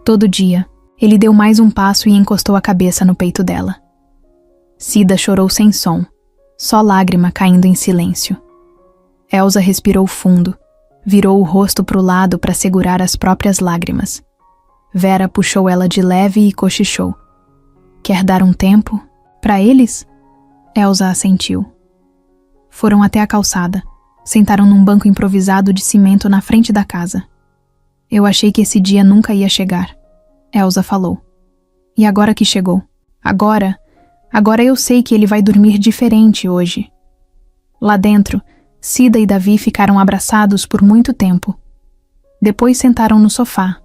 Todo dia, ele deu mais um passo e encostou a cabeça no peito dela. Cida chorou sem som, só lágrima caindo em silêncio. Elsa respirou fundo, virou o rosto pro lado para segurar as próprias lágrimas. Vera puxou ela de leve e cochichou. Quer dar um tempo? Pra eles? Elsa assentiu. Foram até a calçada. Sentaram num banco improvisado de cimento na frente da casa. Eu achei que esse dia nunca ia chegar. Elsa falou. E agora que chegou? Agora eu sei que ele vai dormir diferente hoje. Lá dentro, Cida e Davi ficaram abraçados por muito tempo. Depois sentaram no sofá.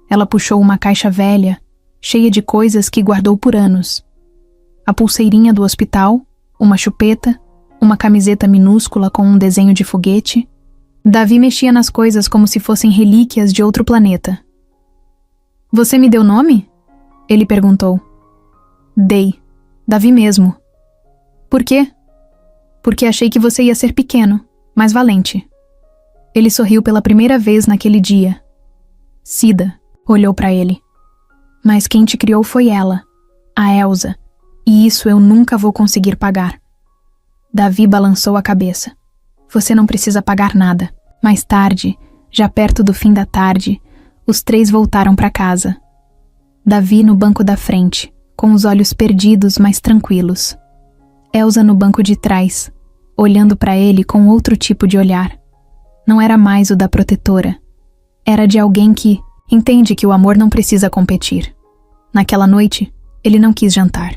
Ela puxou uma caixa velha, cheia de coisas que guardou por anos. A pulseirinha do hospital, uma chupeta, uma camiseta minúscula com um desenho de foguete. Davi mexia nas coisas como se fossem relíquias de outro planeta. Você me deu nome? Ele perguntou. Dei. Davi mesmo. Por quê? Porque achei que você ia ser pequeno, mas valente. Ele sorriu pela primeira vez naquele dia. Cida olhou para ele. Mas quem te criou foi ela, a Elsa, e isso eu nunca vou conseguir pagar. Davi balançou a cabeça. Você não precisa pagar nada. Mais tarde, já perto do fim da tarde, os três voltaram para casa. Davi no banco da frente, com os olhos perdidos, mas tranquilos. Elsa no banco de trás, olhando para ele com outro tipo de olhar. Não era mais o da protetora. Era de alguém que entende que o amor não precisa competir. Naquela noite, ele não quis jantar.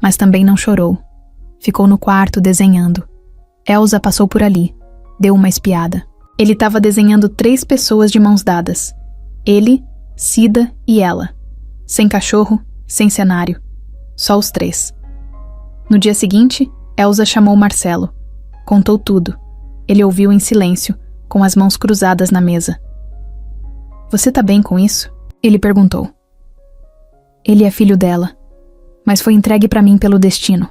Mas também não chorou. Ficou no quarto desenhando. Elsa passou por ali, deu uma espiada. Ele estava desenhando 3 pessoas de mãos dadas. Ele, Cida e ela. Sem cachorro, sem cenário. Só os 3. No dia seguinte, Elsa chamou Marcelo. Contou tudo. Ele ouviu em silêncio, com as mãos cruzadas na mesa. Você tá bem com isso? Ele perguntou. Ele é filho dela, mas foi entregue pra mim pelo destino.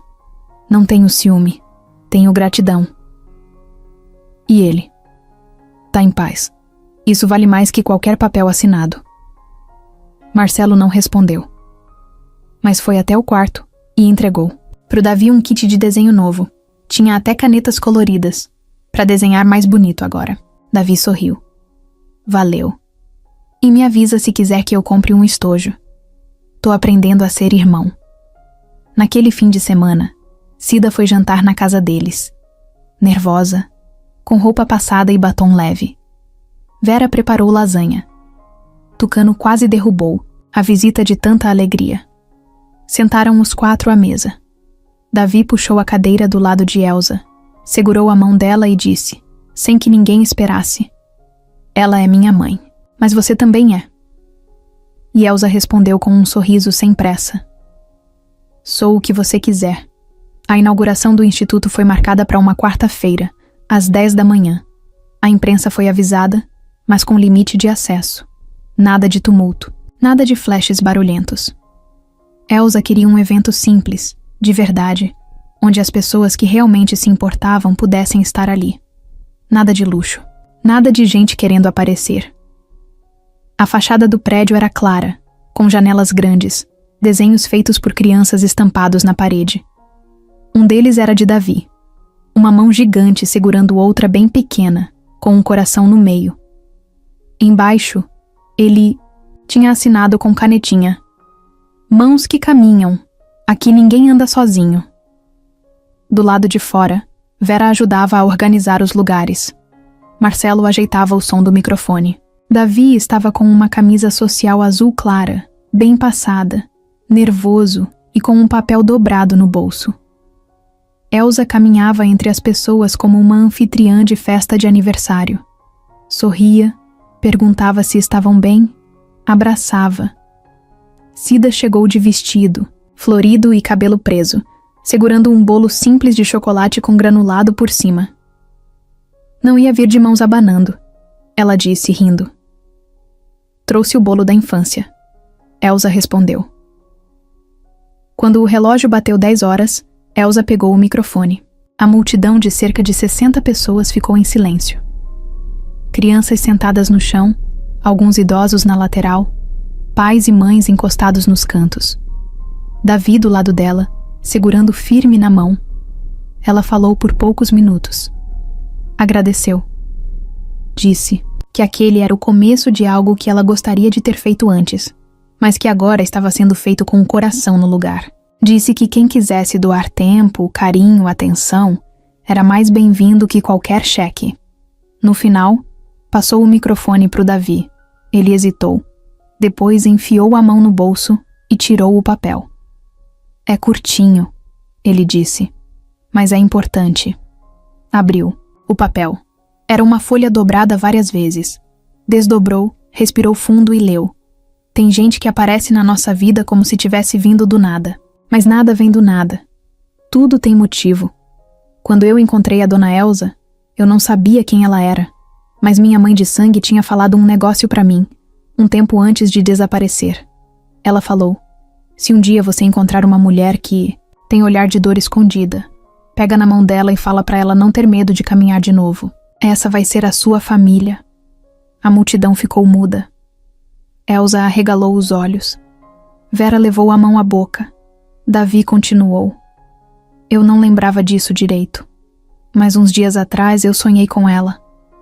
Não tenho ciúme, tenho gratidão. E ele? Tá em paz. Isso vale mais que qualquer papel assinado. Marcelo não respondeu. Mas foi até o quarto e entregou. Pro Davi um kit de desenho novo. Tinha até canetas coloridas, pra desenhar mais bonito agora. Davi sorriu. Valeu. E me avisa se quiser que eu compre um estojo. Tô aprendendo a ser irmão. Naquele fim de semana, Cida foi jantar na casa deles. Nervosa, com roupa passada e batom leve. Vera preparou lasanha. Tucano quase derrubou a visita de tanta alegria. Sentaram os 4 à mesa. Davi puxou a cadeira do lado de Elsa, segurou a mão dela e disse, sem que ninguém esperasse: Ela é minha mãe. Mas você também é. E Elsa respondeu com um sorriso sem pressa. Sou o que você quiser. A inauguração do instituto foi marcada para uma quarta-feira, às 10 da manhã. A imprensa foi avisada, mas com limite de acesso. Nada de tumulto, nada de flashes barulhentos. Elsa queria um evento simples, de verdade, onde as pessoas que realmente se importavam pudessem estar ali. Nada de luxo, nada de gente querendo aparecer. A fachada do prédio era clara, com janelas grandes, desenhos feitos por crianças estampados na parede. Um deles era de Davi. Uma mão gigante segurando outra bem pequena, com um coração no meio. Embaixo, ele tinha assinado com canetinha: Mãos que caminham, aqui ninguém anda sozinho. Do lado de fora, Vera ajudava a organizar os lugares. Marcelo ajeitava o som do microfone. Davi estava com uma camisa social azul clara, bem passada, nervoso e com um papel dobrado no bolso. Elsa caminhava entre as pessoas como uma anfitriã de festa de aniversário. Sorria, perguntava se estavam bem, abraçava. Cida chegou de vestido, florido e cabelo preso, segurando um bolo simples de chocolate com granulado por cima. Não ia vir de mãos abanando, ela disse, rindo. Trouxe o bolo da infância, Elsa respondeu. Quando o relógio bateu 10 horas, Elsa pegou o microfone. A multidão de cerca de 60 pessoas ficou em silêncio. Crianças sentadas no chão, alguns idosos na lateral, pais e mães encostados nos cantos. Davi do lado dela, segurando firme na mão. Ela falou por poucos minutos. Agradeceu. Disse que aquele era o começo de algo que ela gostaria de ter feito antes, mas que agora estava sendo feito com o coração no lugar. Disse que quem quisesse doar tempo, carinho, atenção, era mais bem-vindo que qualquer cheque. No final, passou o microfone para o Davi. Ele hesitou. Depois enfiou a mão no bolso e tirou o papel. É curtinho, ele disse, mas é importante. Abriu o papel. Era uma folha dobrada várias vezes. Desdobrou, respirou fundo e leu. Tem gente que aparece na nossa vida como se tivesse vindo do nada. Mas nada vem do nada. Tudo tem motivo. Quando eu encontrei a dona Elsa, eu não sabia quem ela era. Mas minha mãe de sangue tinha falado um negócio pra mim, um tempo antes de desaparecer. Ela falou, se um dia você encontrar uma mulher que tem olhar de dor escondida, pega na mão dela e fala pra ela não ter medo de caminhar de novo. Essa vai ser a sua família. A multidão ficou muda. Elsa arregalou os olhos. Vera levou a mão à boca. Davi continuou. Eu não lembrava disso direito. Mas uns dias atrás eu sonhei com ela.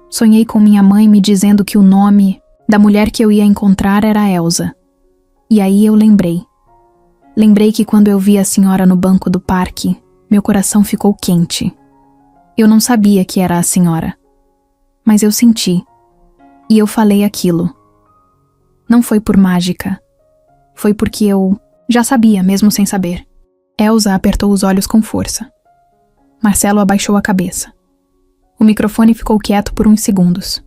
Sonhei com minha mãe me dizendo que o nome da mulher que eu ia encontrar era Elsa. E aí eu lembrei. Lembrei que quando eu vi a senhora no banco do parque, meu coração ficou quente. Eu não sabia que era a senhora. Mas eu senti. E eu falei aquilo. Não foi por mágica. Foi porque eu já sabia, mesmo sem saber. Elsa apertou os olhos com força. Marcelo abaixou a cabeça. O microfone ficou quieto por uns segundos.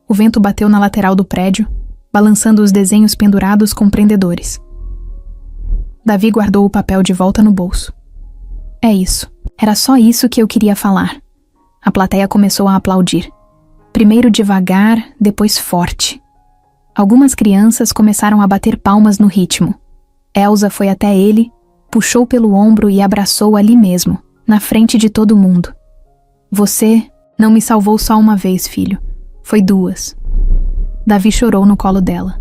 O vento bateu na lateral do prédio, balançando os desenhos pendurados com prendedores. Davi guardou o papel de volta no bolso. É isso. Era só isso que eu queria falar. A plateia começou a aplaudir. Primeiro devagar, depois forte. Algumas crianças começaram a bater palmas no ritmo. Elsa foi até ele, puxou pelo ombro e abraçou ali mesmo, na frente de todo mundo. Você não me salvou só uma vez, filho. Foi 2. Davi chorou no colo dela.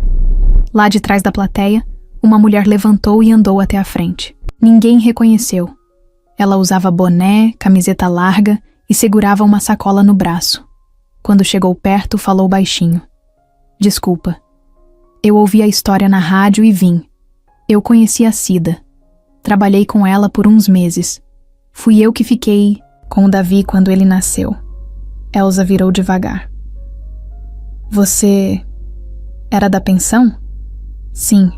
Lá de trás da plateia, uma mulher levantou e andou até a frente. Ninguém reconheceu. Ela usava boné, camiseta larga e segurava uma sacola no braço. Quando chegou perto, falou baixinho. Desculpa. Eu ouvi a história na rádio e vim. Eu conheci a Cida. Trabalhei com ela por uns meses. Fui eu que fiquei com o Davi quando ele nasceu. Elsa virou devagar. Você era da pensão? Sim.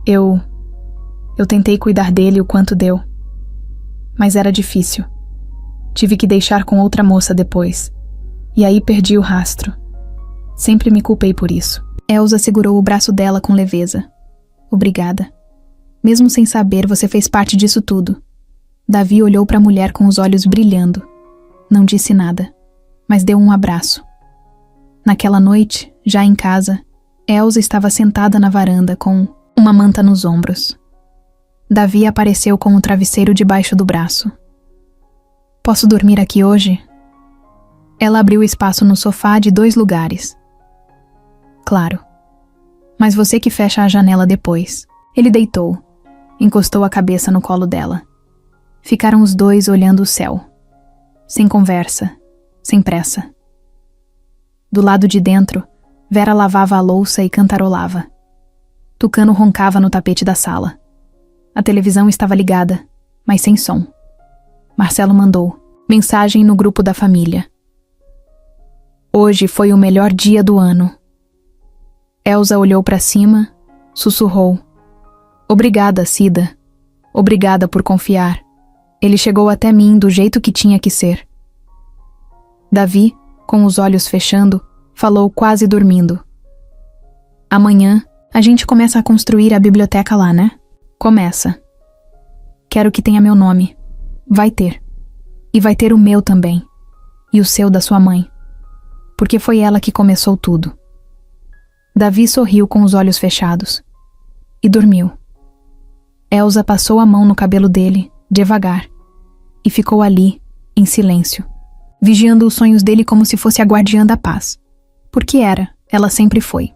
Eu tentei cuidar dele o quanto deu. Mas era difícil. Tive que deixar com outra moça depois. E aí perdi o rastro. Sempre me culpei por isso. Elsa segurou o braço dela com leveza. Obrigada. Mesmo sem saber, você fez parte disso tudo. Davi olhou para a mulher com os olhos brilhando. Não disse nada, mas deu um abraço. Naquela noite, já em casa, Elsa estava sentada na varanda com uma manta nos ombros. Davi apareceu com o travesseiro debaixo do braço. Posso dormir aqui hoje? Ela abriu espaço no sofá de 2 lugares. Claro. Mas você que fecha a janela depois. Ele deitou. Encostou a cabeça no colo dela. Ficaram os 2 olhando o céu. Sem conversa, sem pressa. Do lado de dentro, Vera lavava a louça e cantarolava. Tucano roncava no tapete da sala. A televisão estava ligada, mas sem som. Marcelo mandou mensagem no grupo da família. Hoje foi o melhor dia do ano. Elsa olhou para cima, sussurrou. Obrigada, Cida. Obrigada por confiar. Ele chegou até mim do jeito que tinha que ser. Davi, com os olhos fechando, falou quase dormindo. Amanhã, a gente começa a construir a biblioteca lá, né? Começa. Quero que tenha meu nome. Vai ter. E vai ter o meu também. E o seu da sua mãe. Porque foi ela que começou tudo. Davi sorriu com os olhos fechados. E dormiu. Elsa passou a mão no cabelo dele, devagar. E ficou ali, em silêncio, vigiando os sonhos dele como se fosse a guardiã da paz. Porque ela sempre foi.